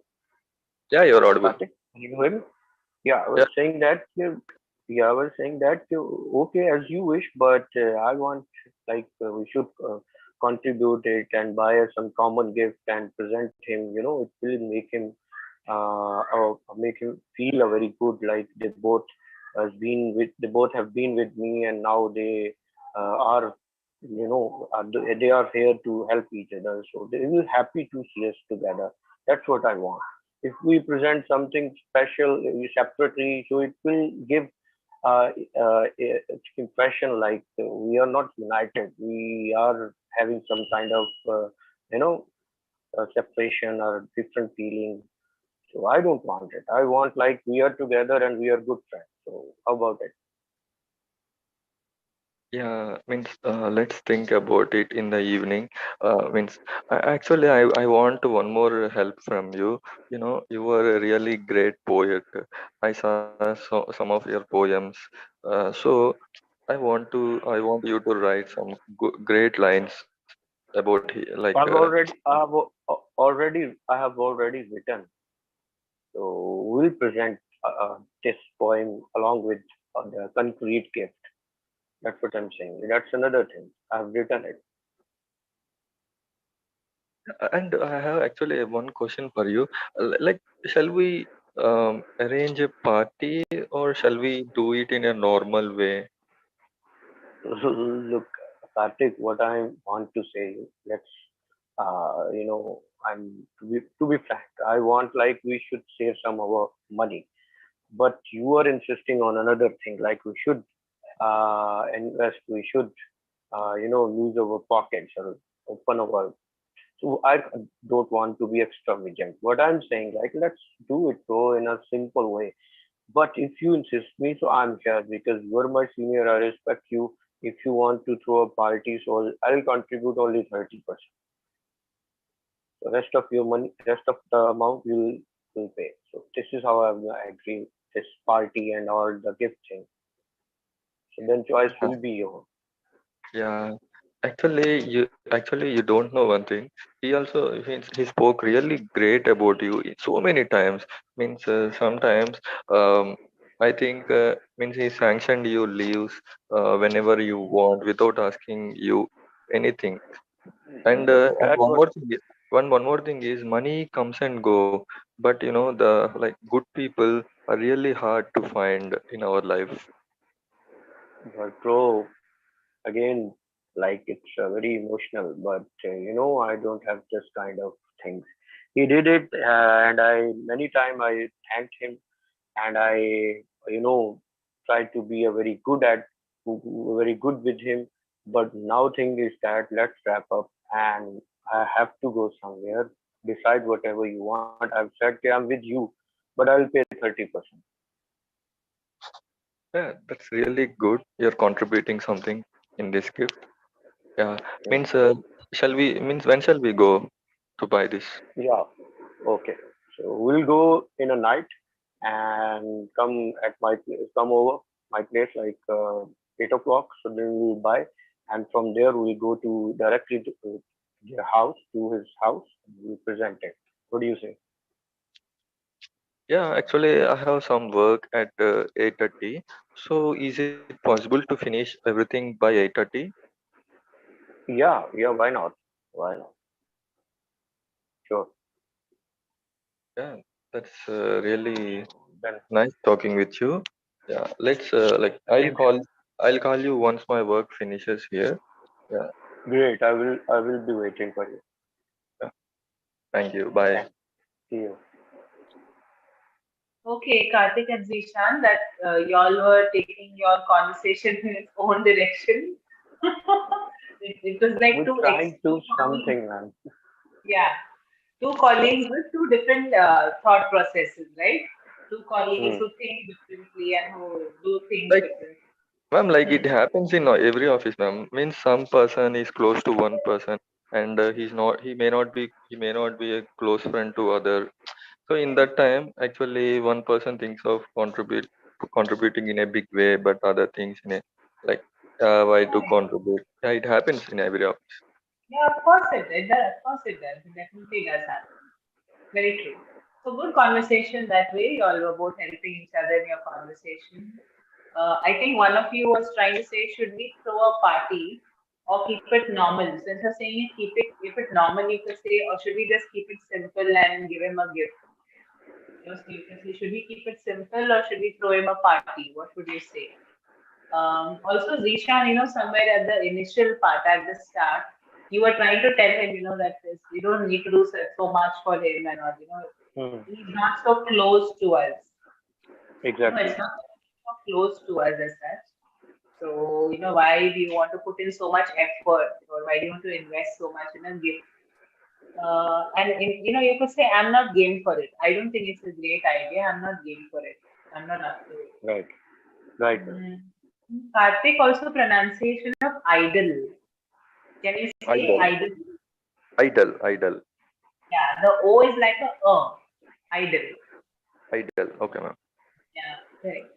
Yeah, you're audible. Karthik, can you hear me? Yeah, I was Yeah. saying that. Yeah, I was saying that. Okay, as you wish, but I want like we should contribute it and buy some common gift and present him. You know, it will make him feel a very good. Like they both have been with me, and now they are they are here to help each other. So they will happy to see us together. That's what I want. If we present something special separately, so it will give uh, impression like we are not united. We are having some kind of you know separation or different feeling. So I don't want it. I want like we are together and we are good friends. So how about it? Yeah, means let's think about it in the evening. Means I want one more help from you. You know, you are a really great poet. I saw some of your poems. So I want you to write some great lines about I have already written. So we'll present this poem along with the concrete gift. That's what I'm saying. That's another thing. I've written it. and I have actually one question for you. Like, shall we arrange a party or shall we do it in a normal way? Look, Karthik, what I want to say, let's, to be frank, I want like we should save some of our money, but you are insisting on another thing, like we should invest, we should, use our pockets or open our. So I don't want to be extravagant. What I'm saying, like, let's do it, bro, in a simple way. But if you insist me, so I'm here because you're my senior. I respect you. If you want to throw a party, so I'll contribute only 30%. The rest of your money, rest of the amount you will pay. So this is how I'm gonna agree this party and all the gift thing. So then choice will be yours. Yeah, actually you don't know one thing. He spoke really great about you so many times. Means sometimes I think means he sanctioned you leaves whenever you want without asking you anything. And That's one what more thing, one more thing is money comes and go, but you know the like good people are really hard to find in our life. but bro again like it's very emotional, but I don't have this kind of things. He did it, and I many time I thanked him, and I tried to be a very good with him. But now thing is that let's wrap up, and I have to go somewhere. Decide whatever you want. I've said okay, I'm with you, but I'll pay 30%. Yeah, that's really good. You're contributing something in this gift. Yeah, Yeah. means means when shall we go to buy this? Yeah. Okay. So we'll go in a night and come over my place like 8 o'clock. So then we'll buy, and from there we'll go to directly to their house, to his house, and we'll present it. What do you say? Yeah, actually I have some work at 8:30. So is it possible to finish everything by 8:30? Yeah, yeah. Why not? Why not? Sure. Yeah, that's really nice talking with you. Yeah, let's I'll call you once my work finishes here. Yeah, Great. I will be waiting for you. thank you. Bye. See you. Okay, Karthik and Zishan, that y'all were taking your conversation in its own direction. it was like We're two trying to do extreme something, man. Yeah, two colleagues with two different thought processes, right? Two colleagues who think differently and who do things Like, differently. ma'am, like it happens in every office, ma'am. Means some person is close to one person, and he may not be a close friend to other. So in that time, actually, one person thinks of contributing in a big way, but other things in a like why to contribute. Yeah, it happens in every office. Yeah, of course it does. Of course it does. It definitely does happen. Very true. So good conversation that way. You all were both helping each other in your conversation. I think one of you was trying to say, should we throw a party or keep it normal? Since you're saying keep it normal, you could say, or should we just keep it simple and give him a gift? You know, so you can say, should we keep it simple or should we throw him a party? What would you say? Also, Zishan, you know, somewhere at the initial part, at the start, you were trying to tell him, you know, that you don't need to do so much for him and all, you know, he's not so close to us. Exactly. No, it's not so close to us as such. So, you know, why do you want to put in so much effort or why do you want to invest so much in a gift? You know, you could say, I'm not game for it. I don't think it's a great idea. I'm not game for it. I'm not up to it. Right. Right. Karthik, also pronunciation of idol. Can you say idol? Idol. Yeah, the O is like a idol. Idol. Okay, ma'am. Yeah, correct.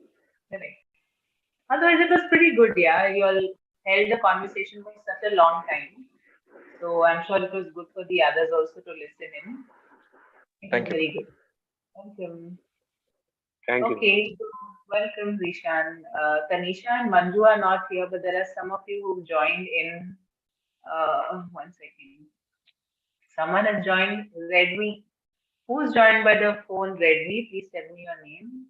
Otherwise, it was pretty good. Yeah, you all held the conversation for such a long time. So I'm sure it was good for the others also to listen in. Thank you. Very good. Welcome. Thank you. Okay, welcome, Zishan. Tanisha and Manju are not here, but there are some of you who joined in. 1 second. Someone has joined Redmi. Who's joined by the phone Redmi? Please tell me your name.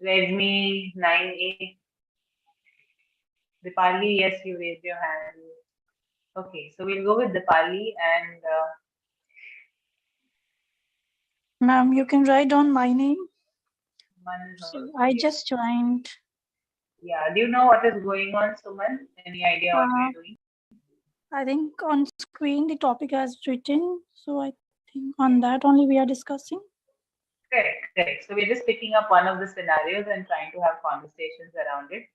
Redmi 9A. Dipali, yes, you raised your hand. Okay, so we'll go with Dipali and. Ma'am, you can write down my name. So I just joined. Yeah, do you know what is going on, Suman? Any idea what we're doing? I think on screen the topic has written, so I think on that only we are discussing. Correct. So we're just picking up one of the scenarios and trying to have conversations around it.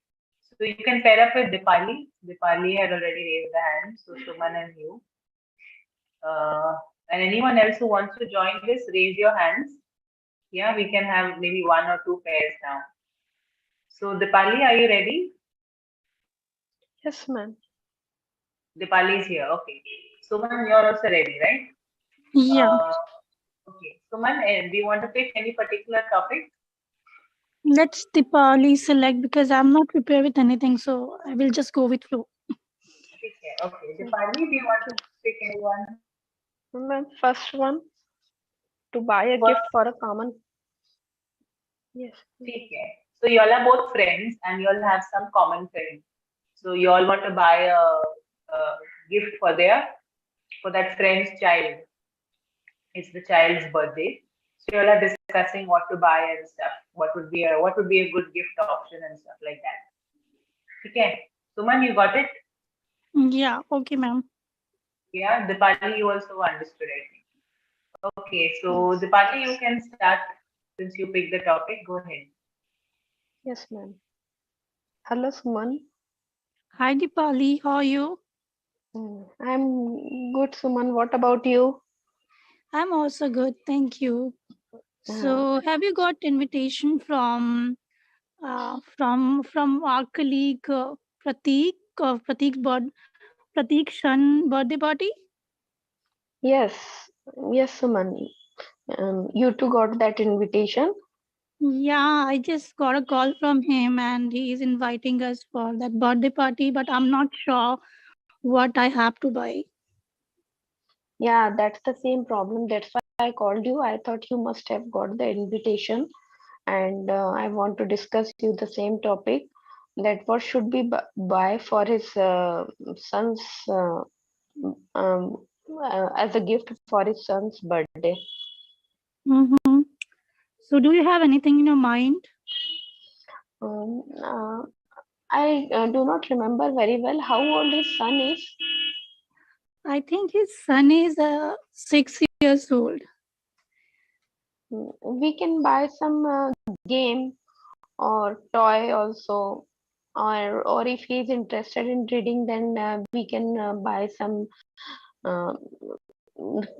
So you can pair up with Dipali. Dipali had already raised the hand, so Suman and you. And anyone else who wants to join this, raise your hands. Yeah, we can have maybe 1 or 2 pairs now. So Dipali, are you ready? Yes, ma'am. Dipali is here. Okay. Suman, you're also ready, right? Yeah. Okay. Suman, do you want to pick any particular topic? Let's Dipali select because I'm not prepared with anything, so I will just go with flow. Okay. Dipali, do you want to pick anyone? Ma'am, first one, to buy a gift for a common. Yes. Okay. So you all are both friends and you all have some common friends. So you all want to buy a gift for that friend's child. It's the child's birthday. So you all are discussing what to buy and stuff. What would be a good gift option and stuff like that. Okay. Suman, you got it? Yeah. Okay, ma'am. Yeah. Dipali, you also understood it. Okay. So Dipali, you can start since you picked the topic. Go ahead. Yes, ma'am. Hello, Suman. Hi, Dipali. How are you? I'm good, Suman. What about you? I'm also good. Thank you. So have you got invitation from our colleague Prateek's son birthday party? Yes, Suman. You too got that invitation? Yeah, I just got a call from him and he is inviting us for that birthday party, but I'm not sure what I have to buy. Yeah, that's the same problem. That's why I called you. I thought you must have got the invitation, and I want to discuss you the same topic. That what should be buy for his son's as a gift for his son's birthday. Mm-hmm. So do you have anything in your mind? I do not remember very well how old his son is. I think his son is 6 years old. We can buy some game or toy also, or if he is interested in reading, then we can buy some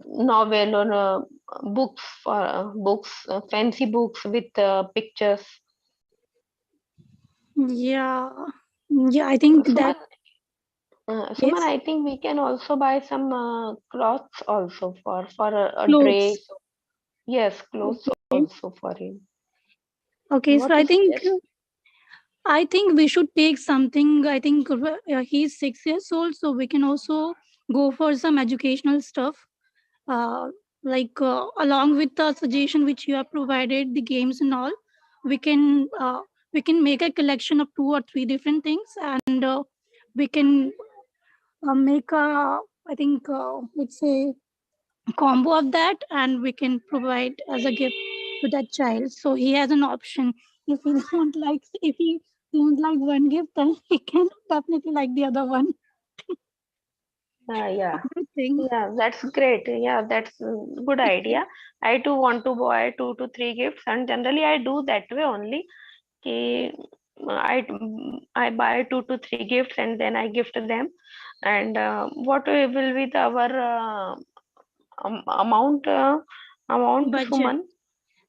novel or books for fancy books with pictures. Yeah, I think that. Suman, I think we can also buy some clothes also for a Clothes. dress. Yes, clothes also for him. Okay, What so you suggest? I think we should take something. I think he's 6 years old, so we can also go for some educational stuff. Along with the suggestion which you have provided, the games and all, we can make a collection of 2 or 3 different things, and we can make a, I think let's say, combo of that, and we can provide as a gift to that child. So he has an option. If he don't like one gift, then he can definitely like the other one. Yeah, Good thing. yeah, that's great. Yeah, that's a good idea. I too want to buy 2 to 3 gifts, and generally I do that way only. कि I buy 2 to 3 gifts and then I gift them. And what will be our amount Budget. Suman?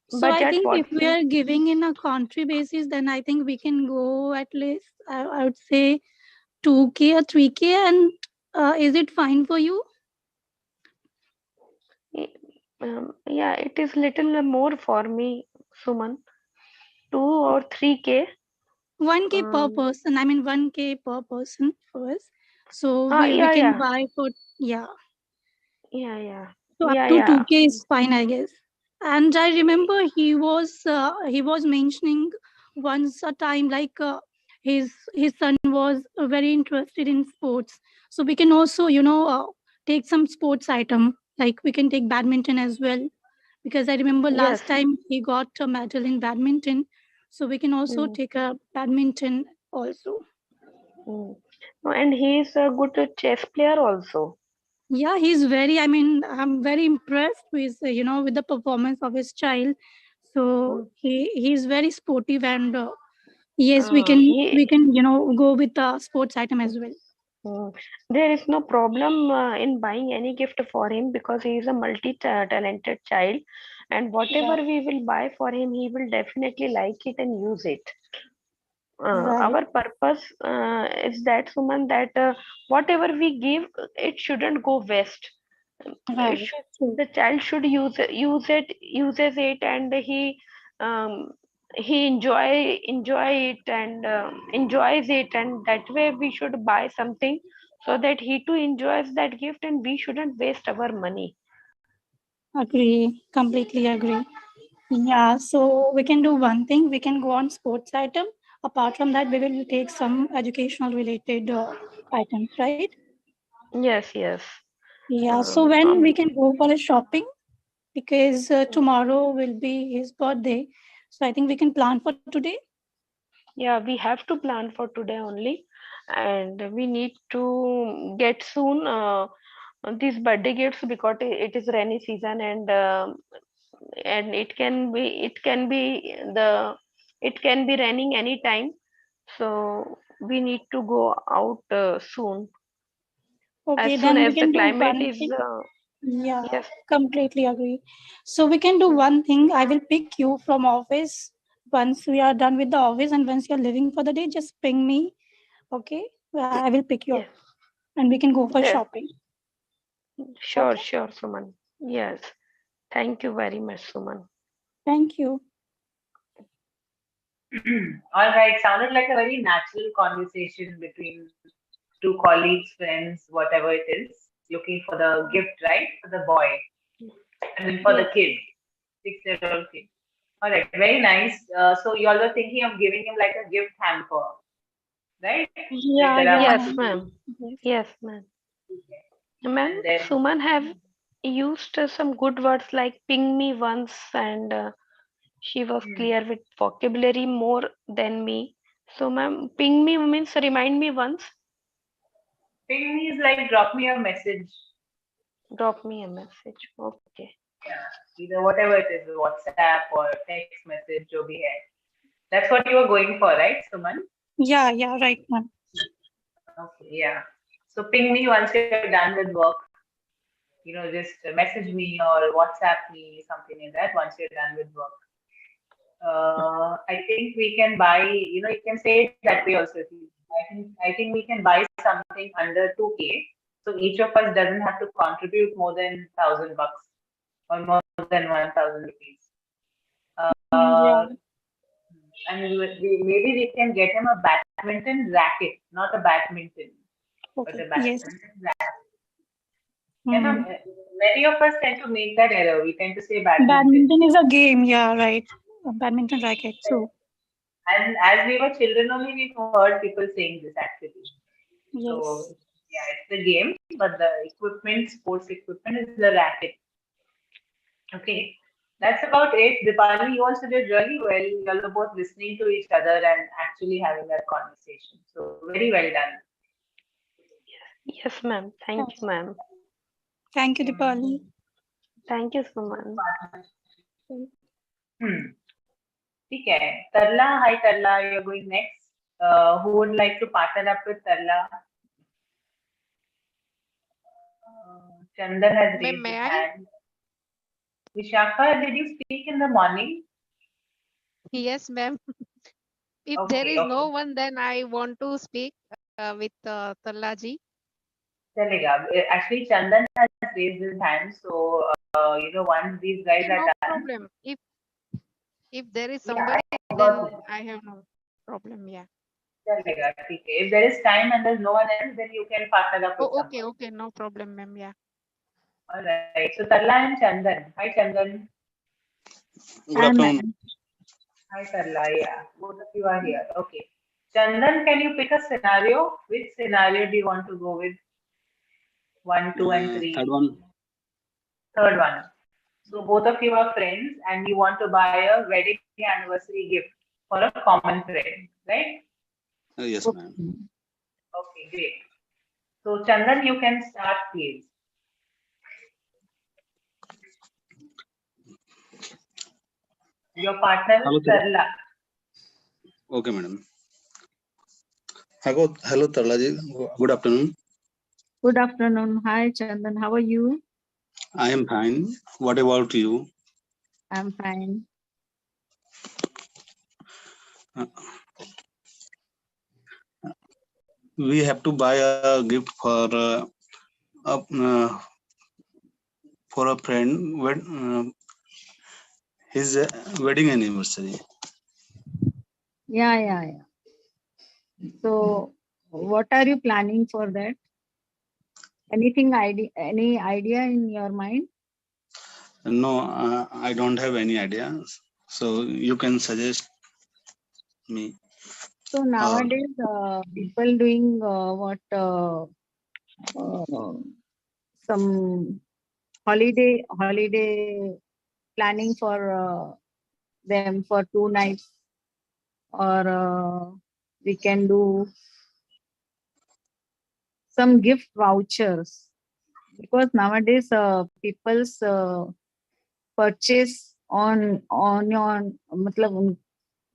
So I Budget think what? if we are giving in a country basis, then I think we can go at least, I would say 2K or 3K. And is it fine for you? Yeah, it is little more for me, Suman. 2 or 3K. 1K per person. I mean 1K per person for us. So we yeah, can yeah. buy for Yeah. So up Yeah, to yeah. 2K is fine, I guess. And I remember he was mentioning once a time, like his son was very interested in sports. So we can also take some sports item, like we can take badminton as well, because I remember last time he got a medal in badminton. So we can also take a badminton also. And he is a good chess player also. Yeah, he's very, I mean, I'm very impressed with, with the performance of his child. So he's very sportive, and yes, we can, go with the sports item as well. There is no problem in buying any gift for him because he is a multi-talented child, and whatever we will buy for him, he will definitely like it and use it. Our purpose is that, Suman, that whatever we give, it shouldn't go waste. The child should uses it, and he enjoy it and enjoys it, and that way we should buy something so that he too enjoys that gift, and we shouldn't waste our money. Agree, completely agree. Yeah, so we can do one thing. We can go on sports item. Apart from that, we will take some educational related items, right? Yes. Yeah, so when we can go for a shopping, because tomorrow will be his birthday. So I think we can plan for today. Yeah, we have to plan for today only, and we need to get soon these birthday gifts because it is rainy season, and it can be raining anytime, so we need to go out soon. Okay, As soon then we as the can do climate one is thing. Yeah, yes. completely agree. So we can do one thing. I will pick you from office once we are done with the office, and once you're leaving for the day, just ping me. Okay, I will pick you up, and we can go for shopping. Sure, Suman. Yes. Thank you very much, Suman. Thank you. All right, sounded like a very natural conversation between two colleagues, friends, whatever it is. looking for the gift, right? For the boy. I mean, for the kid, 6-year-old kid. All right, very nice. So you all were thinking of giving him like a gift hamper, right? Yeah, There are yes, one- ma'am. Yes, ma'am. Ma'am, And then- Suman have used some good words like ping me once, and she was clear with vocabulary more than me. So, ma'am, ping me means remind me once. Ping me is like drop me a message. Drop me a message. Okay. Yeah, either whatever it is, WhatsApp or text message, jo bhi hai. That's what you were going for, right, Suman? Yeah, right, ma'am. Okay, yeah. So ping me once you're done with work. You know, just message me or WhatsApp me, something like that once you're done with work. I think we can buy, you know, you can say it that way also. I think we can buy something under 2K. So each of us doesn't have to contribute more than $1,000 or more than 1,000 rupees. And maybe we can get him a badminton racket, not a badminton, but a badminton racket. You know, many of us tend to make that error. We tend to say badminton. Badminton is a game. Yeah, right. A badminton racket. So. And as we were children only, we've heard people saying this actually. Yes. So yeah, it's the game, but the equipment, sports equipment is the racket. Okay, that's about it. Dipali, you also did really well. You all were both listening to each other and actually having that conversation. So very well done. Yes, ma'am. Thank you, ma'am. Thank you, Dipali. Thank you, Suman. ठीक है. Tarla, hi Tarla, you're going next. Who would like to partner up with Tarla? Chandan has raised his hand. Vishakha, did you speak in the morning? Yes, ma'am. If Okay, there is no okay. one, then I want to speak with Tallaji. Chalega. Actually, Chandan has raised his hand, so you know, once these guys Okay, are no done. problem. If there is Yeah, somebody, I then got it. I have no problem. Yeah. Chalega, ठीक है. If there is time and there's no one else, then you can partner up with Oh, someone. okay, no problem, ma'am. Yeah. All right. So Tarla and Chandan. Hi, Chandan. Good afternoon. Hi, Tarla. Yeah, both of you are here. Okay. Chandan, can you pick a scenario? Which scenario do you want to go with? 1, 2, and 3. Third one. Third one. So both of you are friends and you want to buy a wedding anniversary gift for a common friend, right? Yes, ma'am. Okay, great. So Chandan, you can start, please. Your partner Hello, is Tarla. Okay, madam. Hello, Tarlaji. Good afternoon. Good afternoon. Hi, Chandan. How are you? I am fine. What about you? I'm fine. We have to buy a gift for a friend when his wedding anniversary. Yeah. So, what are you planning for that? Any idea in your mind? No, I don't have any idea. So you can suggest me. So nowadays, people doing some holiday planning for them for 2 nights, or we can do some gift vouchers, because nowadays people's purchase on matlab,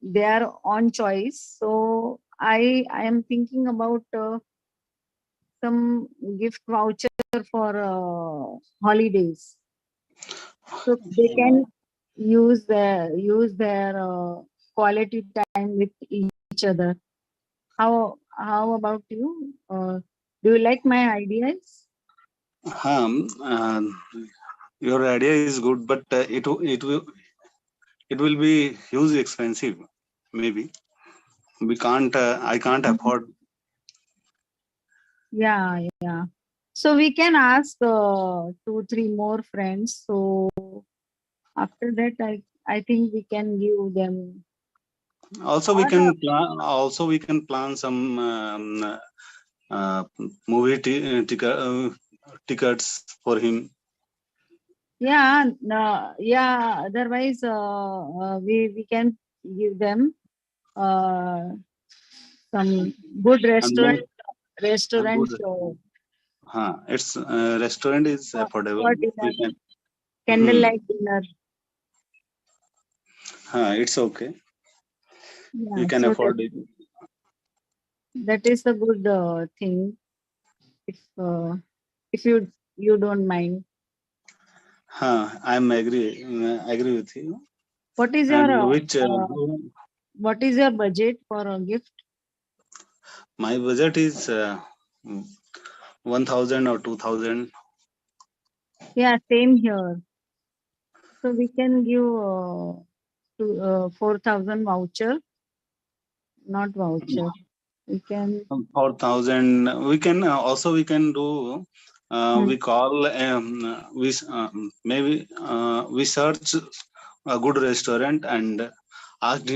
their own choice. So I am thinking about some gift voucher for holidays, so they can use their quality time with each other. How about you? Do you like my ideas? Your idea is good, but it will be huge expensive. Maybe I can't afford. Yeah. So we can ask 2-3 more friends. So after that, I think we can give them. Also, we can plan. Also, we can plan some movie tickets for him. Yeah, no, yeah. Otherwise, we can give them some good restaurant Good. show. It's restaurant is affordable. For dinner. We can. Candlelight dinner. It's okay. Yeah, We can so afford it. that is a good thing. If you don't mind. I'm agree with you. What is And your which what is your budget for a gift? my budget is 1,000 or 2,000. Yeah, same here. So we can give 4,000 voucher, not voucher. We can 4,000. We can also we can do. We call maybe we search a good restaurant and asked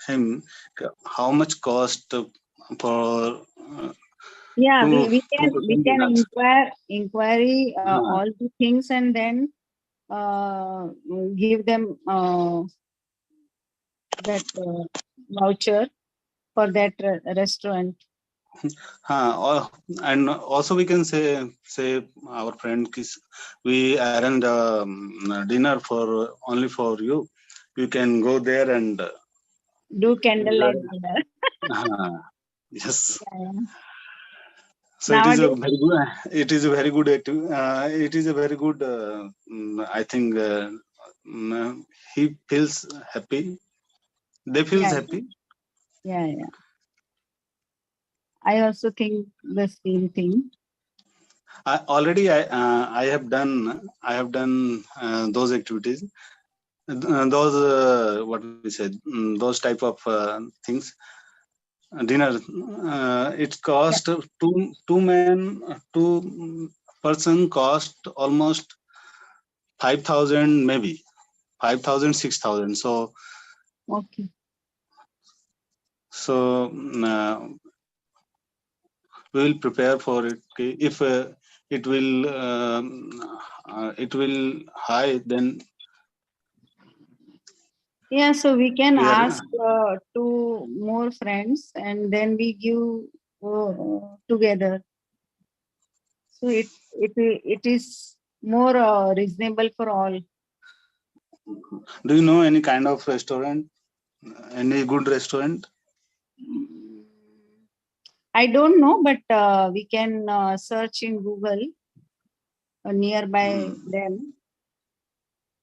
him how much cost for yeah, two we can dinners. inquiry all the things and then give them that voucher for that restaurant. And also we can say our friend we arrange dinner for only for you. You can go there and do candlelight dinner. Yes. Yeah. So it is a very good activity. It is a very good. I think he feels happy. They feel happy. Yeah. I also think the same thing. I have done those activities. Those what we said. Those type of things. Dinner. It cost two person cost almost 5,000, maybe 5,000, 6,000. So okay. So we will prepare for it. If it will high, then yeah. So we can ask 2 more friends and then we give together. So it is more reasonable for all. Do you know any kind of restaurant? Any good restaurant? I don't know, but we can search in Google nearby them.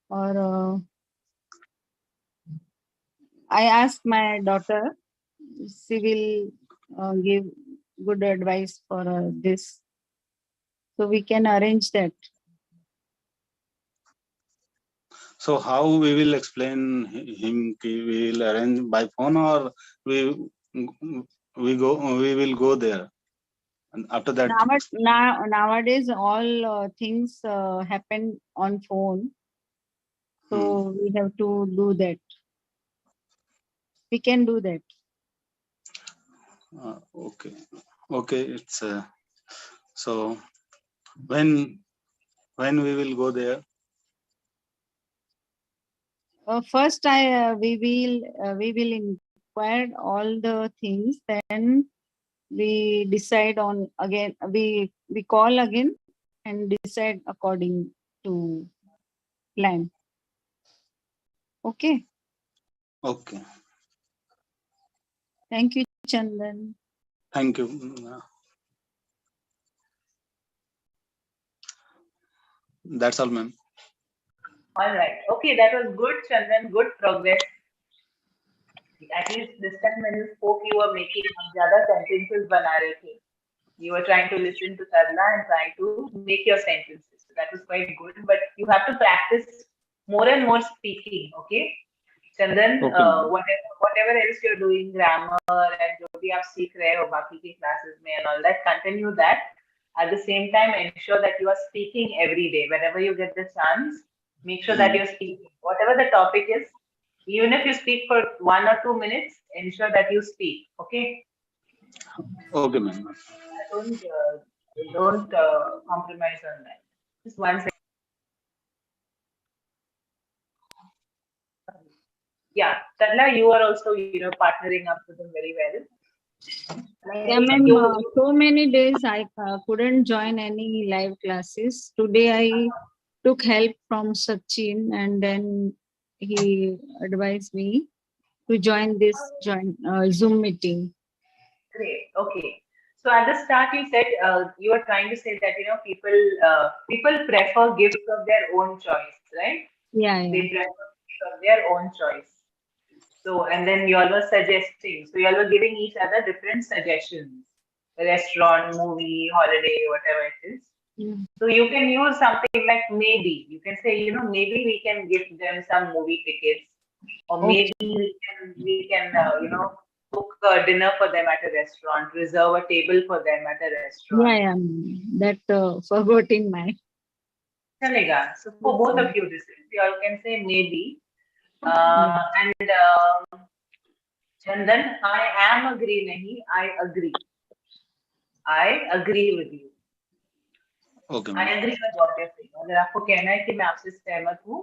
Or I asked my daughter, she will give good advice for this. So we can arrange that. So how we will explain him? We will arrange by phone or we will go there. And after that, nowadays all things happen on phone. So we have to do that. We can do that. Okay. It's so when we will go there? First, we will inquire all the things. Then we decide on again. We call again and decide according to plan. Okay. Okay. Thank you, Chandan. Thank you. That's all, ma'am. All right. Okay, that was good, Chandan. Good progress. At least this time when you spoke, you were making zyada sentences bana rahe the. You were trying to listen to Sadhana and trying to make your sentences. So that was quite good. But you have to practice more and more speaking. Okay, Chandan. Okay. Whatever else you're doing, grammar and भी आप सीख रहे हो बाकी की classes में and all that, continue that. At the same time, ensure that you are speaking every day. Whenever you get the chance, make sure that you're speaking. Whatever the topic is, even if you speak for 1 or 2 minutes, ensure that you speak. Okay? Okay, ma'am. Don't compromise on that. Just one second. Yeah, Tadla, you are also, partnering up with them very well. Yeah, ma'am. So many days I couldn't join any live classes. Today I took help from Sachin, and then he advised me to join this Zoom meeting. Great. Okay. So at the start, you said you were trying to say that people prefer gifts of their own choice, right? Yeah, They prefer gifts of their own choice. So, and then you all were suggesting. So you all were giving each other different suggestions: restaurant, movie, holiday, whatever it is. So you can use something like maybe. You can say, maybe we can give them some movie tickets, or maybe we can book a dinner for them at a restaurant, reserve a table for them at a restaurant. Yeah, yeah. That forgot in my. Chalega. So for both of you, this is, you all can say maybe. And Chandan, I am agree nahi, I agree. I agree with you. Okay, I ma'am. agree with what you're saying. अगर आपको कहना है कि मैं आपसे सहमत हूँ,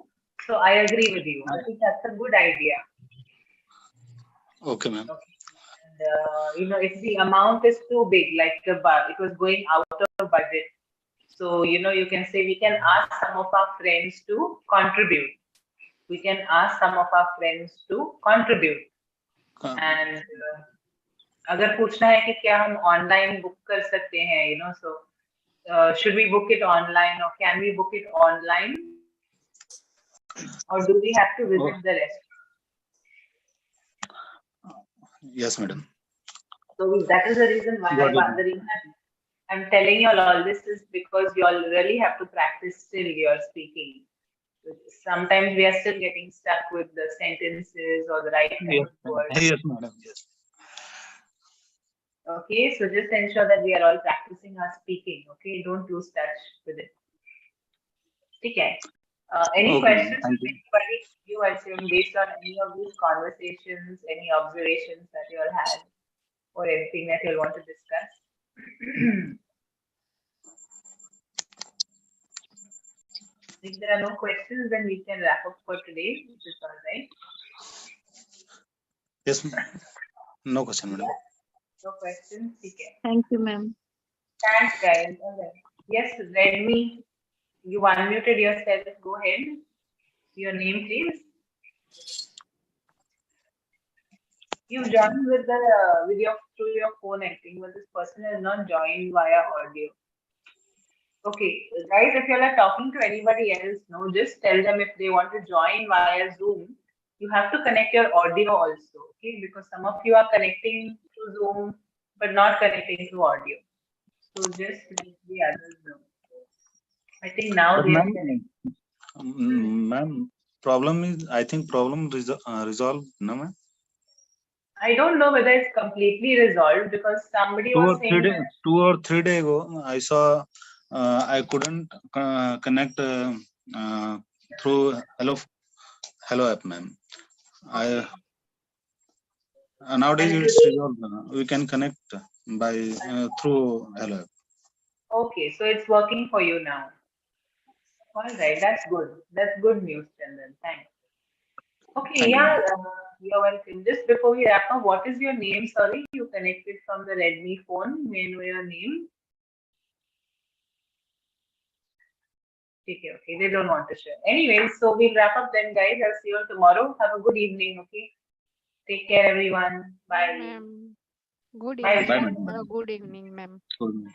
so I agree with you. I think that's a good idea. Okay, ma'am. And, if the amount is too big, like it was going out of budget, so you can say we can ask some of our friends to contribute. We can ask some of our friends to contribute. And अगर पूछना है कि क्या हम online book कर सकते हैं, so should we book it online, or can we book it online, or do we have to visit the restaurant? Yes, madam. So that is the reason why I'm telling you all this is because you all really have to practice still your speaking. Sometimes we are still getting stuck with the sentences or the right kind of words. Yes, madam. Yes. Okay, so just ensure that we are all practicing our speaking. Okay, don't lose touch with it. Okay. Any Okay, questions? thank you. Anybody, you assume based on any of these conversations, any observations that you all had, or anything that you'll want to discuss? If there are no questions, then we can wrap up for today. Is this all right? Yes, ma'am. No question, madam. No questions? Okay. Thank you, ma'am. Thanks, guys. All right. Yes, Redmi, you unmuted yourself. Go ahead. Your name, please. You joined with through your phone, I think, but this person has not joined via audio. Okay, guys, if you are talking to anybody else, just tell them if they want to join via Zoom, you have to connect your audio also, okay? Because some of you are connecting to Zoom, but not connecting to audio. So just let the others know. I think now they are connected. Ma'am, I think problem resolved, no, ma'am? I don't know whether it's completely resolved because somebody was saying that 2 or 3 days ago, I saw I couldn't connect through Hello app, ma'am. Nowadays it's resolved. We can connect by through Hello app. Okay, so it's working for you now. All right, that's good. That's good news, Chandan. Thanks. Okay, Thank yeah, you're welcome. Just before we wrap up, what is your name? Sorry, you connected from the Redmi phone. May I know your name? Okay, they don't want to share. Anyways, so we'll wrap up then, guys. I'll see you all tomorrow. Have a good evening, okay? Take care, everyone. Bye. Good Bye. evening. Good evening, ma'am. Good.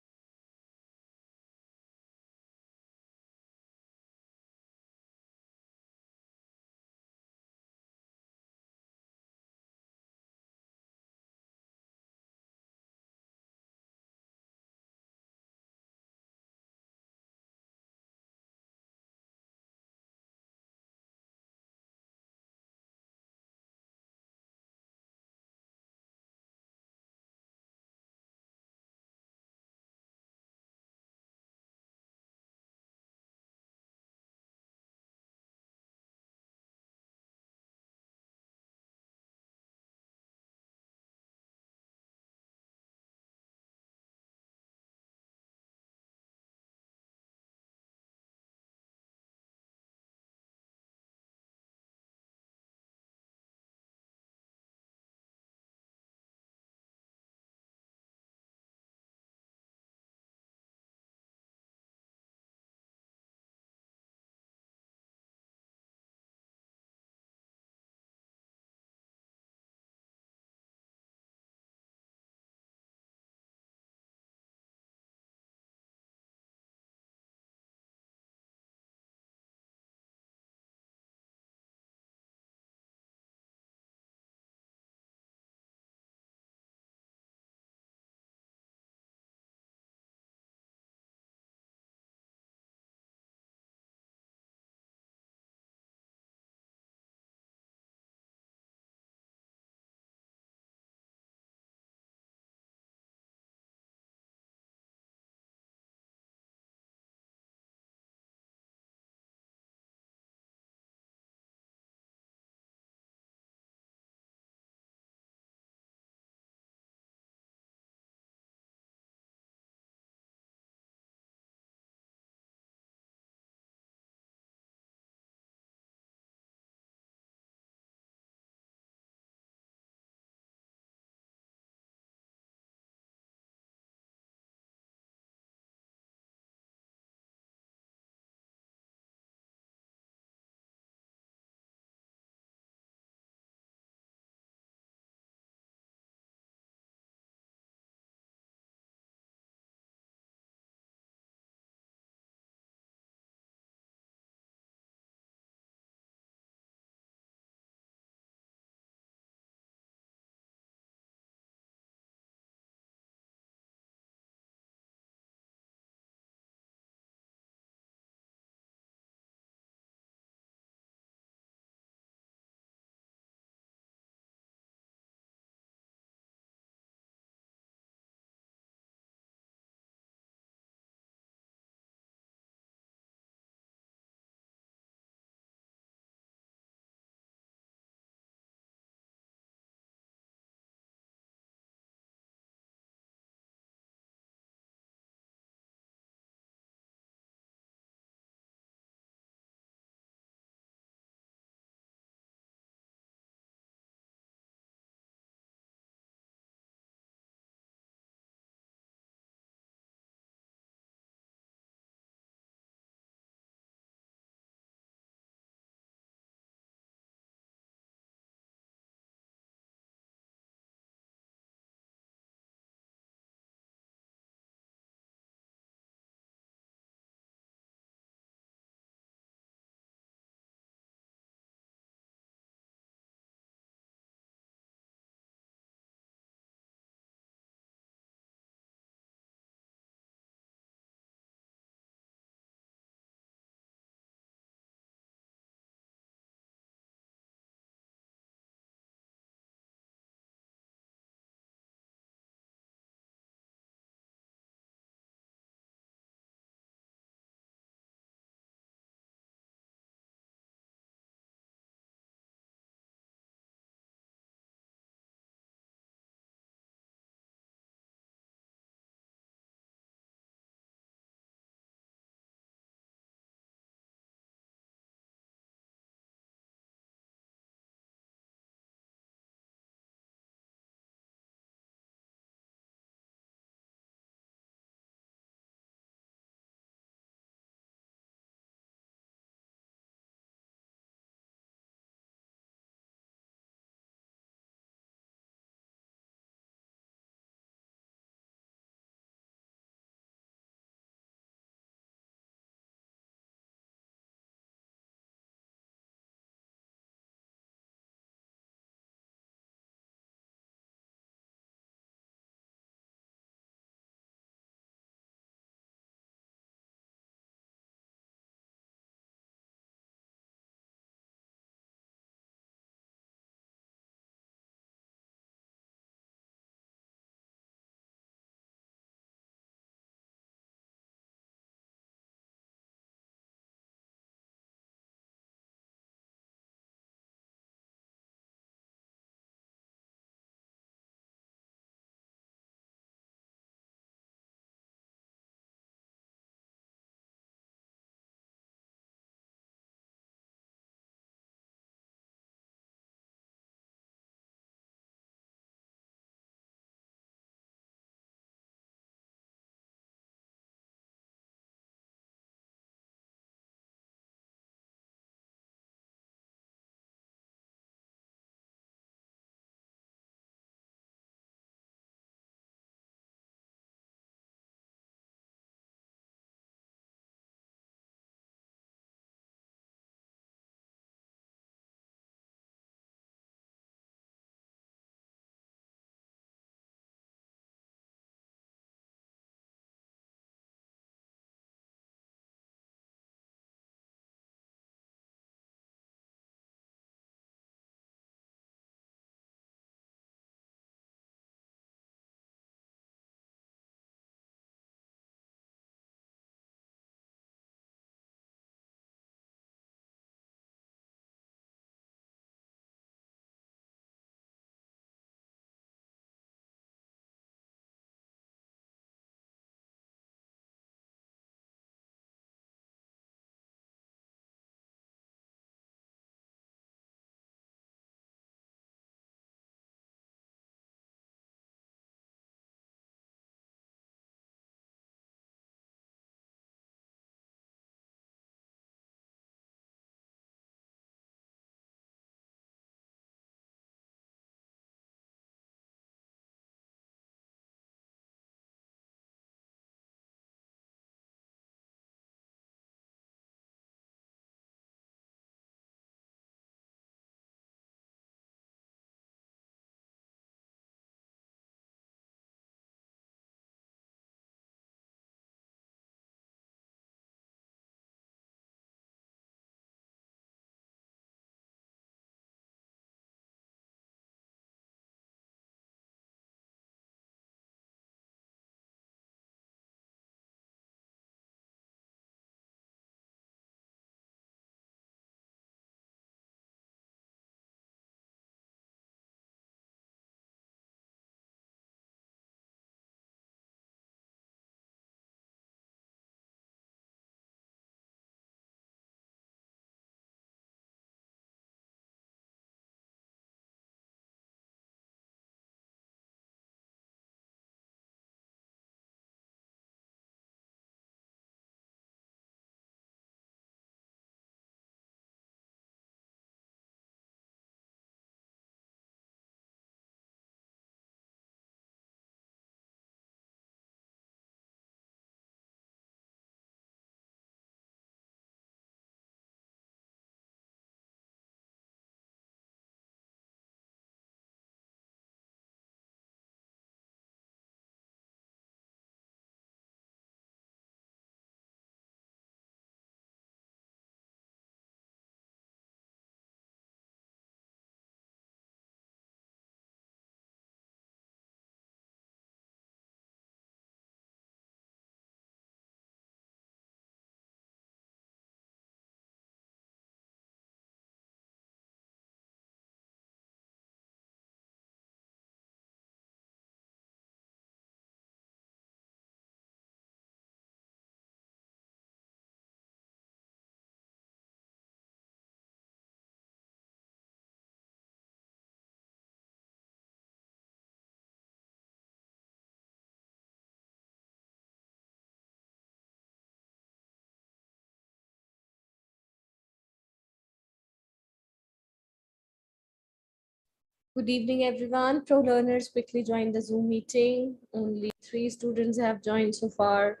Good evening, everyone. Pro learners quickly join the Zoom meeting. Only 3 students have joined so far.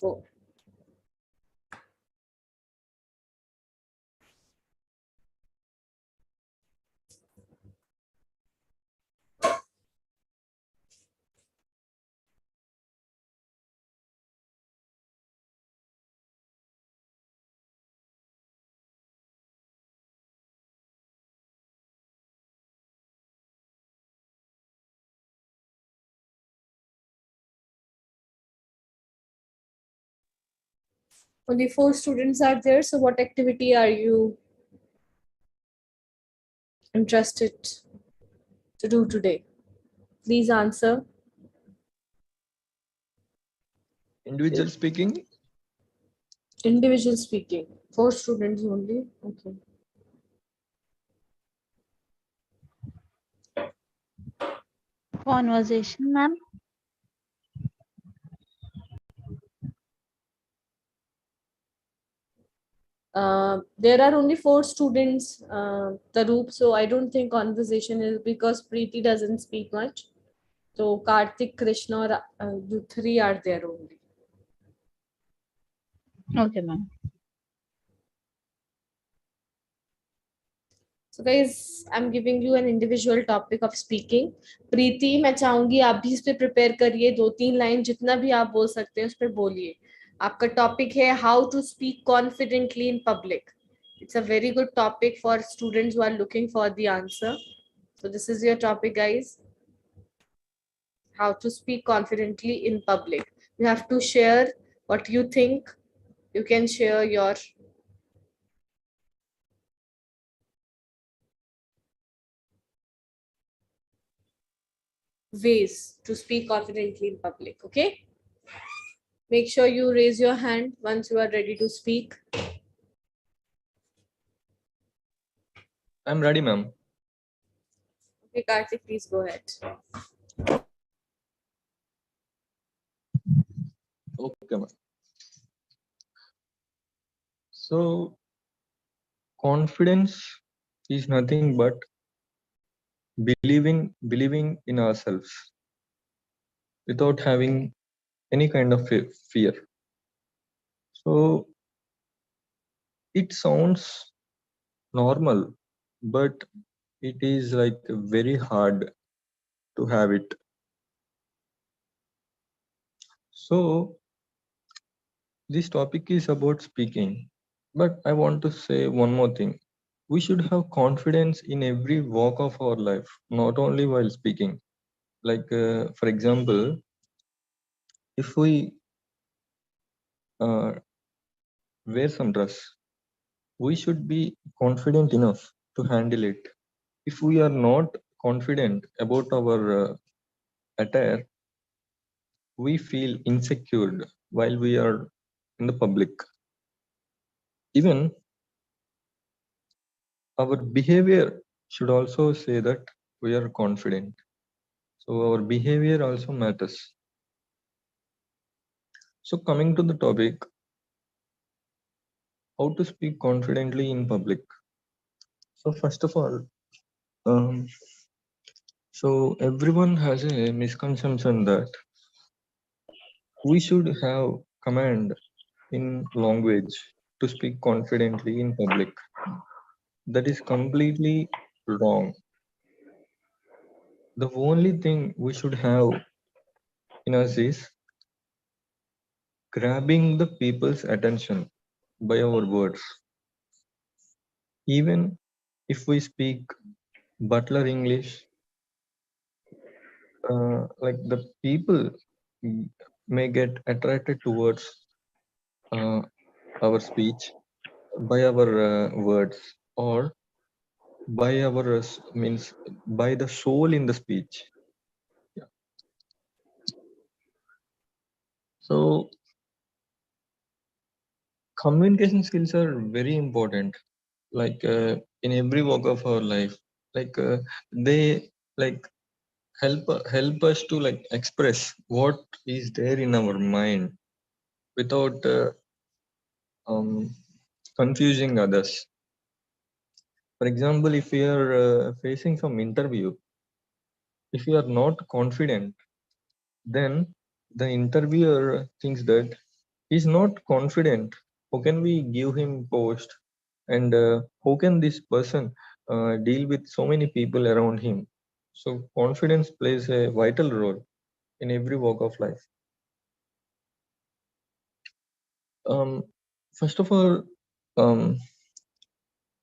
4. Only 4 students are there. So what activity are you interested to do today? Please answer. Individual speaking. Individual speaking. 4 students only. Okay. Conversation, ma'am. There are only 4 students, Taroop, so I don't think conversation is because Preeti doesn't speak much. So Karthik, Krishna, the 3 are there only. Okay, ma'am. So guys, I'm giving you an individual topic of speaking. प्रीति, मैं चाहूंगी आप भी इस पे prepare करिए, 2-3 line जितना भी आप बोल सकते हैं उस पे बोलिए. आपका टॉपिक है how to speak confidently in public. It's a very good topic for students who are looking for the answer. So this is your topic, guys. How to speak confidently in public. You have to share what you think. You can share your ways to speak confidently in public, okay? Make sure you raise your hand once you are ready to speak. I'm ready, ma'am. Okay, Karthik, please go ahead. Okay, ma'am. So, confidence is nothing but believing in ourselves without having any kind of fear. So, it sounds normal, but it is like very hard to have it. So, this topic is about speaking, but I want to say one more thing. We should have confidence in every walk of our life, not only while speaking. Like, for example, if we wear some dress, we should be confident enough to handle it. If we are not confident about our attire, we feel insecure while we are in the public. Even our behavior should also say that we are confident. So our behavior also matters. So coming to the topic, how to speak confidently in public. So first of all, so everyone has a misconception that we should have command in language to speak confidently in public. That is completely wrong. The only thing we should have in us is grabbing the people's attention by our words. Even if we speak butler English, like the people may get attracted towards our speech by our words, or by our means by the soul in the speech. Yeah. So communication skills are very important, like in every walk of our life. Like they like help us to like express what is there in our mind without confusing others. For example, if we are facing some interview, if you are not confident, then the interviewer thinks that he's not confident. How can we give him post? And how can this person deal with so many people around him? So confidence plays a vital role in every walk of life. First of all,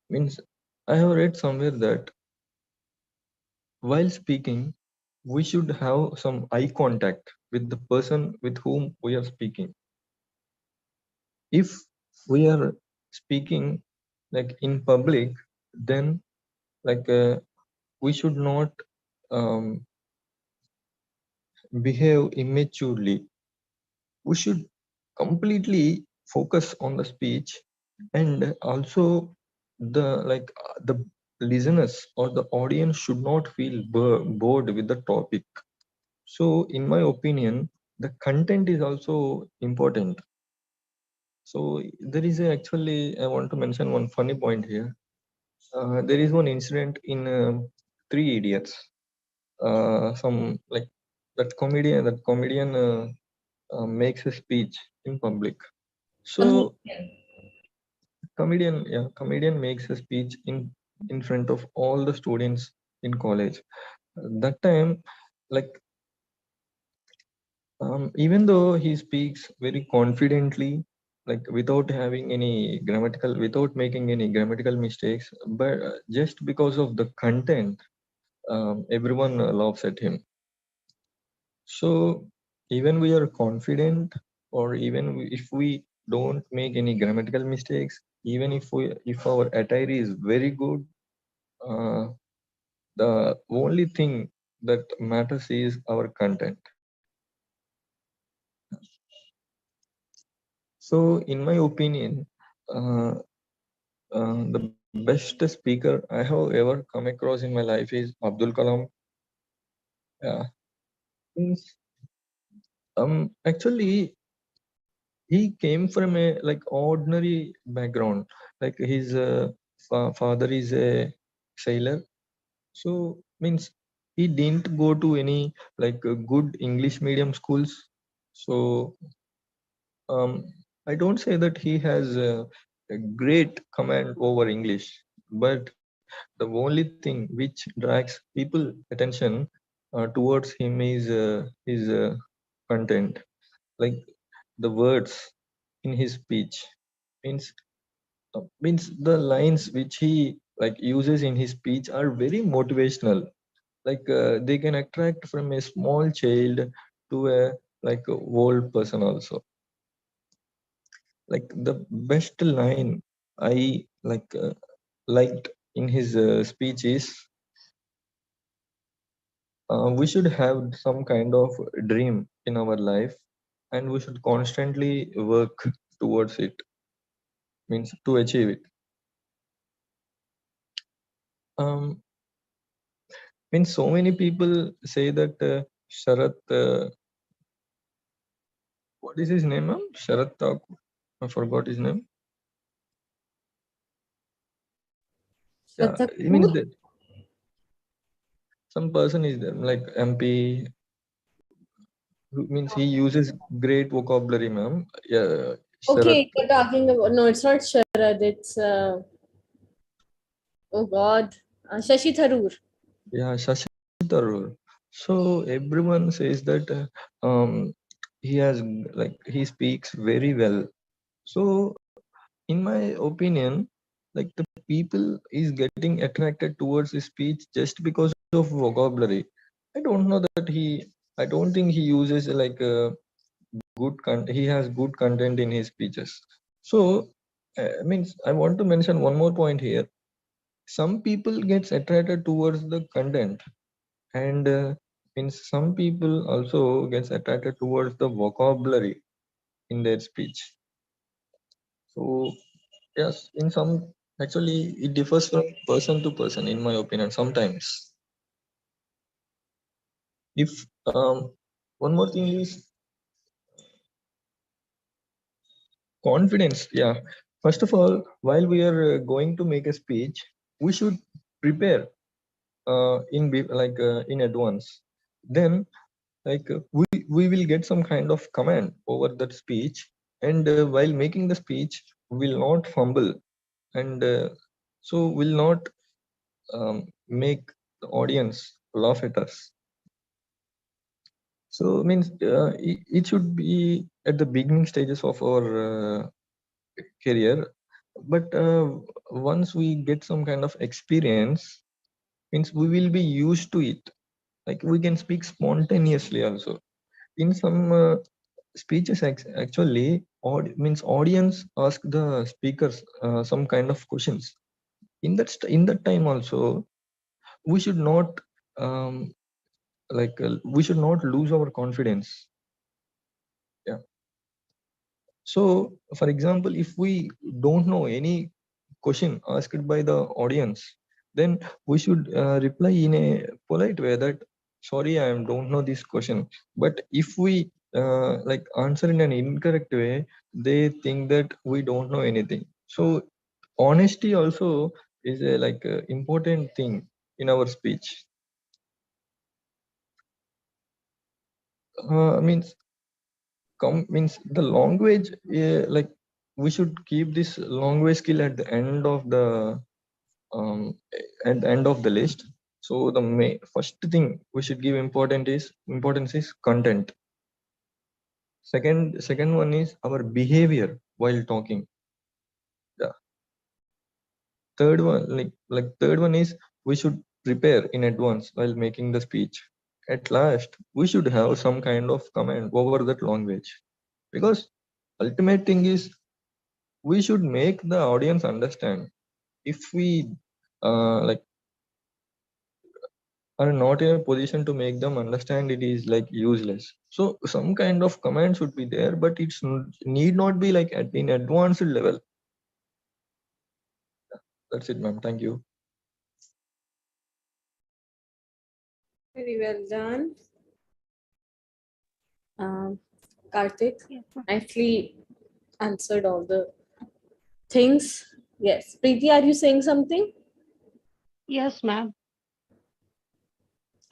means I have read somewhere that while speaking, we should have some eye contact with the person with whom we are speaking. If we are speaking like in public, then like we should not behave immaturely. We should completely focus on the speech, and also the listeners or the audience should not feel bored with the topic. So in my opinion, the content is also important. So there is actually, I want to mention one funny point here. There is one incident in Three Idiots. Some like that comedian makes a speech in public. So comedian makes a speech in front of all the students in college. That time, like even though he speaks very confidently, like without making any grammatical mistakes, but just because of the content, everyone laughs at him. So even we are confident, or even if we don't make any grammatical mistakes, even if our attire is very good, the only thing that matters is our content. So in my opinion, the best speaker I have ever come across in my life is Abdul Kalam. Yeah. Actually, he came from a like ordinary background. Like his father is a sailor, so means he didn't go to any like good English medium schools. So I don't say that he has a great command over English, but the only thing which drags people attention towards him is his content, like the words in his speech. Means the lines which he like uses in his speech are very motivational. Like they can attract from a small child to a like a old person also. Like the best line I liked in his speech is, we should have some kind of dream in our life, and we should constantly work towards it, means to achieve it. Means so many people say that Sharat, what is his name, ma'am? Sharat Thakur. I forgot his name. Yeah, I mean that some person is there, like MP, who means he uses great vocabulary, ma'am. Yeah. Okay, you're talking about, no, it's not Sharad, it's oh God, Shashi Tharoor. Yeah, Shashi Tharoor. So everyone says that he speaks very well. So in my opinion, like the people is getting attracted towards his speech just because of vocabulary. I don't know that I don't think he uses like he has good content in his speeches. So means I want to mention one more point here. Some people gets attracted towards the content, and means some people also gets attracted towards the vocabulary in their speech. So yes, in some, actually it differs from person to person, in my opinion, sometimes. If one more thing is confidence. Yeah, first of all, while we are going to make a speech, we should prepare in advance. Then we will get some kind of command over that speech, and while making the speech will not fumble, and so will not make the audience laugh at us. So means it should be at the beginning stages of our career, but once we get some kind of experience, means we will be used to it. Like we can speak spontaneously also. In some speeches, actually, means audience ask the speakers some kind of questions. In that time also, we should not we should not lose our confidence. Yeah. So, for example, if we don't know any question asked by the audience, then we should reply in a polite way that, sorry, I don't know this question. But if we answer in an incorrect way, they think that we don't know anything. So honesty also is a important thing in our speech. Means the language, we should keep this language skill at the end of the list. So the first thing we should give importance is content. Second one is our behavior while talking. Yeah. Third one is we should prepare in advance while making the speech. At last, we should have some kind of command over that language, because ultimate thing is we should make the audience understand. If we are not in a position to make them understand, it is useless. So some kind of command should be there, but it's need not be at an advanced level. That's it, ma'am. Thank you. Very well done. Karthik, nicely answered all the things. Yes. Preeti, are you saying something? Yes, ma'am.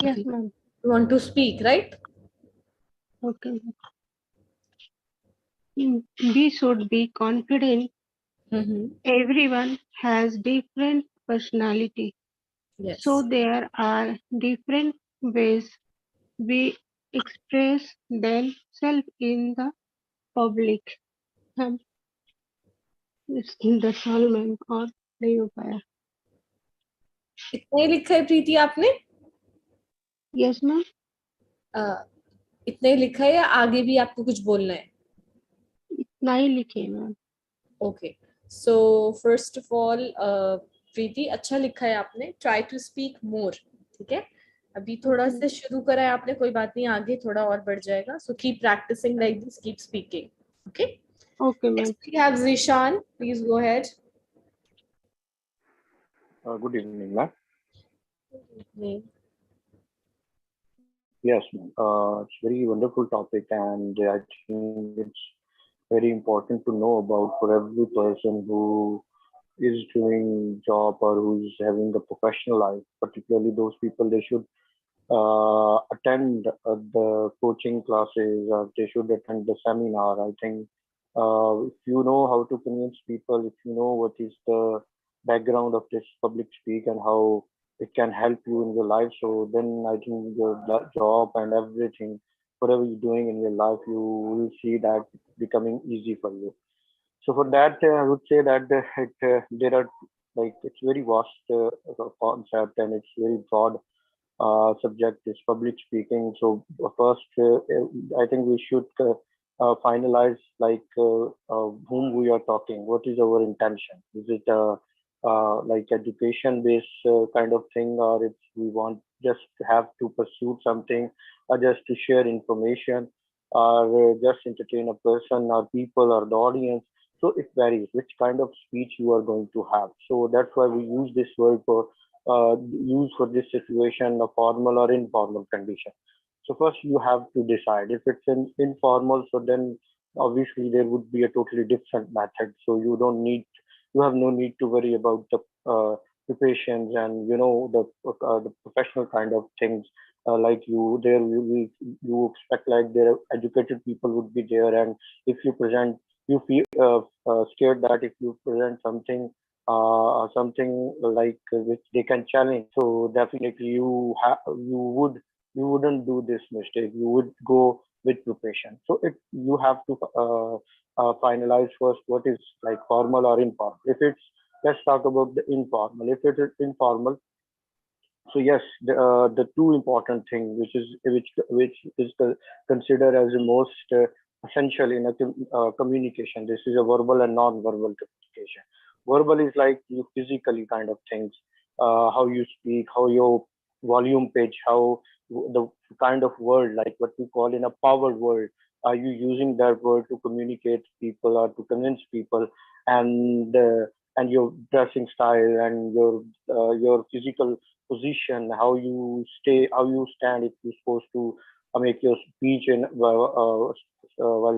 Yes, ma'am. You want to speak, right? Okay. We should be confident. Everyone has different personality. Yes. So there are different ways we express themselves in the public. That's all, ma'am. और नहीं हो पाया. इतना ही लिखा है प्रीति आपने? Yes, ma'am. इतना ही लिखा है या आगे भी आपको कुछ बोलना है? इतना ही लिखे, ma'am. Okay. So first of all, प्रीति अच्छा लिखा है आपने. Try to speak more. ठीक है? अभी थोड़ा से शुरू करा है आपने, कोई बात नहीं, आगे थोड़ा और बढ़ जाएगा. So keep practicing like this, keep speaking. Okay? Okay, ma'am. Next we have Zishan. Please go ahead. Good evening, ma'am. Good evening. Yes, ma'am. It's a very wonderful topic, and I think it's very important to know about for every person who is doing job or who's having a professional life. Particularly those people, they should attend the coaching classes, or they should attend the seminar. I think if you know how to convince people, if you know what is the background of this public speak and how it can help you in your life, so then I think your job and everything, whatever you're doing in your life, you will see that becoming easy for you. So for that, I would say that there are it's very vast concept, and it's very broad subject is public speaking. So first, I think we should finalize whom we are talking. What is our intention? Is it education based kind of thing, or if we want just to have to pursue something, or just to share information, or just entertain a person or people or the audience? So it varies which kind of speech you are going to have. So that's why we use this word for this situation, a formal or informal condition. So first you have to decide if it's an informal, so then obviously there would be a totally different method. So you have no need to worry about the preparations and the professional kind of things. Like you expect like there educated people would be there, and if you present, you feel scared that if you present something like which they can challenge, so definitely you wouldn't do this mistake. You would go with preparation. So you have to finalize first what is like formal or informal. If it's Let's talk about the informal. If it is informal, so yes, the two important thing which is considered as the most essential in a communication. This is a verbal and non-verbal communication. Verbal is like you physically kind of things, how you speak, how your volume pitch, how the kind of word like what we call in a power word. Are you using that word to communicate people or to convince people? And and your dressing style and your physical position, how you stay, how you stand if you're supposed to make your speech in while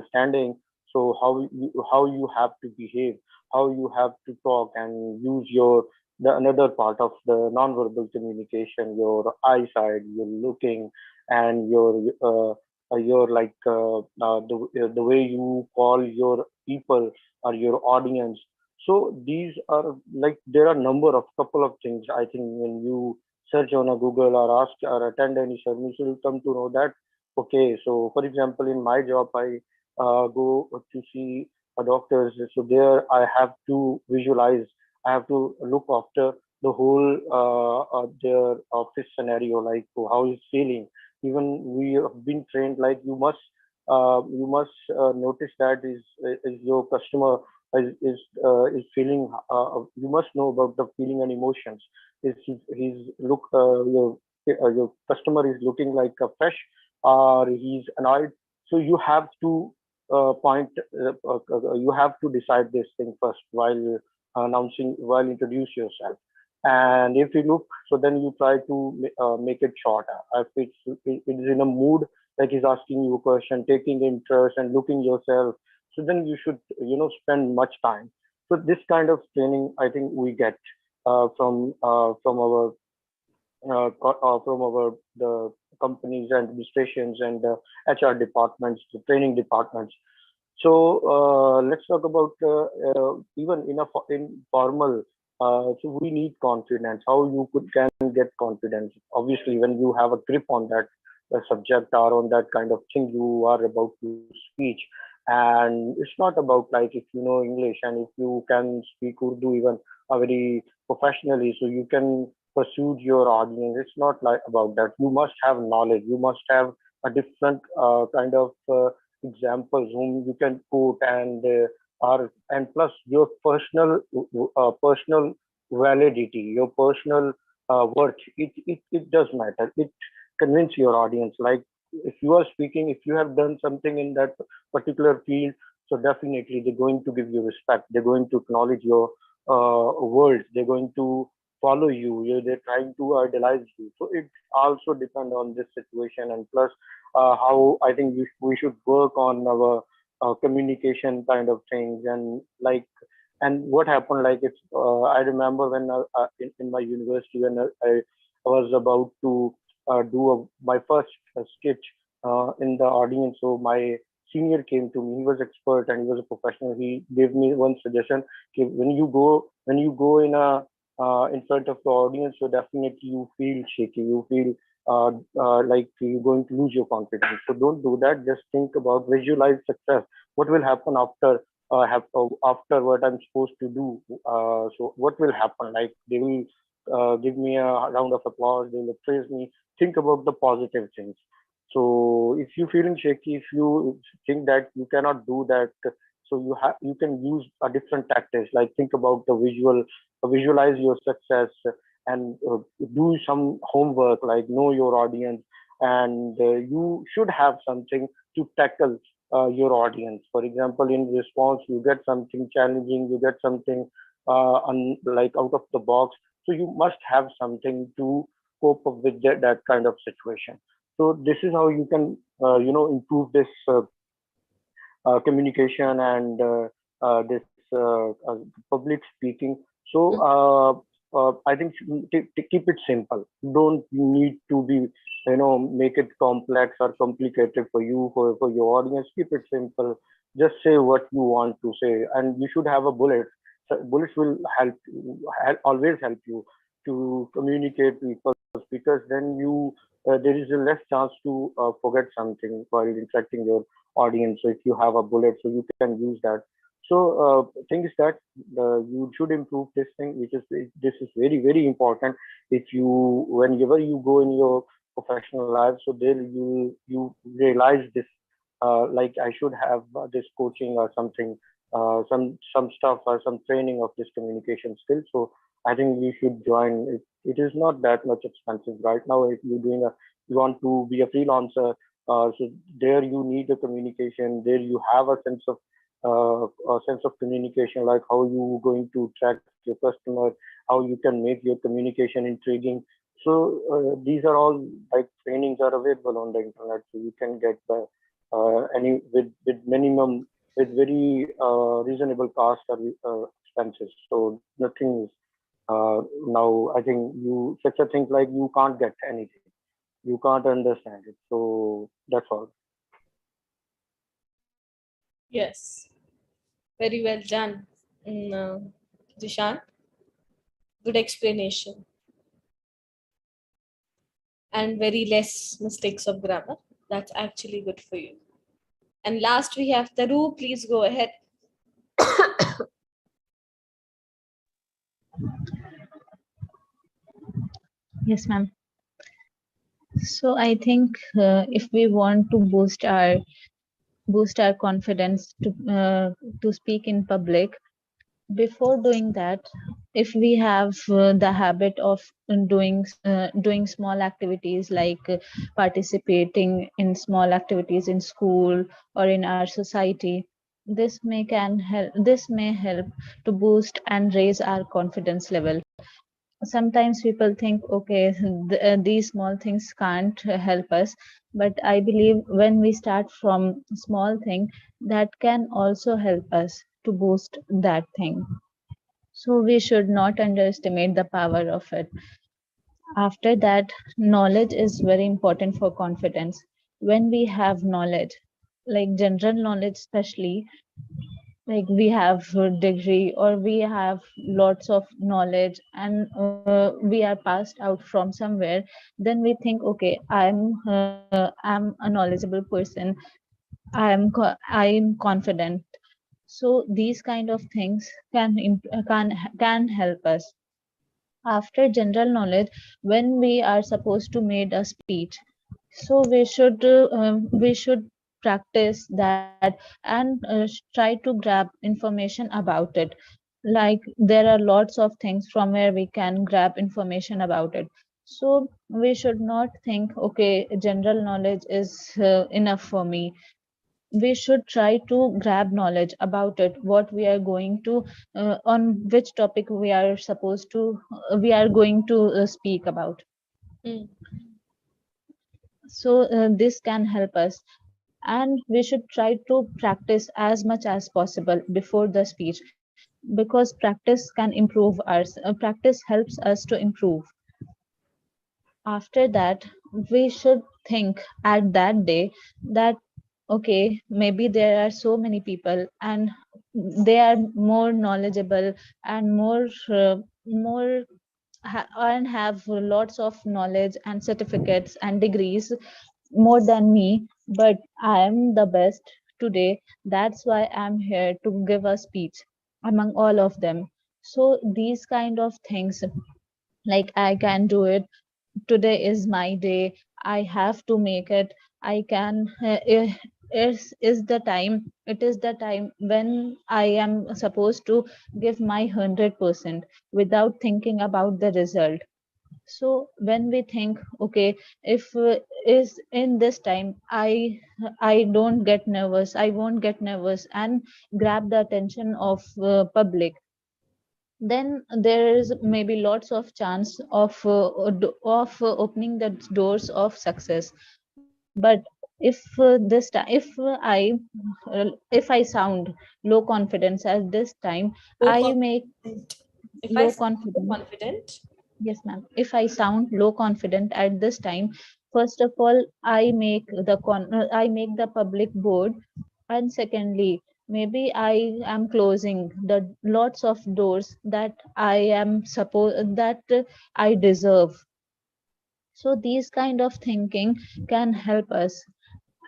standing. So how you have to behave, how you have to talk and use the another part of the non-verbal communication, your eyesight, your looking, and your like the way you call your people or your audience. So these are like there are number of couple of things. I think when you search on a Google or ask or attend any service, you'll come to know that. Okay, so for example, in my job, I go to see a doctor. So there, I have to visualize. I have to look after the whole their office scenario, like how he's feeling. Even we have been trained like you must notice that is your customer is feeling. You must know about the feeling and emotions. Is he's look your customer is looking like a fresh or he's annoyed. So you have to you have to decide this thing first while introduce yourself. And if you look, so then you try to make it shorter. If it is in a mood like he's asking you a question, taking interest and looking yourself, so then you should spend much time. So this kind of training I think we get from our the companies and administrations and HR departments, the training departments. So let's talk about even in formal. So we need confidence. How you can get confidence? Obviously, when you have a grip on that subject or on that kind of thing you are about to speak, and it's not about like if you know English and if you can speak Urdu even very professionally, so you can pursue your audience. It's not like about that. You must have knowledge. You must have a different kind of examples whom you can quote and plus your personal validity, your personal worth. It does matter. It convince your audience. Like if you are speaking, if you have done something in that particular field, so definitely they're going to give you respect. They're going to acknowledge your words. They're going to follow you. They're trying to idolize you. So it also depends on this situation, and plus how I think we should work on our communication kind of things. And like and what happened like it's I remember when in my university when I was about to my first sketch in the audience. So my senior came to me. He was expert and he was a professional. He gave me one suggestion: okay, when you go in front of the audience, so definitely you feel shaky. You feel like you're going to lose your confidence. So don't do that. Just think about visualize success. What will happen after what I'm supposed to do? So what will happen? Like they will give me a round of applause. They will praise me. Think about the positive things. So if you're feeling shaky, if you think that you cannot do that, so you can use a different tactics. Like think about the visualize your success and do some homework. Like know your audience, and you should have something to tackle your audience. For example, in response, you get something challenging, you get something like out of the box. So you must have something to cope up with that kind of situation. So this is how you can improve this communication and this public speaking. So I think to keep it simple. Don't need to be, make it complex or complicated for you, for your audience. Keep it simple. Just say what you want to say, and you should have a bullet. So bullets will always help you to communicate people, because then you there is a less chance to forget something while interacting your audience. So if you have a bullet, so you can use that. So thing is that you should improve this thing, this is very, very important. If you, whenever you go in your professional life, so there you realize this, like I should have this coaching or something, some stuff or some training of this communication skill. So I think you should join it. It is not that much expensive right now. If you want to be a freelancer, so there you need a communication. There you have a sense of communication, like how you going to track your customer, how you can make your communication intriguing. So these are all like trainings are available on the internet, so you can get any with minimum, with very reasonable cost or expenses. So nothing is now. I think such a thing like you can't get anything, you can't understand it. So that's all. Yes, very well done, Dishant. Good explanation. And very less mistakes of grammar. That's actually good for you. And last we have Taru. Please go ahead. Yes, ma'am. So I think if we want to boost our confidence to speak in public, before doing that, if we have the habit of doing small activities, like participating in small activities in school or in our society, this may help to boost and raise our confidence level. Sometimes people think, okay, these small things can't help us, but I believe when we start from small thing, that can also help us to boost that thing. So we should not underestimate the power of it. After that, knowledge is very important for confidence. When we have knowledge, like general knowledge especially, like we have a degree or we have lots of knowledge, and we are passed out from somewhere, then we think, okay, I'm a knowledgeable person, I'm confident. So these kind of things can help us. After general knowledge, when we are supposed to make a speech, so we should practice that and try to grab information about it. Like there are lots of things from where we can grab information about it. So we should not think, okay, general knowledge is enough for me. We should try to grab knowledge about it, what we are going to on which topic we are going to speak about. So this can help us, and we should try to practice as much as possible before the speech, because practice can improve us. Practice helps us to improve. After that, we should think at that day that, okay, maybe there are so many people and they are more knowledgeable and and have lots of knowledge and certificates and degrees more than me, but I am the best today. That's why I'm here to give a speech among all of them. So these kind of things, like I can do it, today is my day, I have to make it, I can is the time, it is the time when I am supposed to give my 100% without thinking about the result. So when we think, okay, if is in this time I don't get nervous, I won't get nervous and grab the attention of public, then there is maybe lots of chance of opening the doors of success. But if I sound low confidence at this time, Low I may If low I sound confident. confident. Yes, ma'am. If I sound low confident at this time, first of all, I make the public board, and secondly, maybe I am closing the lots of doors that I deserve. So these kind of thinking can help us.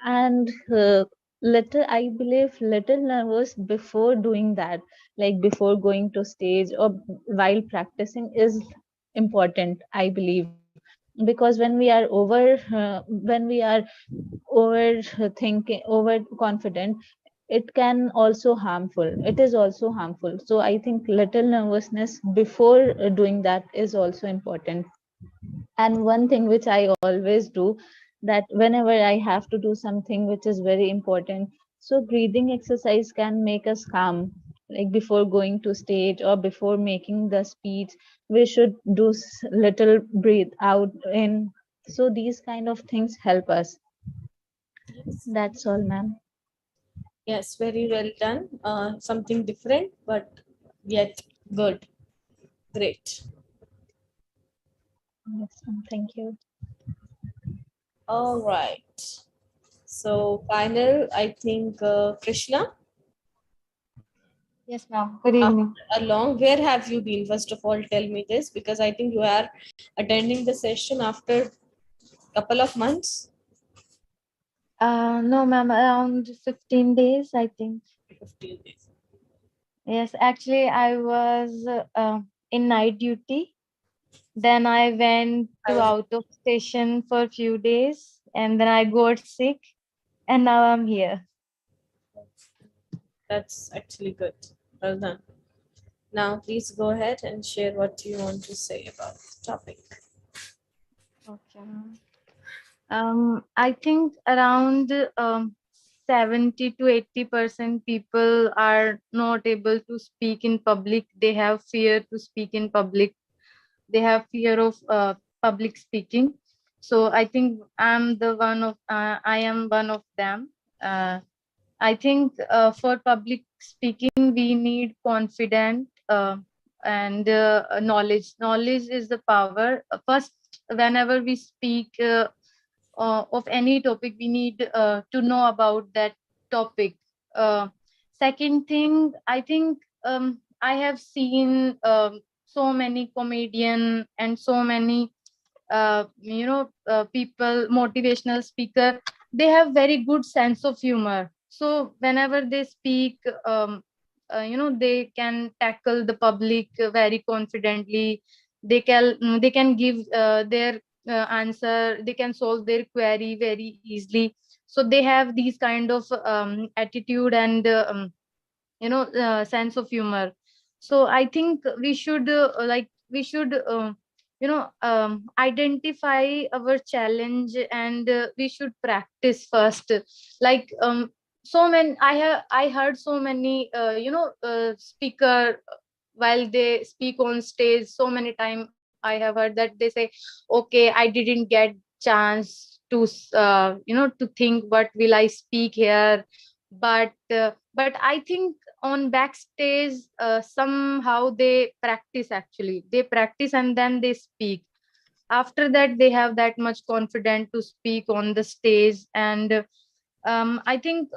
And I believe little nervous before doing that, like before going to stage or while practicing is important, I believe, because when we are overconfident, it is also harmful. So I think little nervousness before doing that is also important. And one thing which I always do, that whenever I have to do something which is very important, so breathing exercise can make us calm. Like before going to stage or before making the speech, we should do little breathe out in. So these kind of things help us. That's all, ma'am. Yes, very well done. Something different, but yet good. Great. Yes, ma'am. Thank you. All right. So final, I think Krishna. Yes, ma'am. Good evening. Where have you been? First of all, tell me this, because I think you are attending the session after a couple of months. No, ma'am, around 15 days, I think. 15 days. Yes, actually, I was in night duty. Then I went to out of station for a few days, and then I got sick, and now I'm here. That's actually good. Well done. Now, please go ahead and share what you want to say about the topic. Okay. I think around 70 to 80% people are not able to speak in public. They have fear to speak in public. They have fear of public speaking. So I think I am one of them. I think for public speaking, we need confidence and knowledge. Knowledge is the power. First, whenever we speak of any topic, we need to know about that topic. Second thing, I think I have seen so many comedian and so many people, motivational speaker. They have very good sense of humor. So whenever they speak, they can tackle the public very confidently. They can give their answer. They can solve their query very easily. So they have these kind of attitude and sense of humor. So I think we should identify our challenge, and we should practice first. Like I heard so many speaker, while they speak on stage, so many times I have heard that they say, okay, I didn't get chance to to think what will I speak here. But I think on backstage, somehow they practice. Actually, they practice and then they speak. After that, they have that much confidence to speak on the stage. And I think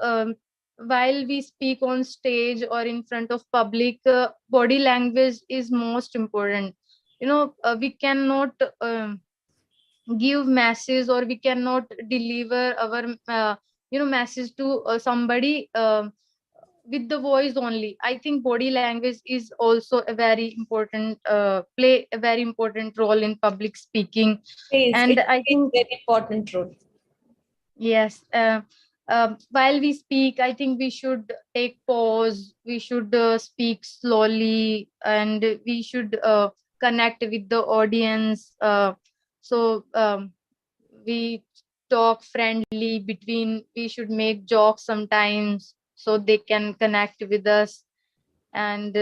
while we speak on stage or in front of public, body language is most important. We cannot give message, or we cannot deliver our message to somebody with the voice only. I think body language is also a very important play a very important role in public speaking. And I think very important role. Yes. While we speak, I think we should take pause. We should speak slowly, and we should connect with the audience. So we talk friendly between. We should make jokes sometimes so they can connect with us. And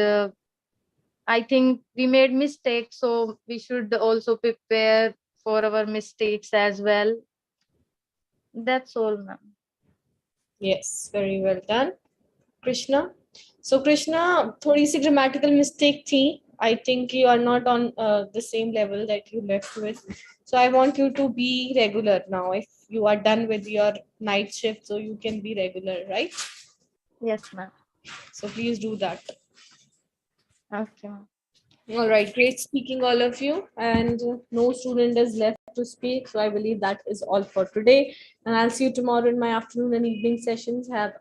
I think we made mistakes, so we should also prepare for our mistakes as well. That's all, ma'am. Yes, very well done, Krishna. So Krishna, थोड़ी सी grammatical mistake थी I think you are not on the same level that you left with. So I want you to be regular now. If you are done with your night shift, so you can be regular, right? Yes, ma'am. So please do that. Okay, ma'am. All right, great speaking, all of you. And no student is left to speak. So I believe that is all for today. And I'll see you tomorrow in my afternoon and evening sessions. Have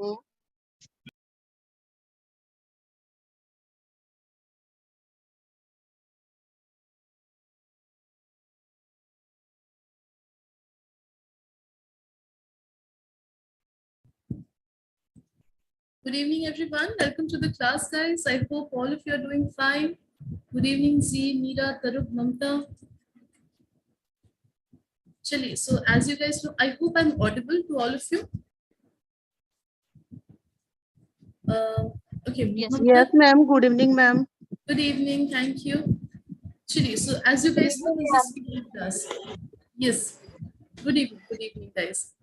Hmm. Good evening, everyone. Welcome to the class, guys. I hope all of you are doing fine. Good evening, Z, Meera, Tarup, Mamta. Chali. So as you guys know, I hope I'm audible to all of you. Okay, Yes, Mamta. ma'am. Good evening, ma'am. Good evening. Thank you. Chili. So as you guys know, this is PE class. Yes. Good evening, guys.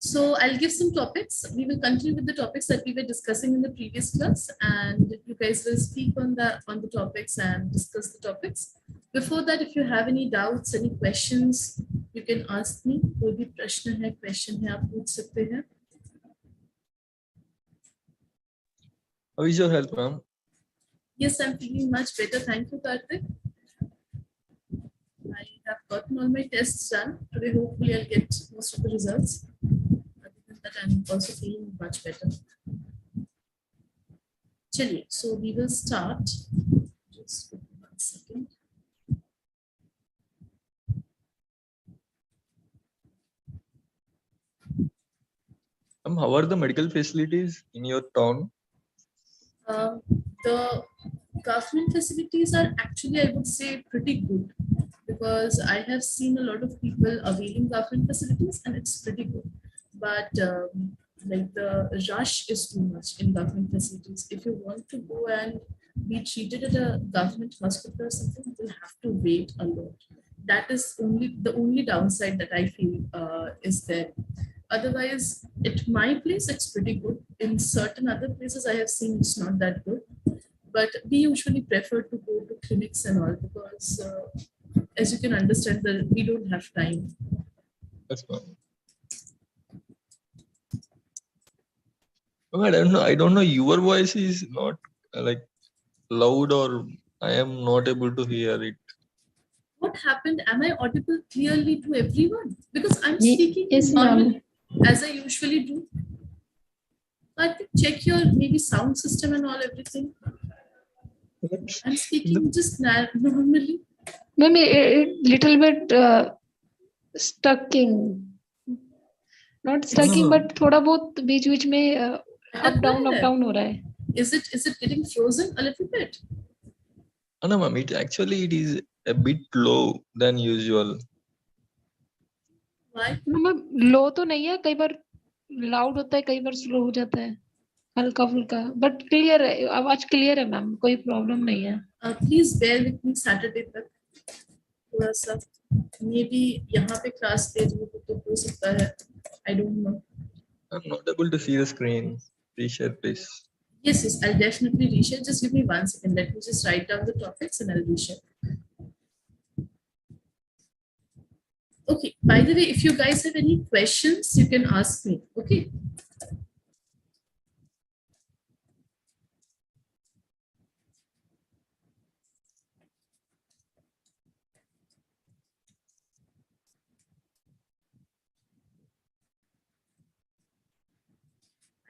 So I'll give some topics. We will continue with the topics that we were discussing in the previous class, and you guys will speak on the topics and discuss the topics. Before that, if you have any doubts, any questions, you can ask me. कोई भी प्रश्न है, question है, आप पूछ सकते हैं. How is your health, ma'am? Yes, I'm feeling much better. Thank you, Karthik. I have gotten all my tests done. Today, hopefully, I'll get most of the results. Other than that, I'm also feeling much better. Chaliye, so we will start. Just 1 second. How are the medical facilities in your town? The government facilities are actually, I would say, pretty good, because I have seen a lot of people availing government facilities and it's pretty good. But like the rush is too much in government facilities. If you want to go and be treated at a government hospital or something, you will have to wait a lot. That is the only downside that I feel is there. Otherwise, at my place, it's pretty good. In certain other places, I have seen it's not that good. But we usually prefer to go to clinics and all, because as you can understand, that we don't have time. That's fine. Oh, I don't know. Your voice is not like loud, or I am not able to hear it. What happened? Am I audible clearly to everyone? Because I'm Ye- speaking yes, ma'am. normally, as I usually do. I think check your maybe sound system and all everything. I'm speaking just normally. Ma'am, little bit stucking. Not stucking, but थोड़ा बहुत बीच बीच में up down हो रहा है. Is it getting frozen a little bit? Oh, no, ma'am. It is a bit low than usual. Why? मम्मा लो तो नहीं है, कई बार loud होता है, कई बार slow हो जाता है, हल्का फुल्का, but clear है, आवाज clear है मैम, कोई problem नहीं है. Please bear with me Saturday तक. थोड़ा सा maybe यहाँ पे class ले रही हूँ तो हो सकता है. I don't know. I'm not able to see the screen. Reshare, please. Yes, I'll definitely reshare. Just give me 1 second. Let me just write down the topics and I'll reshare. Okay, by the way, if you guys have any questions, you can ask me. Okay.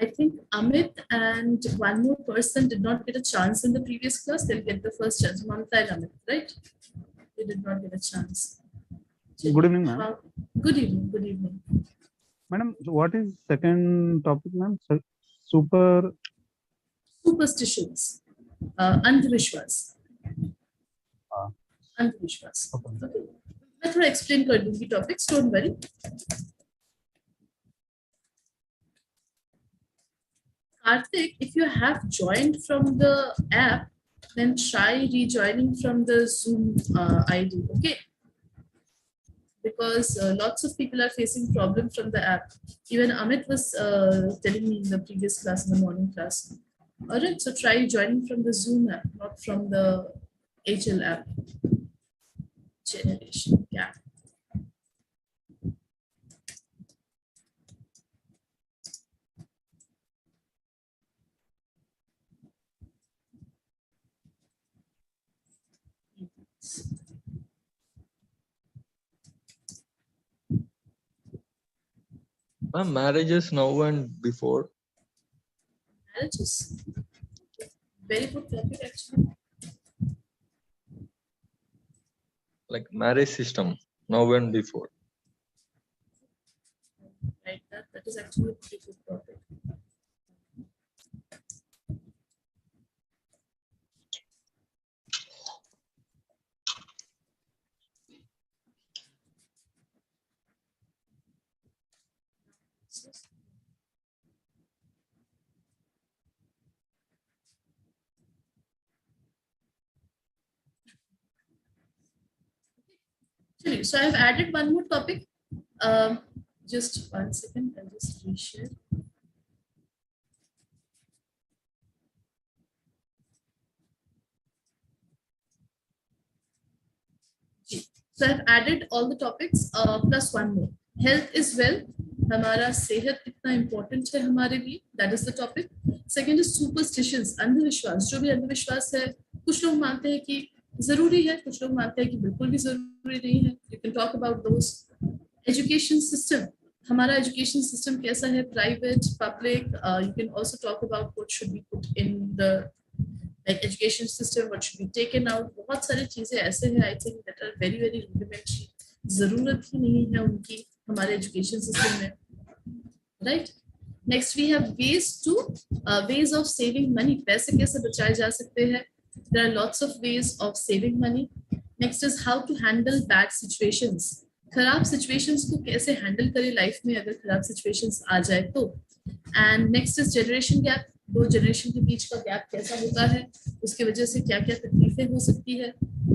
I think Amit and one more person did not get a chance in the previous class. They'll get the first chance. Mamta and Amit, right? They did not get a chance. Good evening, ma'am. Good evening. Good evening. Madam, what is second topic, ma'am? Superstitions. Andhvishwas. Andhvishwas. Okay. मैं थोड़ा explain कर दूँगी topics. Don't worry. Karthik, if you have joined from the app, then try rejoining from the Zoom ID, okay? Because lots of people are facing problems from the app. Even Amit was telling me in the previous class, in the morning class. All right, so try joining from the Zoom app, not from the HL app. Generation gap. Marriages now and before. Marriages. Very good topic actually. Like marriage system now and before. Right, that is actually a pretty good topic. So I've added one more topic. Just 1 second, I'll just reshare. So I've added all the topics plus one more. Health is wealth. हमारा सेहत कितना important है हमारे लिए. That is the topic. Second is superstitions, अंधविश्वास. जो भी अंधविश्वास है, कुछ लोग मानते हैं कि जरूरी है, कुछ लोग मानते हैं कि बिल्कुल भी जरूरी नहीं है. You can talk about those. Education system. हमारा education system कैसा है? Private, public. You can also talk about what should be put in the like education system, what should be taken out. बहुत सारी चीजें ऐसे हैं I think that are very very rudimentary. जरूरत ही नहीं है उनकी हमारे education system में. Right? Next we have ways of saving money. पैसे कैसे बचाए जा सकते हैं? There are lots of ways of saving money. Next is how to handle bad situations. खराब situations को कैसे handle करें life में अगर खराब situations आ जाए तो. And next is generation gap. दो जनरेशन के बीच का गैप कैसा होता है, उसकी वजह से क्या क्या तकलीफें हो सकती है.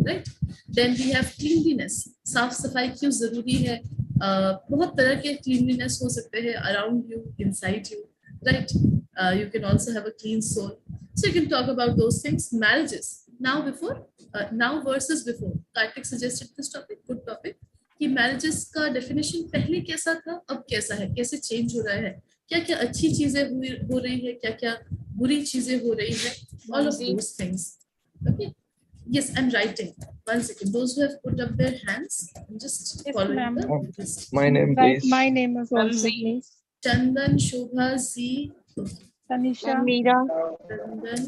Right. Then we have cleanliness. साफ सफाई क्यों जरूरी है? बहुत तरह के क्लीनलीनेस हो सकते हैं around you, inside you. Right. You can also have a clean soul. So you can talk about those things. Marriages now versus before. Kartik suggested this topic, good topic, कि मैरिजेस का डेफिनेशन पहले कैसा था, अब कैसा है, कैसे चेंज हो रहा है, क्या क्या अच्छी चीजें हो रही है, क्या क्या बुरी चीजें हो रही है. All of those things. Okay. Yes, I'm writing. 1 second. Those who have put up their hands, I'm just following the list. My name, please. My name is also, please. Chandan, Shobha, Z. Tanisha. Meera. Chandan.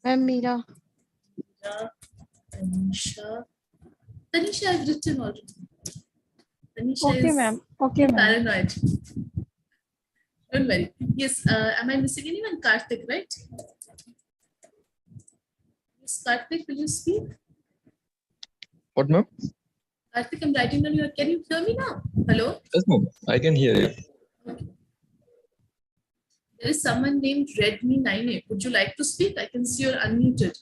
I'm Meera. Tanisha. Tanisha, I've written already. Tanisha Okay, is ma'am. Okay, ma'am. paranoid. Don't worry. Yes, am I missing anyone? Karthik, right? Yes, Karthik, will you speak? What, ma'am? Karthik, I'm writing down your. Can you hear me now? Hello? Yes, ma'am. I can hear you. Okay. There is someone named Redmi98. Would you like to speak? I can see you're unmuted.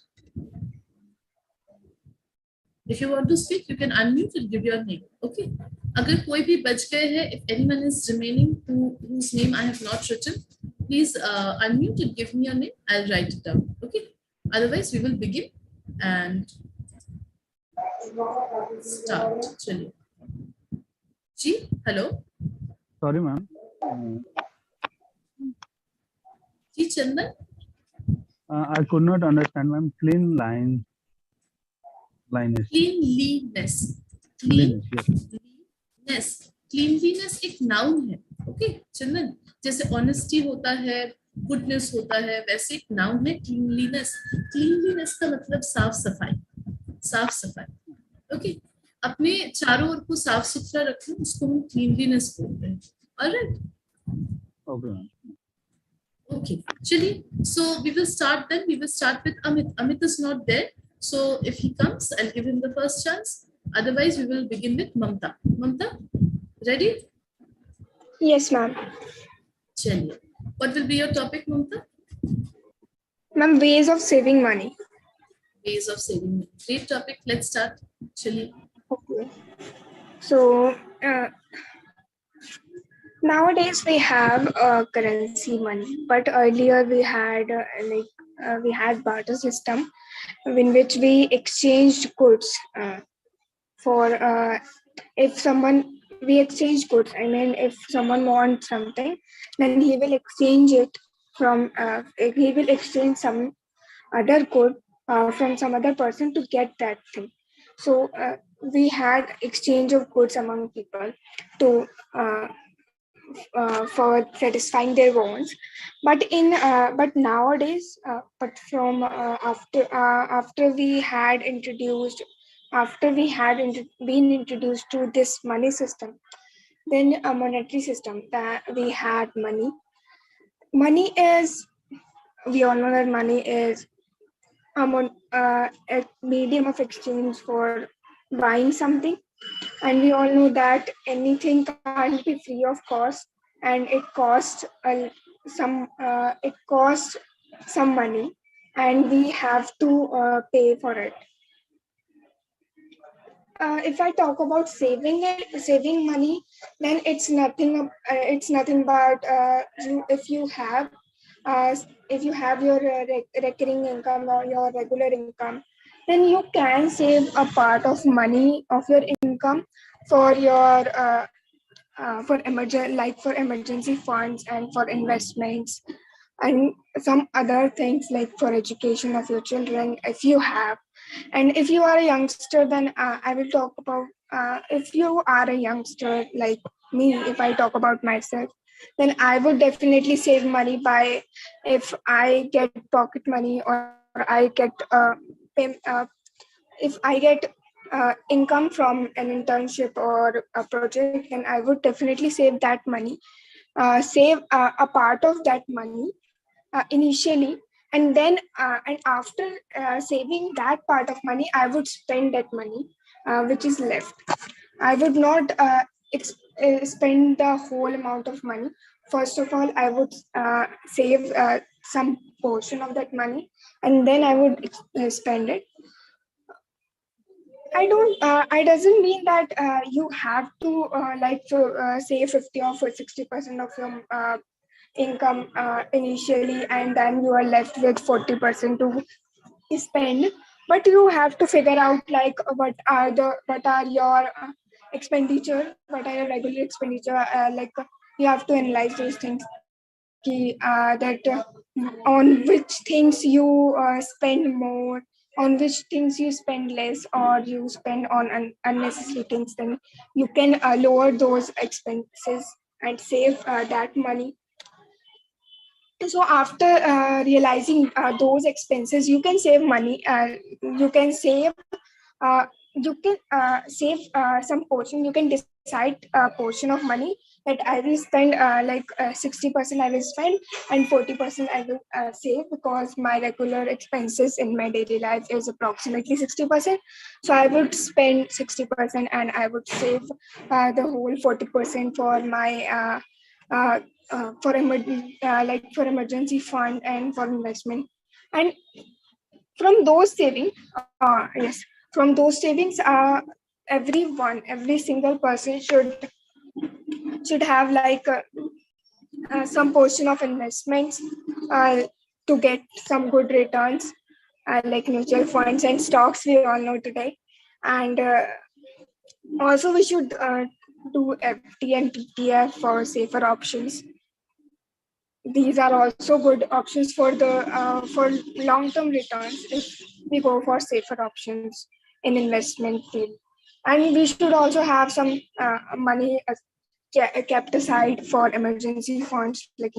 If you want to speak, you can unmute and give your name. Okay. अगर कोई भी बच गए हैं, if anyone is remaining whose name I have not written, please unmute and give me your name. I'll write it down. Okay. Otherwise, we will begin and start. चलिए. जी, hello. Sorry, ma'am. Ji, Chandan. I could not understand, ma'am. Clean line. Liness. Cleanliness. Cleanliness. Cleanliness एक noun है. Okay, चंदन. जैसे honesty होता है, goodness होता है, वैसे एक noun है cleanliness. Cleanliness का मतलब साफ सफाई. साफ सफाई. Okay. अपने चारों ओर को साफ सुथरा रखना, उसको हम cleanliness बोलते हैं. Alright. Okay, ma'am. Okay. चलिए. So we will start then. We will start with Amit. Amit is not there. So if he comes, I'll give him the first chance. Otherwise, we will begin with Mamta. Mamta, ready? Yes, ma'am. Chaliye. What will be your topic, Mamta? Ma'am, ways of saving money. Ways of saving money. Great topic. Let's start. Chaliye. Okay. So nowadays we have currency money, but earlier we had we had barter system in which we exchanged goods for if someone we exchange goods. I mean, if someone wants something, then he will exchange it from he will exchange some other good from some other person to get that thing. So we had exchange of goods among people to for satisfying their wants, but nowadays, after we had been introduced to this money system, then a monetary system, that we had money. We all know that money is a medium of exchange for buying something, and we all know that anything can't be free of cost, and it costs some money, and we have to pay for it. If I talk about saving money, then it's nothing but if you have your recurring income or your regular income, then you can save a part of money of your income for your for emergency funds and for investments and some other things, like for education of your children if you have. And if you are a youngster, then I will talk about if you are a youngster like me, if I talk about myself, then I would definitely save money by, if I get pocket money or I get if I get income from an internship or a project, then I would definitely save that money, save a part of that money initially, and then and after saving that part of money, I would spend that money which is left. I would not spend the whole amount of money. First of all, I would save some portion of that money, and then I would spend it. I doesn't mean that you have to say 50 or 60% of your income initially, and then you are left with 40% to spend. But you have to figure out like what are your expenditure, what are your regular expenditure. You have to analyze those things. On which things you spend more, on which things you spend less, or you spend on unnecessary things, then you can lower those expenses and save that money. So after realizing those expenses, you can save money. You can save some portion. You can decide a portion of money that I will spend 60% I will spend and 40% I will save, because my regular expenses in my daily life is approximately 60%. So I would spend 60% and I would save the whole 40% for my for emergency fund and for investment. And from those savings, every single person should have some portion of investments to get some good returns, like mutual funds and stocks we all know today. And also we should do FD and PTF for safer options. These are also good options for long-term returns if we go for safer options in investment field. And we should also have some money kept aside for emergency funds, like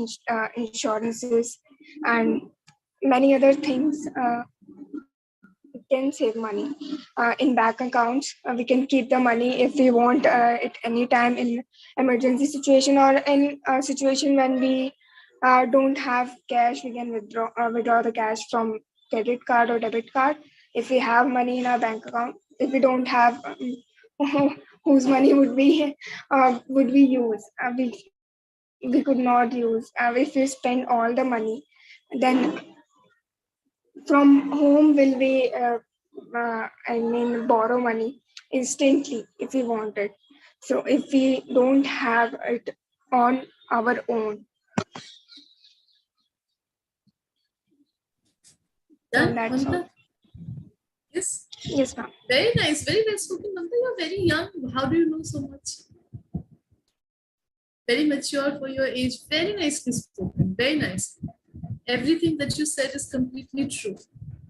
insurances and many other things. We can save money in bank accounts. We can keep the money if we want it anytime in emergency situation, or in a situation when we don't have cash. We can withdraw the cash from credit card or debit card if we have money in our bank account. If we don't have, whose money would we use? We could not use. If we spend all the money, then from whom will we borrow money instantly if we want it? So if we don't have it on our own, Done, that's all. Mamta? Yes. Yes, ma'am. Very nice, very well spoken, Mamta. You're very young. How do you know so much? Very mature for your age. Very nicely spoken. Very nice. Everything that you said is completely true.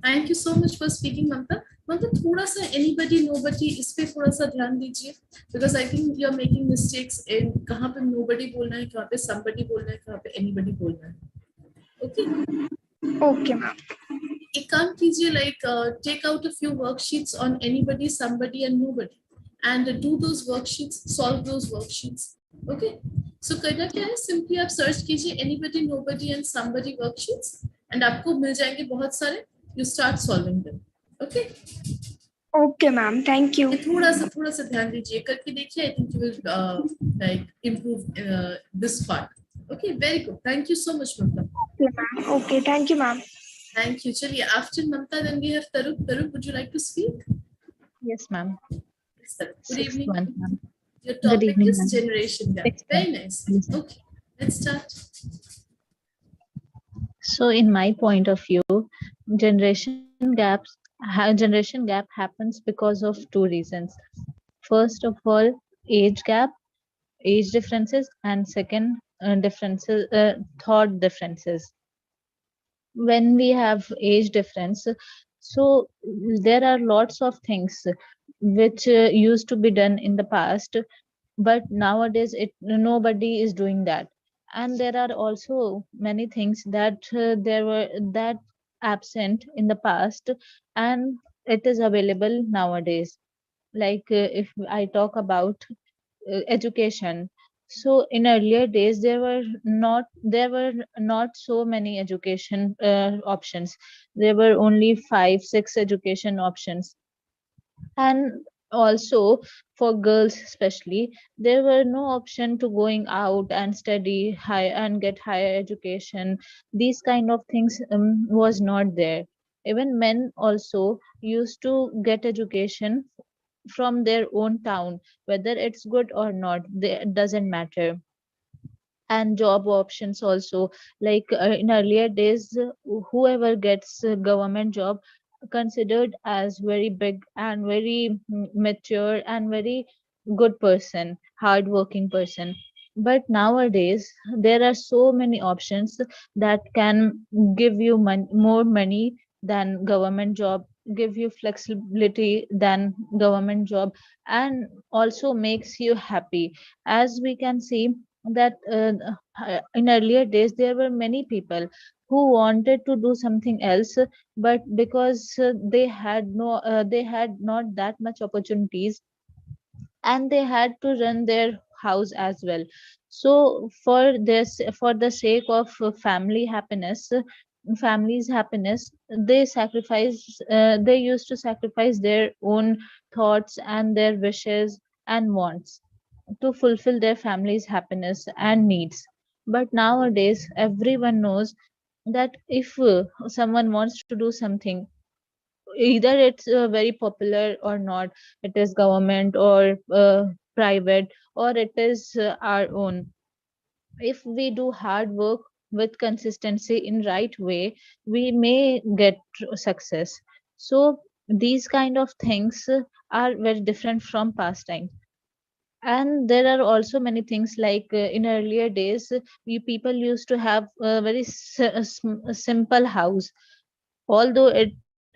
Thank you so much for speaking, Mamta. Mamta, थोड़ा सा anybody, nobody इस पे थोड़ा सा ध्यान दीजिए, because I think you are making mistakes in कहाँ पे nobody बोलना है, कहाँ पे somebody बोलना है, कहाँ पे anybody बोलना है. Okay. Okay, ma'am. एक काम कीजिए, like take out a few worksheets on anybody, somebody and nobody, and do those worksheets, solve those worksheets. Okay. So करना क्या है, simply आप search कीजिए anybody, nobody and somebody worksheets, and आपको मिल जाएंगे बहुत सारे. You start solving them. Okay. Okay, ma'am. Thank you. थोड़ा सा ध्यान दीजिए, करके देखिए. I think you will like improve this part. Okay, very good. Thank you so much, Mamta. Okay, ma'am. Okay, thank you, ma'am. Thank you. Chaliye, after Mamta, then we have Tarup. Tarup, would you like to speak? Yes, ma'am. Yes, Tarup. Good Sixth evening. one, ma'am. Your Good topic evening, is ma'am. generation gap. Sixth Very one. nice. Yes, ma'am. Okay, let's start. So, in my point of view, generation gap happens because of two reasons. First of all, age gap, age differences, and second, thought differences. When we have age difference, so there are lots of things which used to be done in the past, but nowadays nobody is doing that. And there are also many things that there were that absent in the past, and it is available nowadays. Like if I talk about education, so in earlier days there were not so many education options. There were only 5 6 education options, and also for girls especially, there were no option to going out and study high and get higher education. These kind of things was not there. Even men also used to get education from their own town, whether it's good or not, it doesn't matter. And job options also, like in earlier days, whoever gets a government job considered as very big and very mature and very good person, hard working person. But nowadays there are so many options that can give you more money than government job, give you flexibility than government job, and also makes you happy. As we can see that in earlier days there were many people who wanted to do something else, but because they had not that much opportunities, and they had to run their house as well. So for the sake of family's happiness, they used to sacrifice their own thoughts and their wishes and wants to fulfill their family's happiness and needs. But nowadays, everyone knows that if someone wants to do something, either it's very popular or not, it is government or private, or it is our own. If we do hard work with consistency in right way, we may get success. So these kind of things are very different from past time. And there are also many things like in earlier days, we people used to have a very simple house, although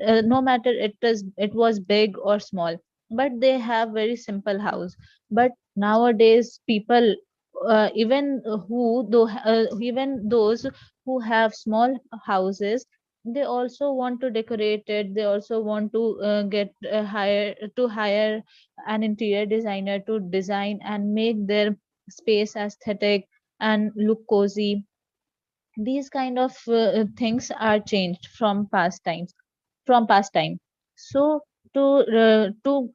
no matter it was big or small, but they have very simple house. But nowadays people, even those who have small houses, they also want to decorate it. They also want to hire an interior designer to design and make their space aesthetic and look cozy. These kind of things are changed from past time. So to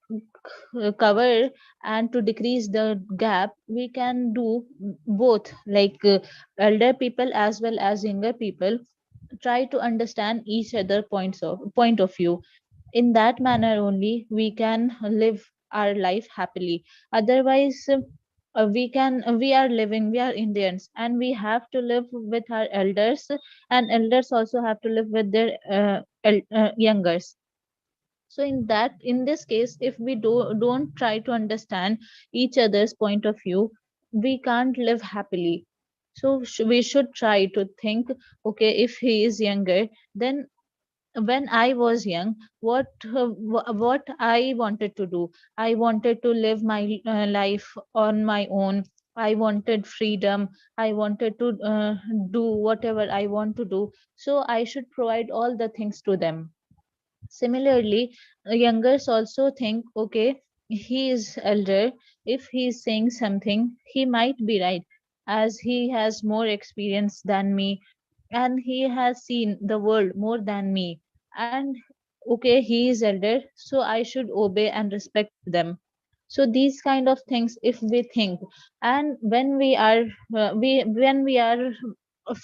cover and to decrease the gap, we can do both, like elder people as well as younger people try to understand each other point of view. In that manner only we can live our life happily. Otherwise we are Indians, and we have to live with our elders, and elders also have to live with their youngers. So in this case, if we don't try to understand each other's point of view, we can't live happily. So we should try to think, okay, if he is younger, then when I was young, what I wanted to do. I wanted to live my life on my own. I wanted freedom. I wanted to do whatever I want to do. So I should provide all the things to them. Similarly, youngers also think, okay, he is elder. If he is saying something, he might be right, as he has more experience than me and he has seen the world more than me. And okay, he is elder, so I should obey and respect them. So these kind of things, if we think, and when we are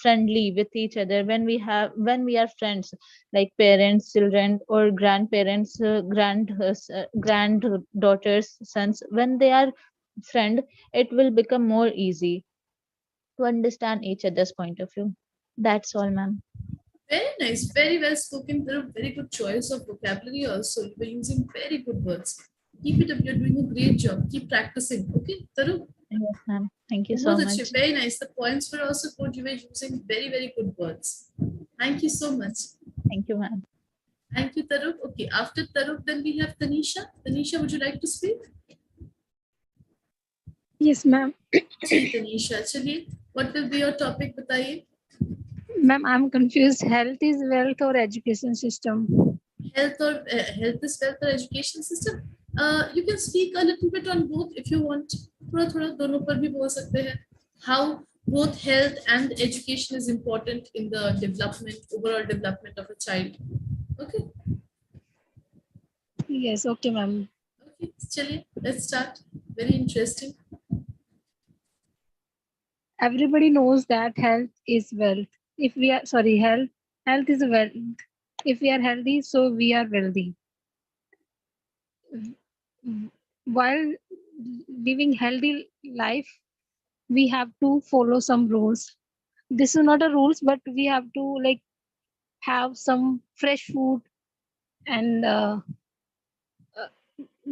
friendly with each other, when we are friends, like parents, children, or grandparents, granddaughters, sons, when they are friend, it will become more easy to understand each other's point of view. That's all, ma'am. Very nice, very well spoken. There are very good choice of vocabulary also. You were using very good words. Keep it up. You're doing a great job. Keep practicing. Okay, Taru? Yes, ma'am. Thank you so बहुत much. अच्छे, very nice. The points were also good. You were using very, very good words. Thank you so much. Thank you, ma'am. Thank you, Tarup. Okay, after Tarup, then we have Tanisha. Tanisha, would you like to speak? Yes, ma'am. Ji Tanisha, चलिए. What will be your topic? बताइए. Ma'am, I'm confused. Health is wealth or education system? Health or health is wealth or education system? You can speak a little bit on both if you want. थोड़ा थोड़ा दोनों पर भी बोल सकते हैं. How both health and education is important in the development, overall development of a child. Okay. Yes, okay, ma'am. Okay, चलिए, let's start. Very interesting. Everybody knows that health is wealth. If we are health is wealth. If we are healthy, so we are wealthy. While living healthy life, we have to follow some rules. This is not a rules, but we have to like have some fresh food and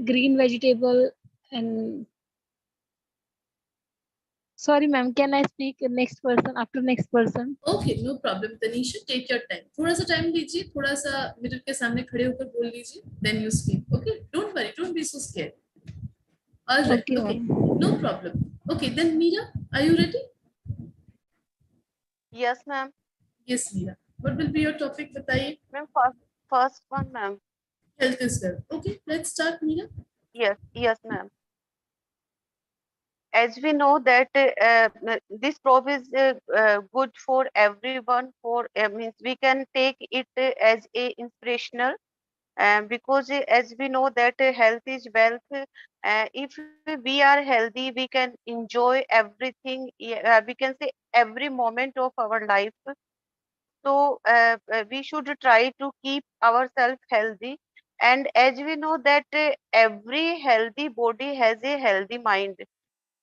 green vegetable and sorry ma'am, can I speak next person after next person? Okay, no problem. Tanisha, take your time. थोड़ा सा time लीजिए, थोड़ा सा mirror के सामने खड़े होकर बोल लीजिए. Then you speak. Okay, don't worry, don't be so scared. All right. Okay, no problem. Okay, then Meera, are you ready? Yes, ma'am. Yes, Meera. What will be your topic? बताइए. Ma'am, first one, ma'am. Health is wealth. Okay, let's start, Meera. Yes, ma'am. As we know that this probe is good for everyone. For means we can take it as a inspirational, because as we know that health is wealth. If we are healthy, we can enjoy everything. We can say every moment of our life. So we should try to keep ourselves healthy. And as we know that every healthy body has a healthy mind.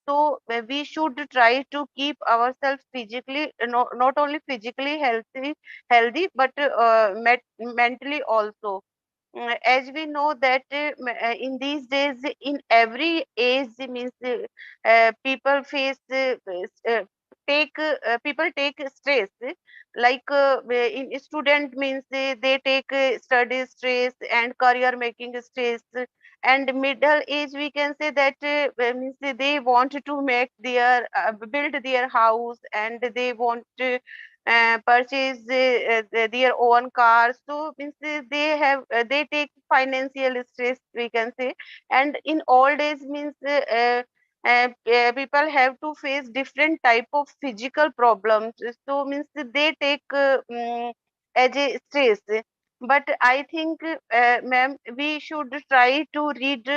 So we should try to keep ourselves physically, not only physically healthy, but mentally also. As we know that in these days, in every age, means people face take people take stress. Like in student means they take study stress and career making stress. And middle age, we can say that means they want to make their build their house, and they want to purchase their own cars. So means they have they take financial stress, we can say. And in old age means people have to face different type of physical problems. So means they take as a stress. But I think, ma'am, we should try to read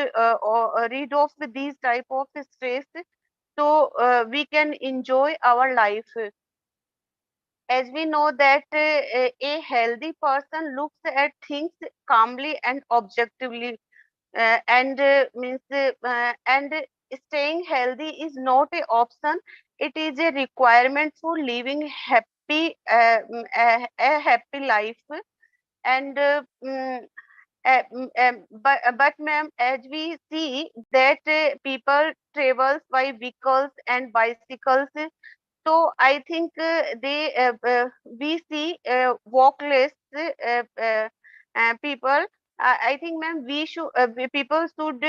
off these type of stress, so we can enjoy our life. As we know that a healthy person looks at things calmly and objectively, and means and staying healthy is not a option, it is a requirement for living a happy life. And but ma'am, as we see that people travels by vehicles and bicycles, So I think we see walkless people. I think, ma'am, people should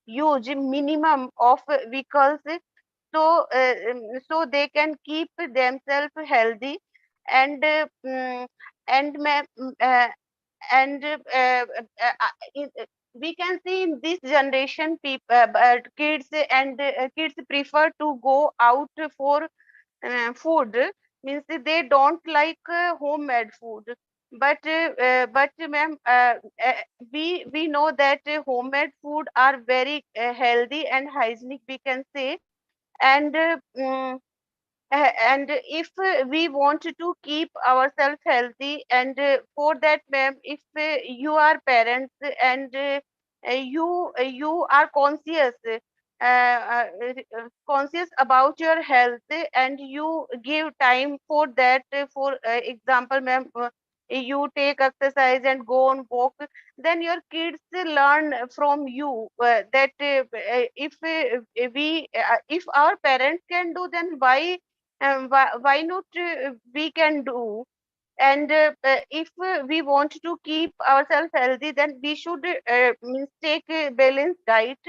use minimum of vehicles, so they can keep themselves healthy. And and ma'am, and we can see in this generation kids prefer to go out for food, means they don't like homemade food. But ma'am, we know that homemade food are very healthy and hygienic, we can say. And and if we want to keep ourselves healthy, and for that, ma'am, if you are parents, and you are conscious about your health, and you give time for that, for example, ma'am, you take exercise and go on walk, then your kids learn from you, that if our parents can do, then why not we can do. And if we want to keep ourselves healthy, then we should means take a balanced diet.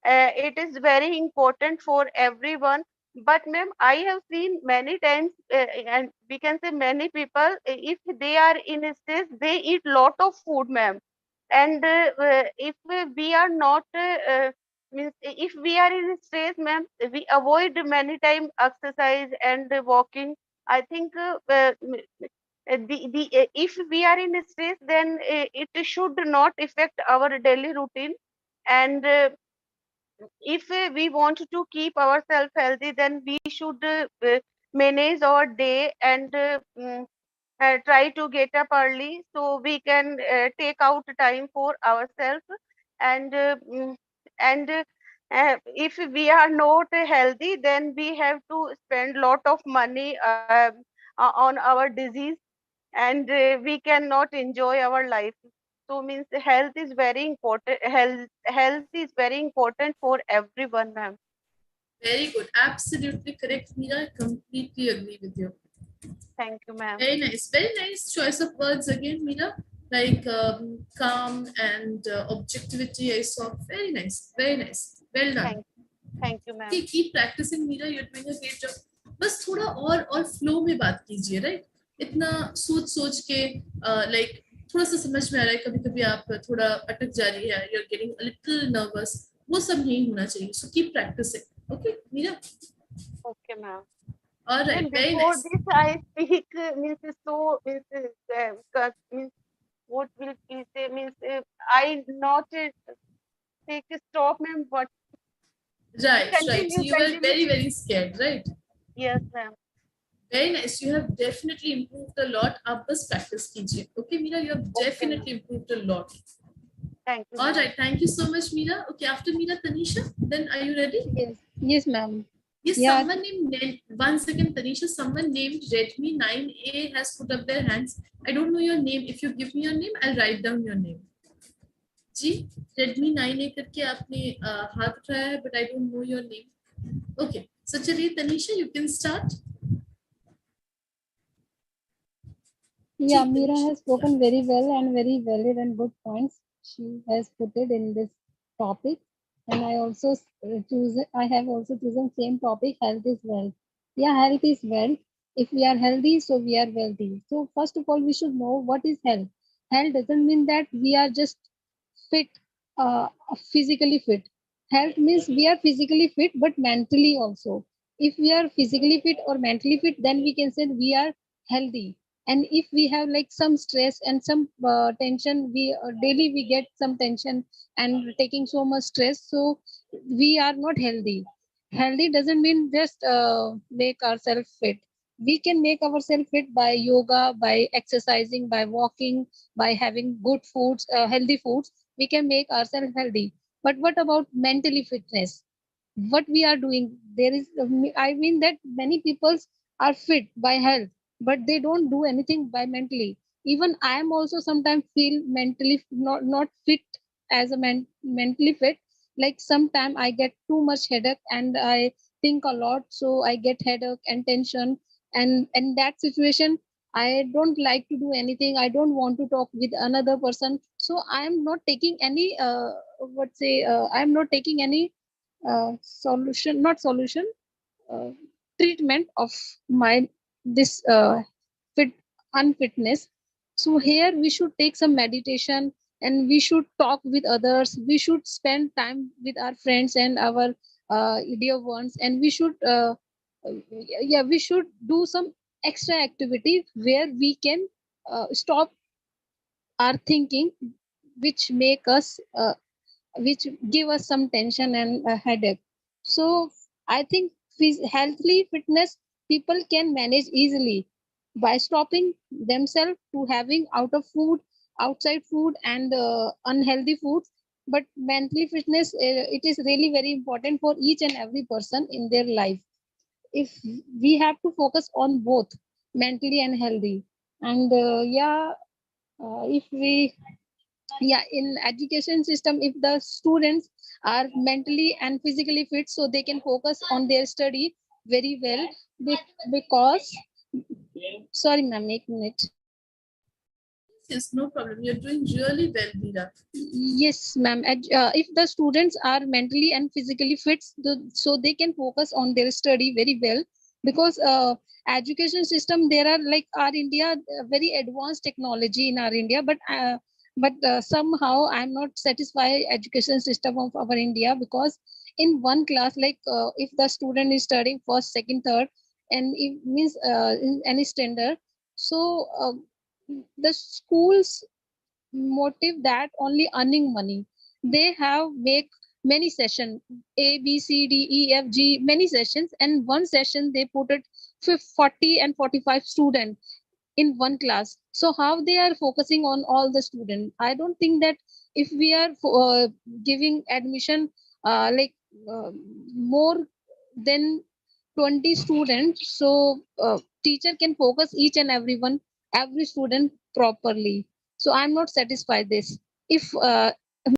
It is very important for everyone. But ma'am, I have seen many times, and we can say many people, if they are in a stress, they eat lot of food, ma'am. And if we are not means if we are in stress, ma'am, we avoid many time exercise and walking. I think if we are in stress, then it should not affect our daily routine. And if we want to keep ourselves healthy, then we should manage our day, and try to get up early, so we can take out time for ourselves. And if we are not healthy, then we have to spend lot of money on our disease, and we cannot enjoy our life. So means health is very important. Health is very important for everyone, ma'am. Very good. Absolutely correct, Meera. I completely agree with you. Thank you, ma'am. Very nice. Very nice choice of words again, Meera. Like calm and objectivity. I saw. Very nice. Very nice. Well done. Thank you, ma'am. Keep practicing, Meera. You're doing a great job. बस थोड़ा और flow में बात कीजिए, right? इतना सोच के like थोड़ा सा समझ में आ रहा है, कभी कभी आप थोड़ा अटक जा रही है, you're getting a little nervous, वो सब नहीं होना चाहिए. So keep practicing. Okay, Meera? Okay, ma'am. All right, very before nice. this, I speak means what will you say, means I not take a stop, ma'am, but Right. So you were very scared, right? Yes, ma'am. Very nice. You have definitely improved a lot. आप बस practice कीजिए. Okay, Meera, you have definitely improved a lot. Thank you. All right. Thank you so much, Meera. Okay, after Meera, Tanisha. Then are you ready? Yes, ma'am. Yes, Yeah. someone named, one second, Tanisha, someone named Redmi 9A has put up their hands. I don't know your name. If you give me your name, I'll write down your name. Ji, Redmi 9A करके आपने हाथ उठाया है, but I don't know your name. Okay, so चलिए Tanisha, you can start. Yeah, Meera has spoken very well and very valid and good points she has put it in this topic. And I also I have also chosen same topic, health is wealth. Yeah, health is wealth. If we are healthy, so we are wealthy. So first of all, we should know what is health. Health doesn't mean that we are just fit, physically fit. Health means we are physically fit, but mentally also. If we are physically fit or mentally fit, then we can say we are healthy. And if we have like some stress and some tension, we daily we get some tension and taking so much stress, so we are not healthy. Healthy doesn't mean just make ourselves fit. We can make ourselves fit by yoga, by exercising, by walking, by having good foods, healthy foods. We can make ourselves healthy. But what about mentally fitness? What we are doing? There is, I mean that many people are fit by health, but they don't do anything by mentally. Even I am also sometimes feel mentally not fit as a mentally fit. Like sometimes I get too much headache and I think a lot, so I get headache and tension. And in that situation, I don't like to do anything. I don't want to talk with another person. So I am not taking any I am not taking any treatment of my this unfitness. So here we should take some meditation, and we should talk with others. We should spend time with our friends and our dear ones, and we should we should do some extra activity where we can stop our thinking, which make us which give us some tension and headache. So I think healthy fitness people can manage easily by stopping themselves to having outside food and unhealthy foods. But mentally fitness, it is really very important for each and every person in their life. If we have to focus on both mentally and healthy, and if we in education system, if the students are mentally and physically fit, so they can focus on their study very well. Because sorry ma'am, 1 minute. Yes, no problem. You're doing really well, Veera. Yes, ma'am. If the students are mentally and physically fit, so they can focus on their study very well. Because education system, there are like our India, very advanced technology in our India, but somehow I'm not satisfied education system of our India. Because in one class, like if the student is studying first, second, third, and it means in any standard, so the schools motive that only earning money. They have make many sessions, A, B, C, D, E, F, G, many sessions, and one session they put it 40 and 45 students in one class. So how they are focusing on all the students? I don't think that if we are giving admission more than 20 students, so teacher can focus each and every student properly. So I'm not satisfied this. If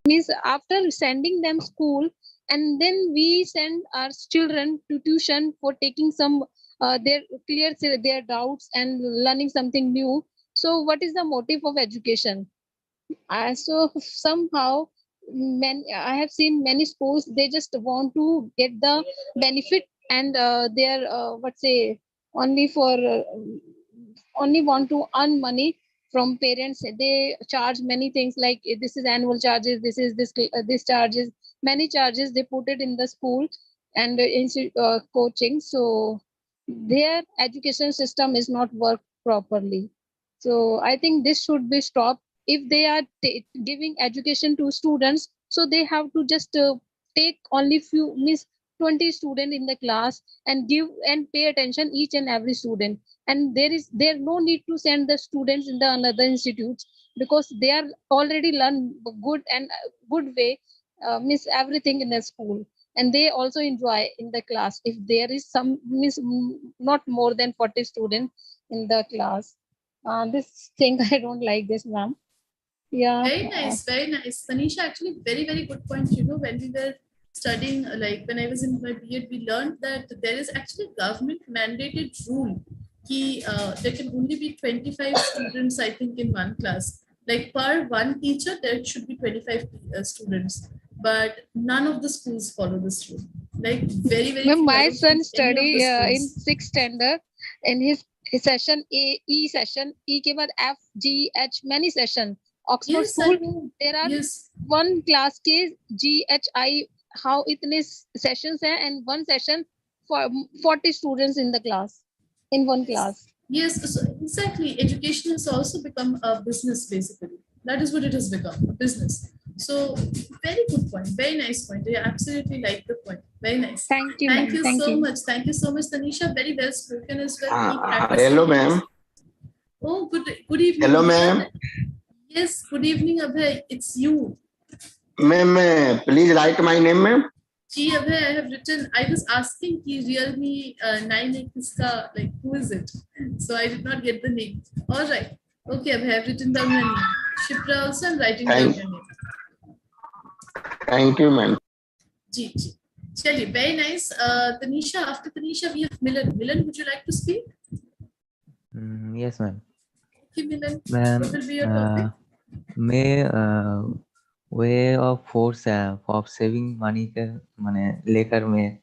means after sending them school, and then we send our children to tuition for taking some their doubts and learning something new. So what is the motive of education? So somehow I have seen many schools, they just want to get the benefit, and they're only for only want to earn money from parents. They charge many things, like this is annual charges, this is this charges, many charges they put it in the school and coaching. So their education system is not work properly. So I think this should be stopped. If they are giving education to students, so they have to just take only 20 students in the class and give and pay attention each and every student. And there no need to send the students in the another institutes, because they are already learn good and good way, miss everything in the school, and they also enjoy in the class. If there is some not more than 40 students in the class, this thing I don't like this, ma'am. Yeah. Very nice, very nice. Tanisha, actually very, very good point. You know, when we were studying, like when I was in my B.Ed, we learned that there is actually government mandated rule ki, there can only be 25 students, I think, in one class. Like per one teacher, there should be 25 students. But none of the schools follow this rule. Like very, very few. My son study in 6th standard, in his session E session, E के बाद F, G, H, many session. Oxford school, there are one class के G, H, I, how itne sessions hai, and one session for 40 students in the class, in one class. Yes, so exactly. Education has also become a business, basically. That is what it has become, a business. So very good point, very nice point. I absolutely like the point. Very nice. Thank you. Thank you so much. Thank you so much, Tanisha. Very well spoken as well. Hello, ma'am. Oh, good evening. Hello, ma'am. Yes, good evening, Abhay. It's you. Ma'am, please write my name, ma'am. Gee, Abhay, I have written. I was asking ki Realme 9 kiska, like who is it? So I did not get the name. All right. Okay, Abhay, I have written down your name. Shipra also, I'm writing down your name. Thank you, ma'am. Gee. Chali, very nice. Tanisha, after Tanisha, we have Milan. Milan, would you like to speak? Yes, ma'am. Okay, Milan, Ma'am, what will be your topic? may way of saving money का माने लेकर मैं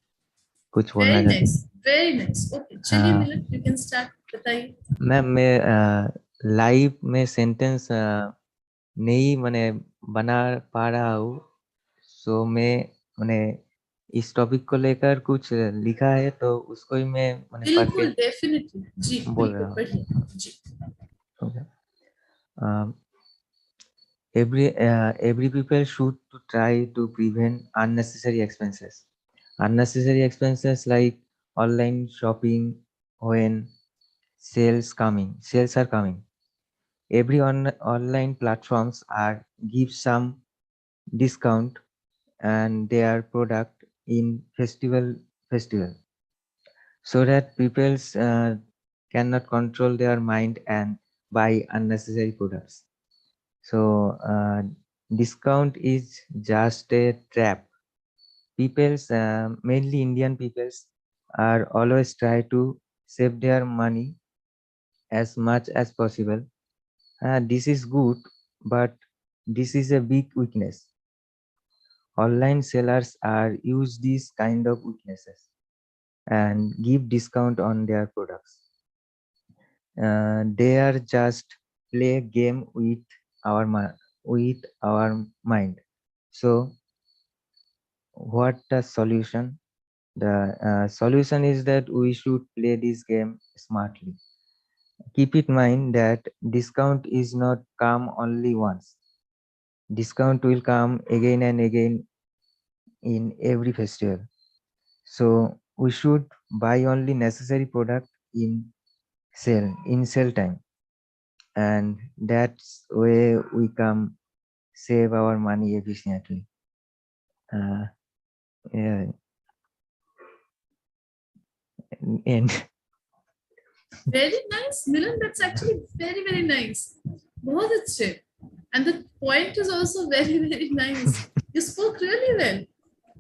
कुछ बोलना Very चाहता हूँ। nice, very nice. Okay, चलिए Milan, you can start. बताइए. मैम मैं लाइव में सेंटेंस नहीं मैंने बना पा रहा हूँ, सो मैंने इस टॉपिक को लेकर कुछ लिखा है तो उसको ही मैं मैंने पढ़ के बिल्कुल, definitely. जी, बोल रहा बिल्कुल हूँ। बढ़िया. जी. Okay. Every people should to try to prevent unnecessary expenses. Unnecessary expenses like online shopping when sales are coming. Every online platforms are give some discount and their product in festival, so that people cannot control their mind and buy unnecessary products. So discount is just a trap. People's mainly Indian peoples are always try to save their money as much as possible. This is good, but this is a big weakness. Online sellers are use these kind of weaknesses and give discount on their products. They are just play game with our mind. So what the solution? The solution is that we should play this game smartly. Keep in mind that discount is not come only once. Discount will come again and again in every festival. So we should buy only necessary product in sale time, and that's where we can save our money efficiently. Yeah. And Very nice, Milan. That's actually very, very nice. बहुत अच्छे. And the point is also very, very nice. You spoke really well.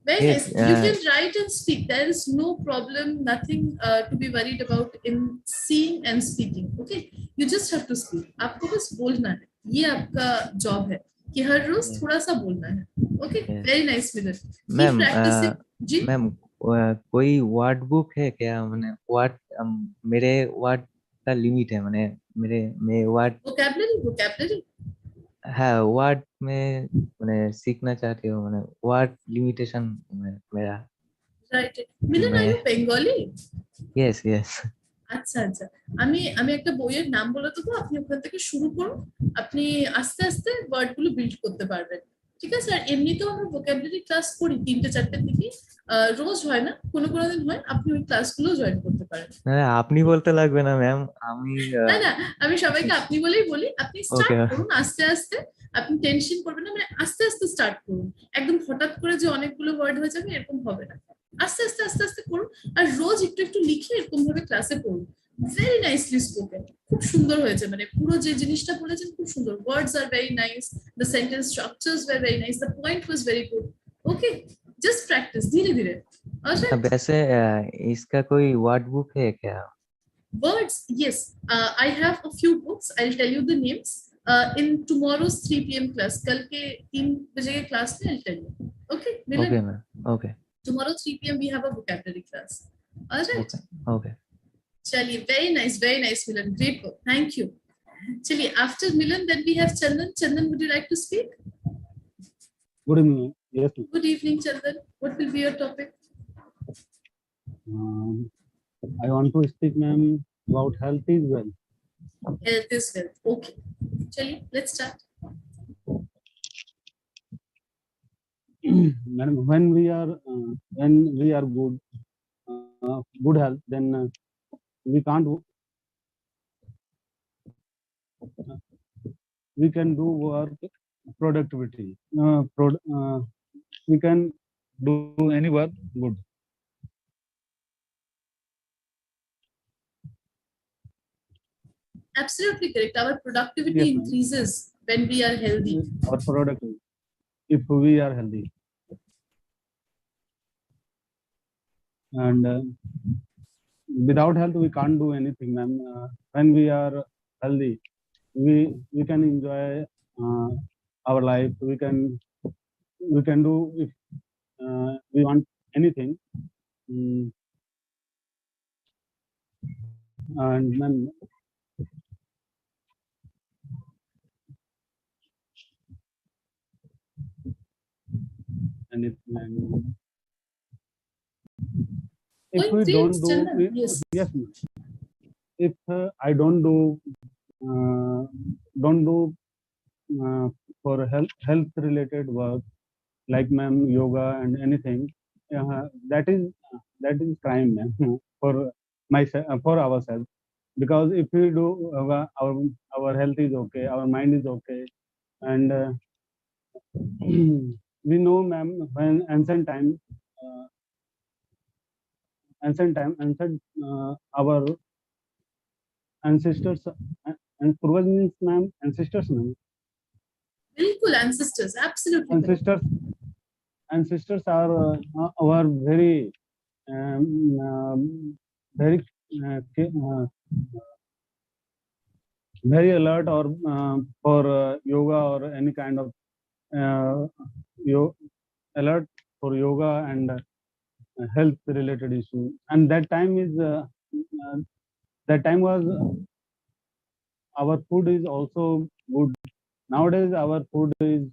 Very yes, nice. You can write and speak. There is no problem, nothing to be worried about in seeing and speaking. Okay, you just have to speak. आपको बस बोलना है. ये आपका job है कि हर रोज थोड़ा सा बोलना है. Okay, very nice, Milan. Keep ma'am practicing. जी. मैम कोई वर्ड बुक है क्या? मैंने वर्ड मेरे वर्ड का लिमिट है, मैं वर्ड vocabulary हाँ वर्ड में मैंने सीखना चाहती हूँ, मैंने वर्ड लिमिटेशन मेरा। Right. Milan, are you Bengali? Yes, yes. আচ্ছা আচ্ছা, আমি একটা বইয়ের নাম বলে দেবো, আপনি ওখান থেকে শুরু করুন, আপনি আস্তে আস্তে ওয়ার্ড গুলো বিল্ড করতে পারবেন। ঠিক আছে? আর এমনিতেও আমরা ভোকাবুলারি ক্লাস করি 3-4 দিকে, রোজ হয় না, কোনো দিন হয়, আপনি ওই ক্লাসগুলো জয়েন করতে পারেন। আপনি বলতে লাগবে না ম্যাম, আমি না না, আমি সবাইকে আপনি বলেই বলি। আপনি স্টার্ট করুন আস্তে আস্তে, আপনি টেনশন করবেন না, মানে আস্তে আস্তে স্টার্ট করুন। একদম হঠাৎ করে যে অনেকগুলো ওয়ার্ড হয়ে যাবে এরকম হবে না, আস্তে আস্তে আস্তে আস্তে করুন। আর রোজ একটু একটু লিখে এরকম ভাবে ক্লাসে পড়ুন। ভেরি নাইসলি স্পোকেন, খুব সুন্দর হয়েছে, মানে পুরো যে জিনিসটা বলেছেন খুব সুন্দর। ওয়ার্ডস আর very nice, the sentence structures were very nice, the point was very good. Okay, just practice धीरे धीरे। वैसे इसका कोई वर्ड बुक है क्या? Words, yes, I have a few books. I'll tell you the names in tomorrow's 3 p.m. class. कल के 3 बजे के क्लास में I'll tell you. Okay, Milan? Okay, ma'am. Okay. Tomorrow 3 p.m. we have a vocabulary class. All right. Okay. Chaliye, very nice, Milan. Great work. Thank you. Chaliye, after Milan, then we have Chandan. Chandan, would you like to speak? Good evening. Yes. Good evening, Chandan. What will be your topic? I want to speak, ma'am, about health is wealth. Health is wealth. Okay. Chaliye, let's start. Madam, when we are good health, then we can do work productivity. We can do any work good. Absolutely correct. Our productivity increases when we are healthy. Our productivity, if we are healthy. and without health we can't do anything, ma'am. When we are healthy, we can enjoy our life. We can do if we want anything. And then anything. If we don't do, yes, ma'am. If I don't do for health related work, like ma'am, yoga and anything, that is crime, ma'am, for ourselves. Because if we do, our health is okay, our mind is okay, and we know, ma'am, when ancient time, our ancestors, and Purvaj means, ma'am, ancestors, ma'am. Bilkul, ancestors, absolutely. Ancestors are very very alert or for yoga or any kind of alert for yoga and health related issue. And that time is was our food is also good. Nowadays our food is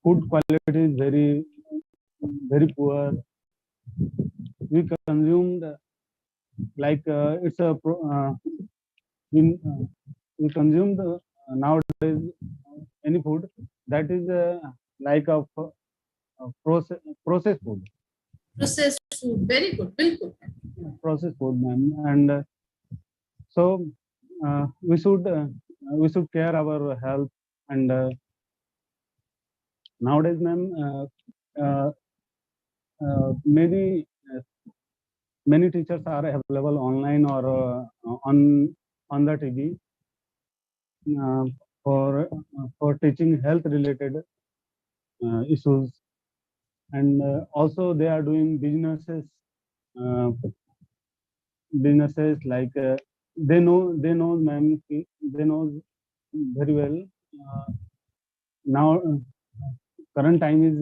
food quality is very poor. We consumed like it's a we consumed nowadays any food that is like a processed food. Processed food, very good, bilkul. Processed food, ma'am, and so we should care our health. And nowadays, ma'am, many teachers are available online or on the TV for teaching health related issues, and also they are doing businesses like they know, ma'am, they know very well. Now current time is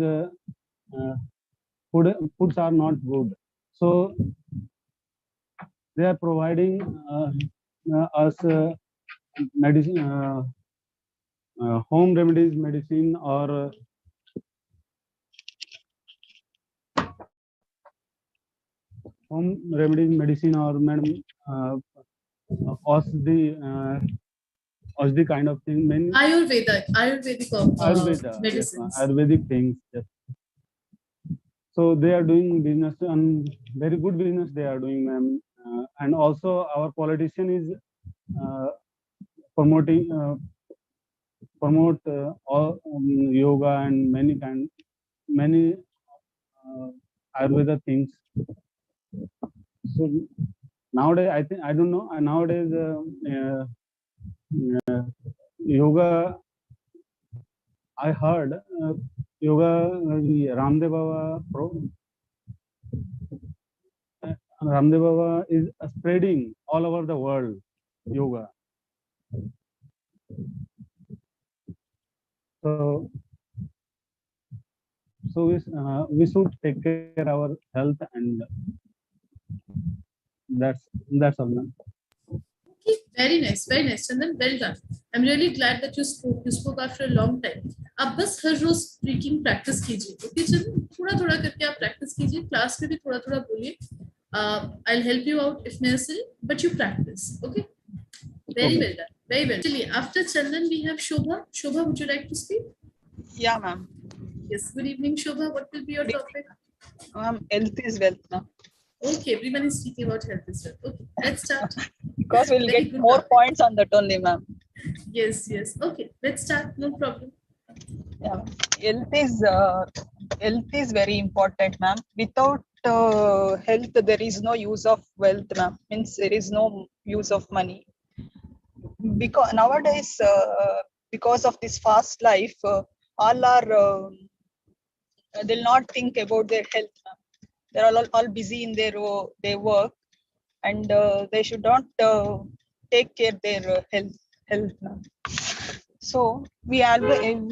foods are not good, so they are providing us medicine, home remedies medicine, or madam Ausdi kind of thing. Ayurvedic medicines. Ayurvedic things. Yes. So they are doing business, and very good business they are doing, ma'am. And also our politician is promote all yoga and many Ayurveda things. So nowadays, I don't know. Nowadays, yoga. I heard yoga. Ramdev Baba is spreading all over the world yoga. So we should take care our health, and that's all, ma'am. Okay, very nice, Chandan, well done. I'm really glad that you spoke after a long time. आप बस हर रोज speaking practice कीजिए, okay चंदन, थोड़ा करके आप practice कीजिए, class में भी थोड़ा बोलिए. I'll help you out if necessary, but you practice, okay? Very well done, very well. Actually, after Chandan we have Shobha. Shobha, would you like to speak? Yeah, ma'am. Yes, good evening, Shobha. What will be your topic? Health is wealth, ma'am. Okay, everyone is speaking about health is wealth. Okay, let's start. Because we'll get more points on that only, ma'am. Yes. Okay, let's start. No problem. Yeah, health is very important, ma'am. Without health, there is no use of wealth, ma'am. Means there is no use of money. Because nowadays, because of this fast life, all are they'll not think about their health, ma'am. they're all busy in their work, and they should not take care their health now. So we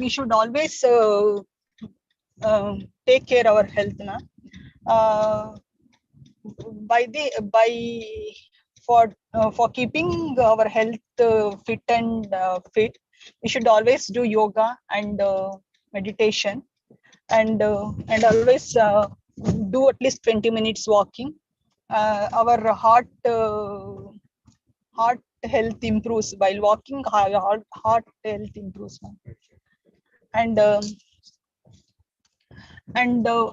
should always take care our health now. By for keeping our health fit and fit, we should always do yoga and meditation, and always do at least 20 minutes walking. Our heart health improves while walking. Heart health improves, and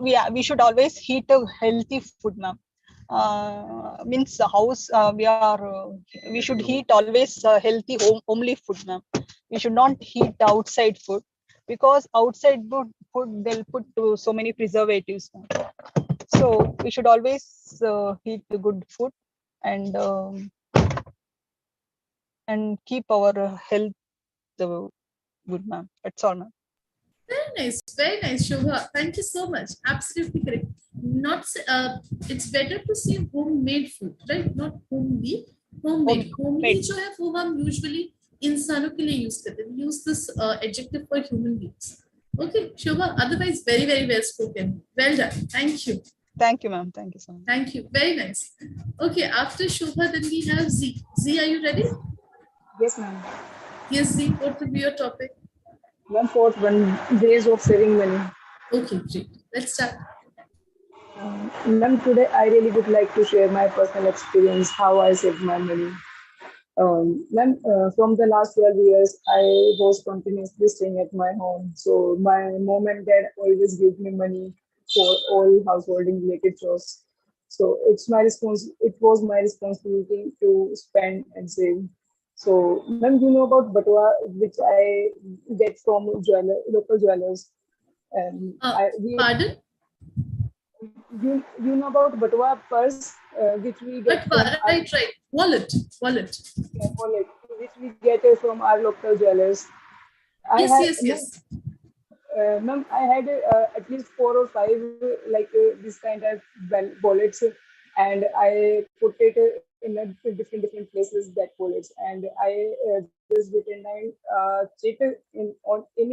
we should always eat a healthy food, ma'am. Means the house we should eat always healthy homely food, ma'am. We should not eat outside food, because outside food they'll put so many preservatives, ma'am. So we should always eat the good food, and keep our health good, ma'am. That's all, ma'am. Very nice, Shobha. Thank you so much. Absolutely correct. Not it's better to say homemade food, right? Not homely. Homemade. Homely जो है वो हम usually इंसानों के लिए use करते हैं. We use this adjective for human beings. Okay, Shobha. Otherwise, very very well spoken. Well done. Thank you. Thank you, ma'am. Thank you so much. Thank you. Very nice. Okay, after Shobha, then we have Z. Z, are you ready? Yes, ma'am. Yes, Z. What will be your topic? One fourth ways of saving money. Okay, great. Let's start. Ma'am, today I really would like to share my personal experience, how I save my money. Ma'am, from the last 12 years, I was continuously staying at my home. So my mom and dad always give me money for all householding related chores. So it was my responsibility to spend and save. So, ma'am, you know about Batua, which I get from local jewelers. Pardon? You know about Batua purse, which we get from right. Wallet. Yeah, wallet, which we get from our local jewelers. Yes. Ma'am, I had at least 4 or 5 this kind of wallets, and I put it in different places, that wallets, and I just written check in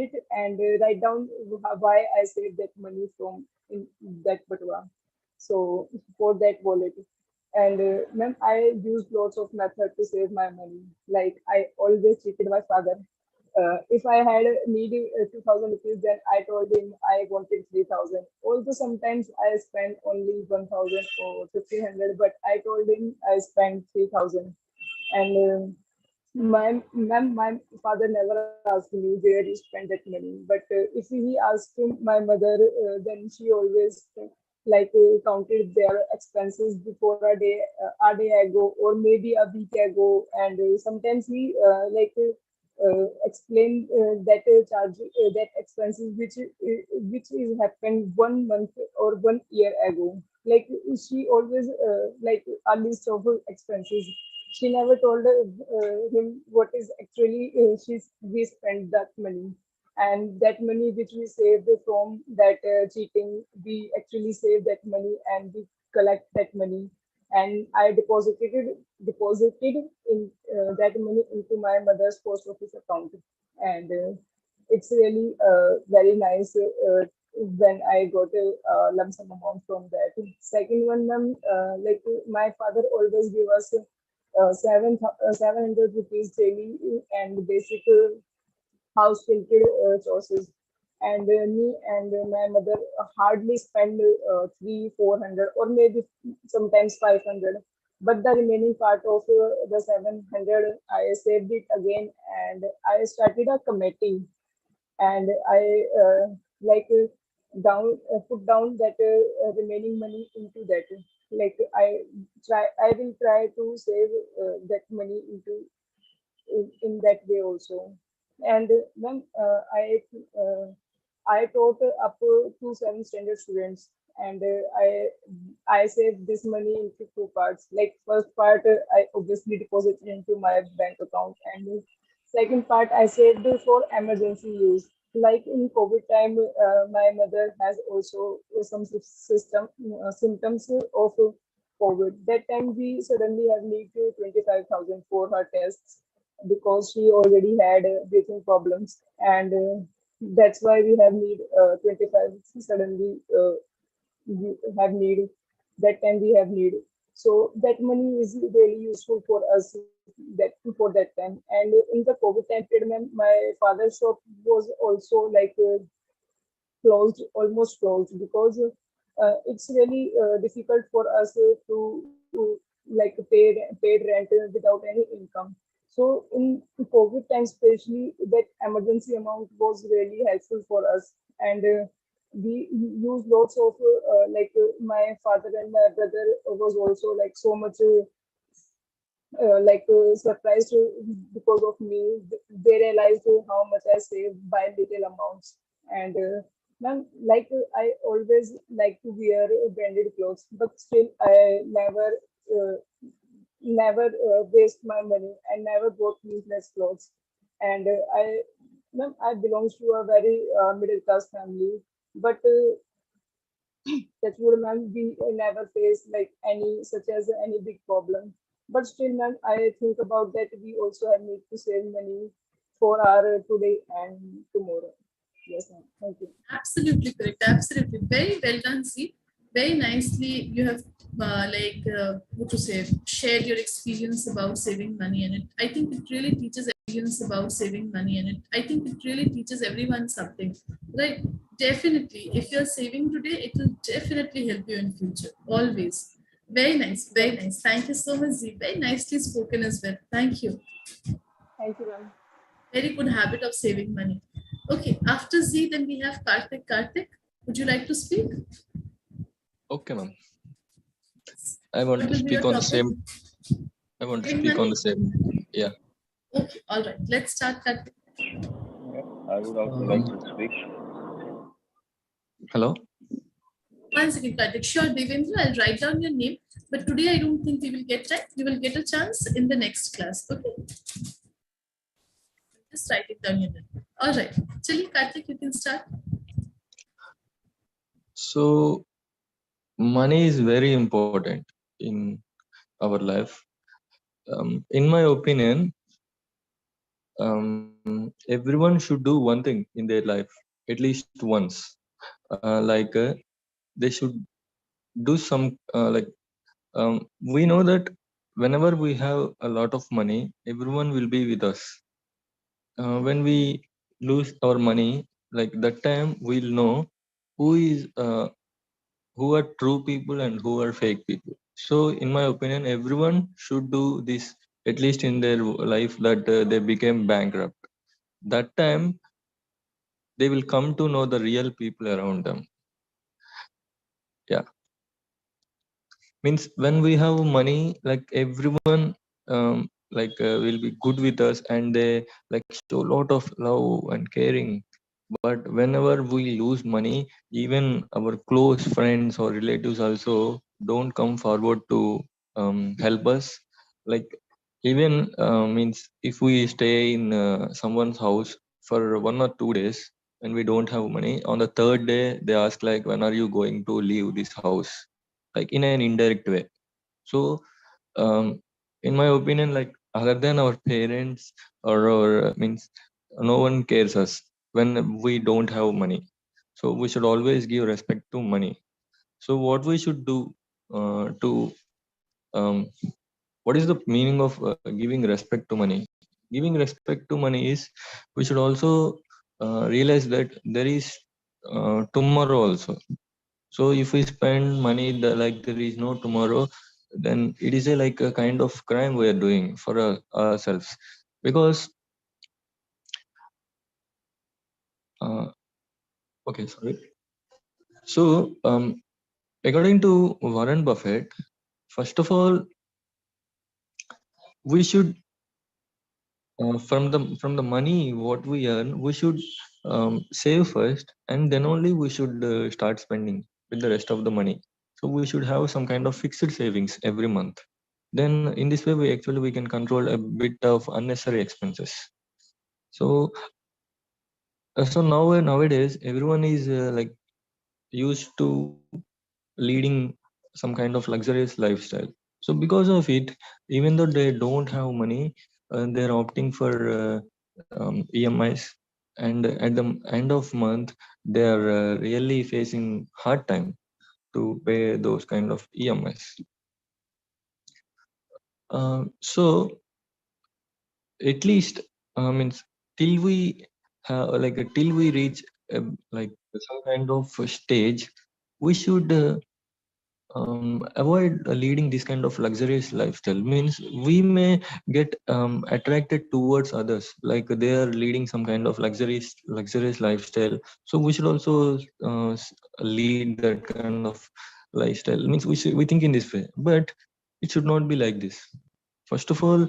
it and write down why I saved that money from in that Batua. So for that wallet. And ma'am, I used lots of method to save my money. Like I always treated my father. If I had needed 2,000 rupees, then I told him I wanted 3,000. Also, sometimes I spent only 1,000 or 1,500, but I told him I spent 3,000. And my father never asked me where you spend that money. But if he asked my mother, then she always counted their expenses before a day ago, or maybe a week ago, and sometimes he explain that charge that expenses which is happened 1 month or 1 year ago. Like she always a list of expenses. She never told him what is actually we spend that money. And that money which we saved from that cheating, we actually save that money and we collect that money. And I deposited in that money into my mother's post office account. And it's really very nice when I got a lump sum amount from that. Second one, ma'am, my father always give us 700 rupees daily and basic house related sources. And me and my mother hardly spend 300-400 or maybe sometimes 500, but the remaining part of the 700 I saved it again, and I started a committee, and I put down that remaining money into that. Like I will try to save that money into in that way also. And then I taught up to 7th standard students, and I saved this money into 2 parts. Like first part, I obviously deposited into my bank account, and the second part I saved for emergency use. like in COVID time, my mother has also some symptoms of COVID. That time we suddenly have need to 25,000 for her tests because she already had breathing problems, and that's why we have need 25 suddenly. We have need that time we have need, so that money is really useful for us that for that time. And in the COVID time period, my father's shop was also like closed, almost closed, because it's really difficult for us to like paid rent without any income. So in COVID time, especially, that emergency amount was really helpful for us, and we use lots of my father and my brother was also like so much surprised because of me. They realized how much I saved by little amounts. And ma'am, I always like to wear branded clothes, but still I uh, never waste my money. I never bought useless clothes. And I belongs to a very middle class family, but that would, ma'am, we never face like any such as any big problem. But still, ma'am, I think about that we also have need to save money for our today and tomorrow. Yes, ma'am. Thank you. Absolutely correct. Absolutely. Very well done, see. Very nicely you have what to say, shared your experience about saving money, and I think it really teaches experience about saving money, and I think it really teaches everyone something, right? Definitely, if you're saving today, it will definitely help you in future. Always. Very nice. Very nice. Thank you so much, Z. Very nicely spoken as well. Thank you. Thank you, ma'am. Very good habit of saving money. Okay, after Z, then we have Karthik. Karthik, would you like to speak? Okay, ma'am. I want What to will be speak your on the topic? same. I want to Saving speak on money? the same. Yeah. Okay, all right. Let's start, Karthik. I would also like to speak. Hello. One second, Karthik. Sure, Devendra, I'll write down your name. But today I don't think we will get time. You will get a chance in the next class. Okay. Just write it down your name. All right. Chali, Karthik, you can start. So, money is very important in our life. In my opinion, everyone should do one thing in their life at least once. They should do some we know that whenever we have a lot of money, everyone will be with us. When we lose our money, like that time we'll know who is who are true people and who are fake people. So in my opinion, everyone should do this at least in their life, that they became bankrupt. That time they will come to know the real people around them. Yeah, means when we have money, like everyone will be good with us, and they like show a lot of love and caring. But whenever we lose money, even our close friends or relatives also don't come forward to help us. Like even means if we stay in someone's house for 1 or 2 days and we don't have money, on the third day they ask like, when are you going to leave this house? Like in an indirect way. So in my opinion, like other than our parents or means no one cares us when we don't have money. So we should always give respect to money. So what we should do to what is the meaning of giving respect to money? Giving respect to money is we should also realize that there is tomorrow also. So if we spend money like there is no tomorrow, then it is like a kind of crime we are doing for ourselves. Because okay, sorry. So according to Warren Buffett, first of all, we should from the money what we earn, we should save first, and then only we should start spending with the rest of the money. So we should have some kind of fixed savings every month. Then in this way, we can control a bit of unnecessary expenses. So So nowadays everyone is like used to leading some kind of luxurious lifestyle. So because of it, even though they don't have money, they're opting for EMIs, and at the end of month they are really facing hard time to pay those kind of EMIs. So at least means till we have till we reach like some kind of stage, we should avoid leading this kind of luxurious lifestyle. Means we may get attracted towards others, like they are leading some kind of luxurious lifestyle, so we should also lead that kind of lifestyle. Means we think in this way, but it should not be like this. First of all,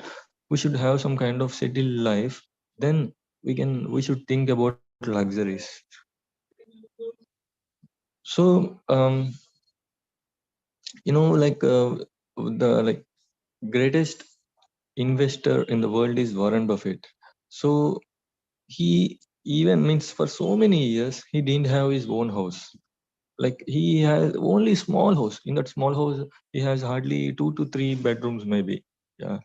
we should have some kind of settled life, then we should think about luxuries. So the greatest investor in the world is Warren Buffett. So he even means for so many years he didn't have his own house. Like he has only small house. In that small house, he has hardly 2 to 3 bedrooms, maybe. Yeah,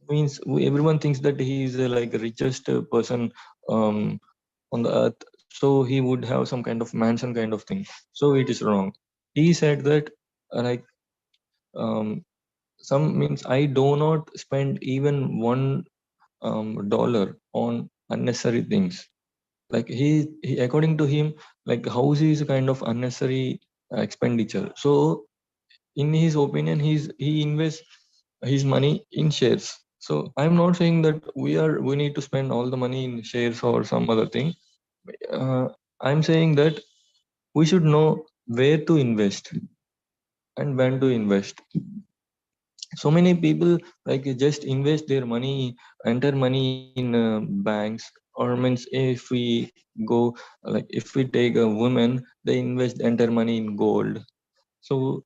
means everyone thinks that he is like richest person on the earth. So he would have some kind of mansion kind of thing. So it is wrong. He said that like some means I do not spend even $1 on unnecessary things. Like he according to him, like house is a kind of unnecessary expenditure. So in his opinion, he invests his money in shares. So I'm not saying that we need to spend all the money in shares or some other thing. I'm saying that we should know where to invest and when to invest. So many people like just invest their money, enter money in banks, or means if we go like if we take a woman, they invest enter money in gold. So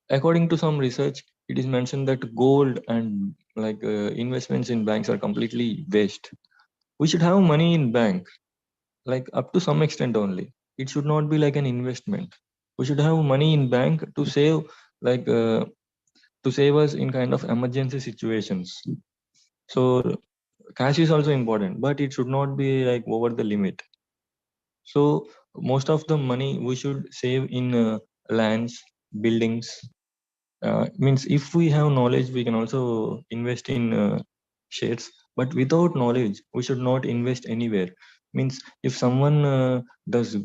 according to some research, it is mentioned that gold and investments in banks are completely waste. We should have money in bank, like up to some extent only. It should not be like an investment. We should have money in bank to save, like to save us in kind of emergency situations. So cash is also important, but it should not be like over the limit. So most of the money we should save in lands, buildings. Means if we have knowledge, we can also invest in shares. But without knowledge, we should not invest anywhere. Means if someone does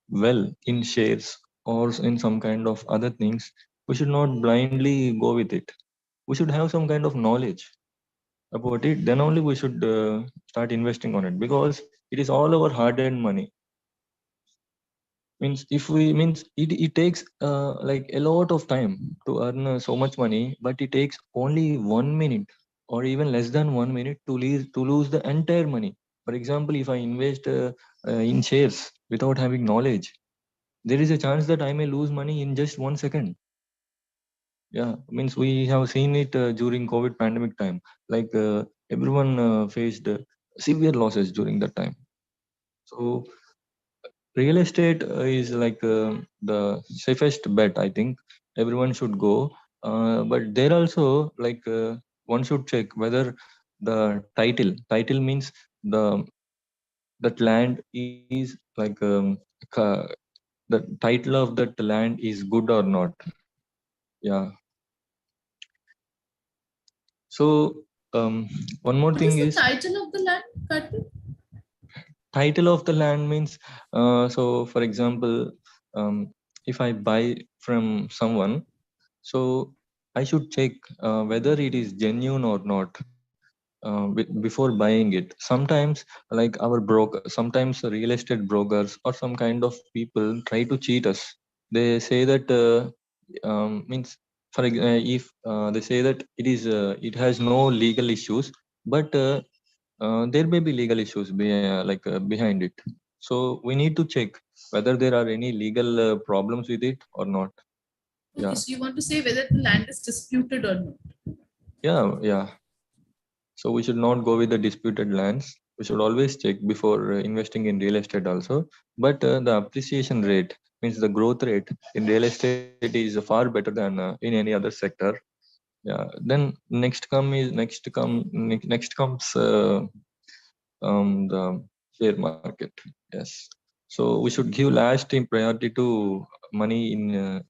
well in shares or in some kind of other things, we should not blindly go with it. We should have some kind of knowledge about it. Then only we should start investing on it, because it is all our hard-earned money. Means if we means it takes like a lot of time to earn so much money, but it takes only 1 minute or even less than 1 minute to lose the entire money. For example, if I invest in shares without having knowledge, there is a chance that I may lose money in just 1 second. Yeah, means we have seen it during COVID pandemic time. Like everyone faced severe losses during that time. So real estate is like the safest bet. I think everyone should go, but there also like one should check whether the title means that land is like the title of that land is good or not. Yeah. So one more What thing is is the title of the land, Karthik? title of the land means so for example, if I buy from someone, so I should check whether it is genuine or not before buying it. Sometimes like our broker, sometimes real estate brokers or some kind of people try to cheat us. They say that means if they say that it has no legal issues, but there may be legal issues behind it. So we need to check whether there are any legal problems with it or not. Okay, Yeah. so you want to say whether the land is disputed or not. Yeah. So we should not go with the disputed lands. We should always check before investing in real estate also. But the appreciation rate, means the growth rate in real estate is far better than in any other sector. Yeah. Then next comes the share market. Yes. So we should give last in priority to money in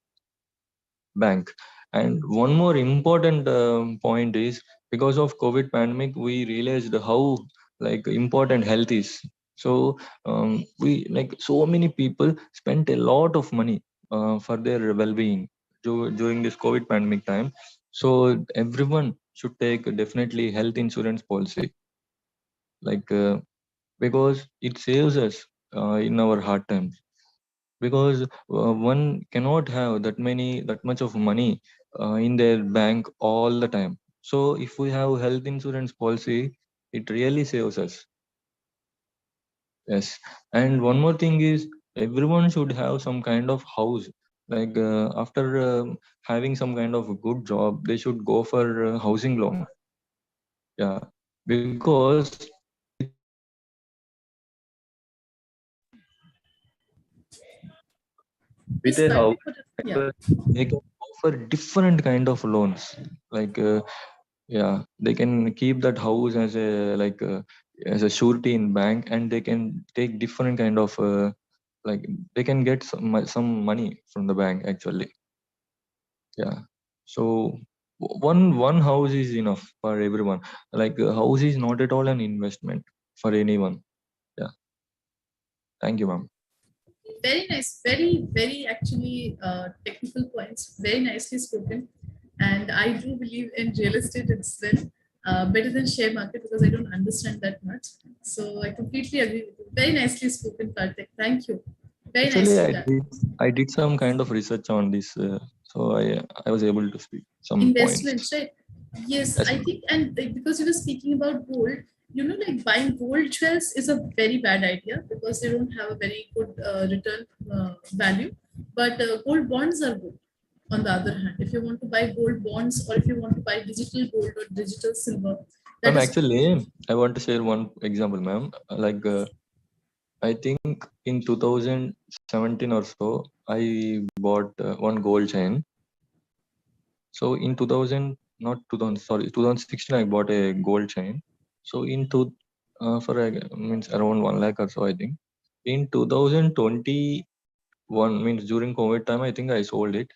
bank. And one more important point is, because of COVID pandemic, we realized how like important health is. So we, like, so many people spent a lot of money for their well-being during this COVID pandemic time. So everyone should take definitely health insurance policy, like because it saves us in our hard times. Because one cannot have that much of money in their bank all the time. So if we have health insurance policy, it really saves us. Yes. And one more thing is, everyone should have some kind of house. Like after having some kind of a good job, they should go for housing loan. Yeah, because with a house, they can offer different kind of loans. Like yeah, they can keep that house as a as a surety in bank, and they can take different kind of like they can get some money from the bank actually. Yeah. So one house is enough for everyone. Like a house is not at all an investment for anyone. Yeah. Thank you, ma'am. Very nice, very actually technical points, very nicely spoken. And I do believe in real estate itself, better than share market, because I don't understand that much. So I completely agree with you. Very nicely spoken, Karthik. Thank you. Very Actually, nicely done. I did some kind of research on this, so I was able to speak some Investments, points. right? Yes, Yes, I ma'am. think, and because you were speaking about gold, you know, like buying gold jewels is a very bad idea because they don't have a very good return value. But gold bonds are good. On the other hand, if you want to buy gold bonds, or if you want to buy digital gold or digital silver, that Ma'am, is actually, I want to share one example, ma'am. Like I think in 2017 or so, I bought one gold chain. So in 2000, not 2000, sorry, 2016, I bought a gold chain. So for means around 1 lakh or so, I think. In 2021, means during COVID time, I think I sold it.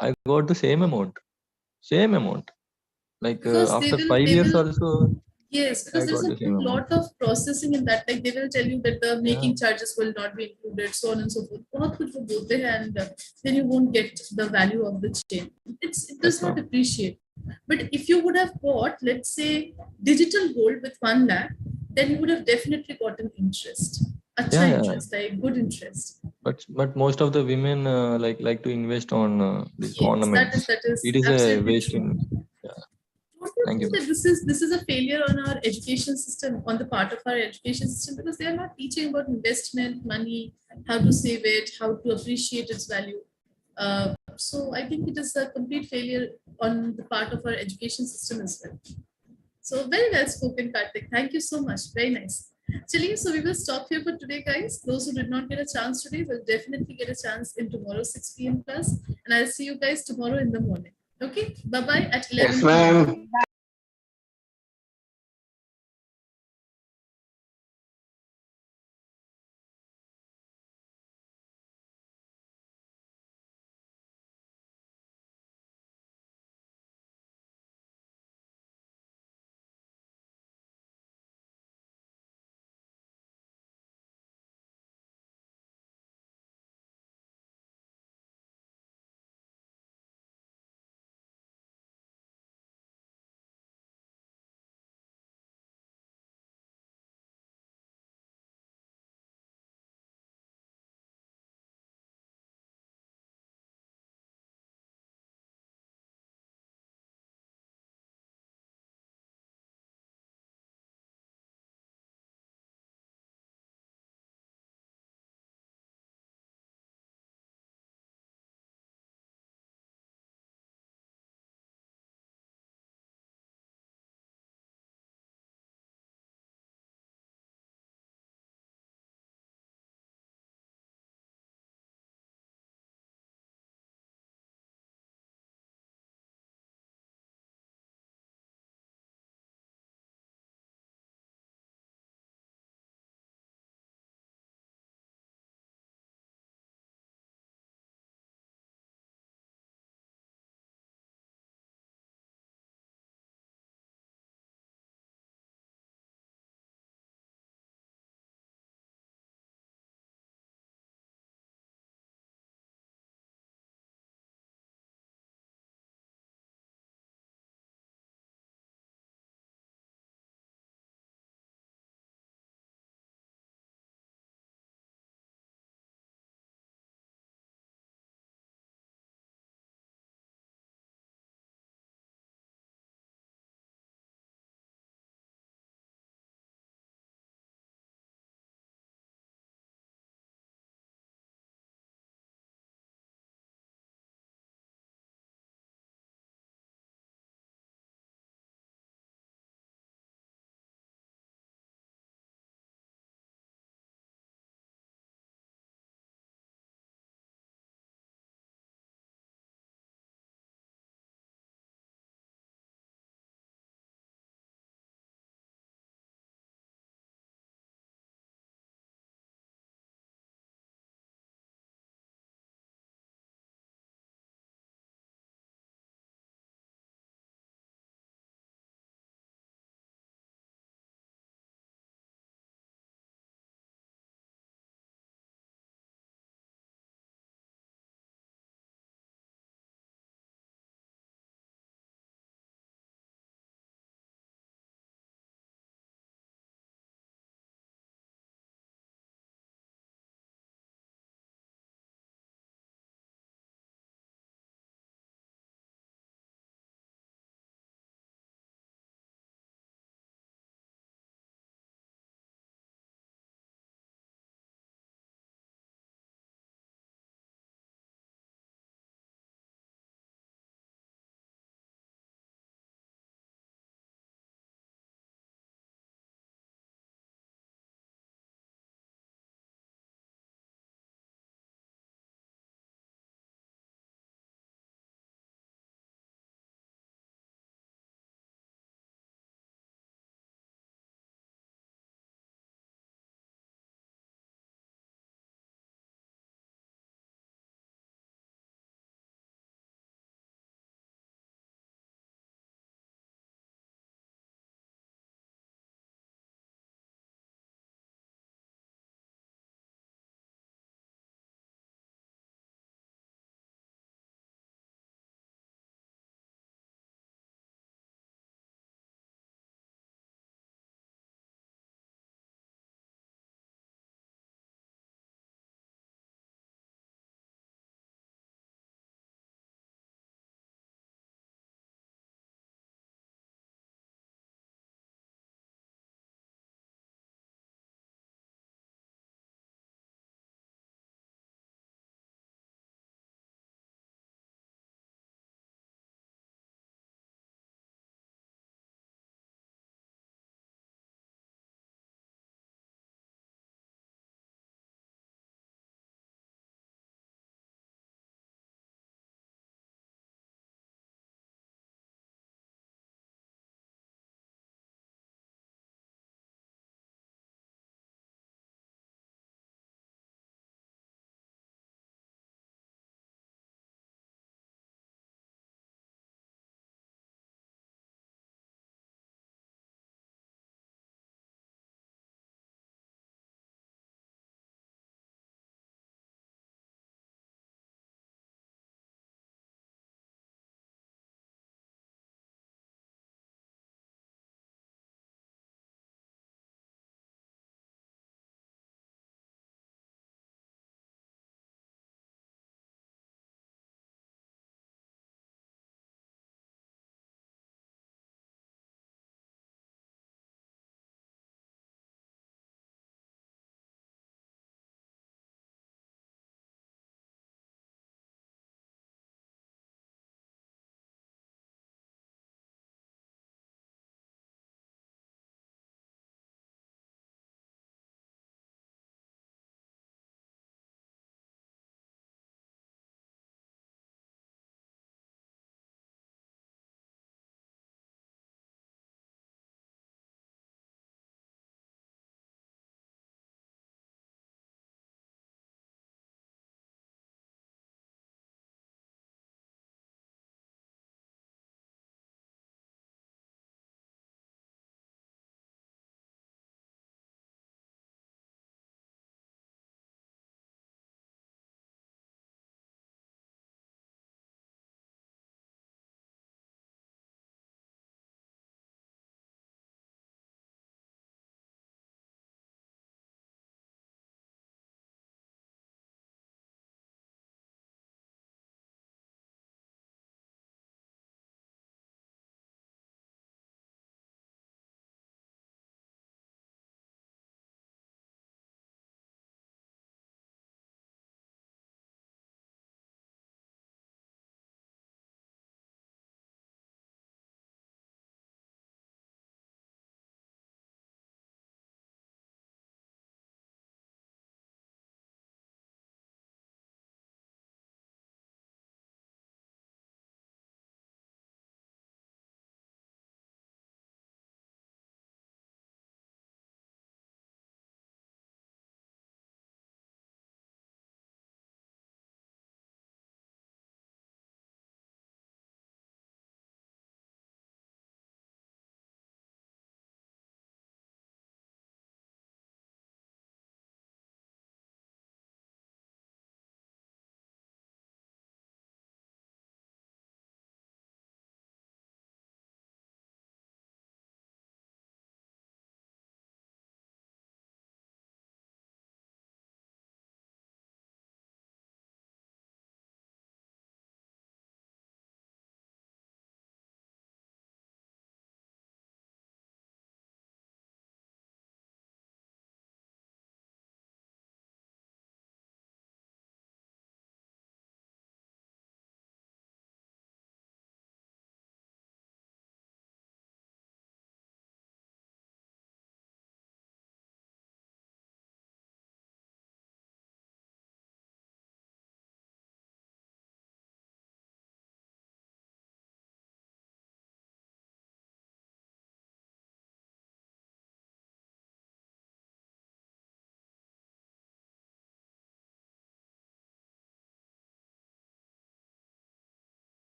I got the same amount. Like because after 5 years or so, yes, because I there's got a the same amount. lot of processing in that. Like they will tell you that the making charges will not be included, so on and so forth. बहुत कुछ वो बोलते हैं, and then you won't get the value of the chain. It does not appreciate. But if you would have bought, let's say, digital gold with 1 lakh, then you would have definitely gotten interest. Acha Yeah. interest, like good interest. But most of the women like to invest on these Yes, ornaments. that is It is a absolutely waste true. in. Yeah. Don't you Thank you, think ma'am. that this is a failure on our education system, on the part of our education system, because they are not teaching about investment, money, how to save it, how to appreciate its value. So I think it is a complete failure on the part of our education system as well. So very well spoken, Karthik. Thank you so much. Very nice. Chaliye, so we will stop here for today, guys. Those who did not get a chance today will definitely get a chance in tomorrow 6 p.m. plus, and I'll see you guys tomorrow in the morning. Okay, bye bye at 11 Yes, p.m. ma'am.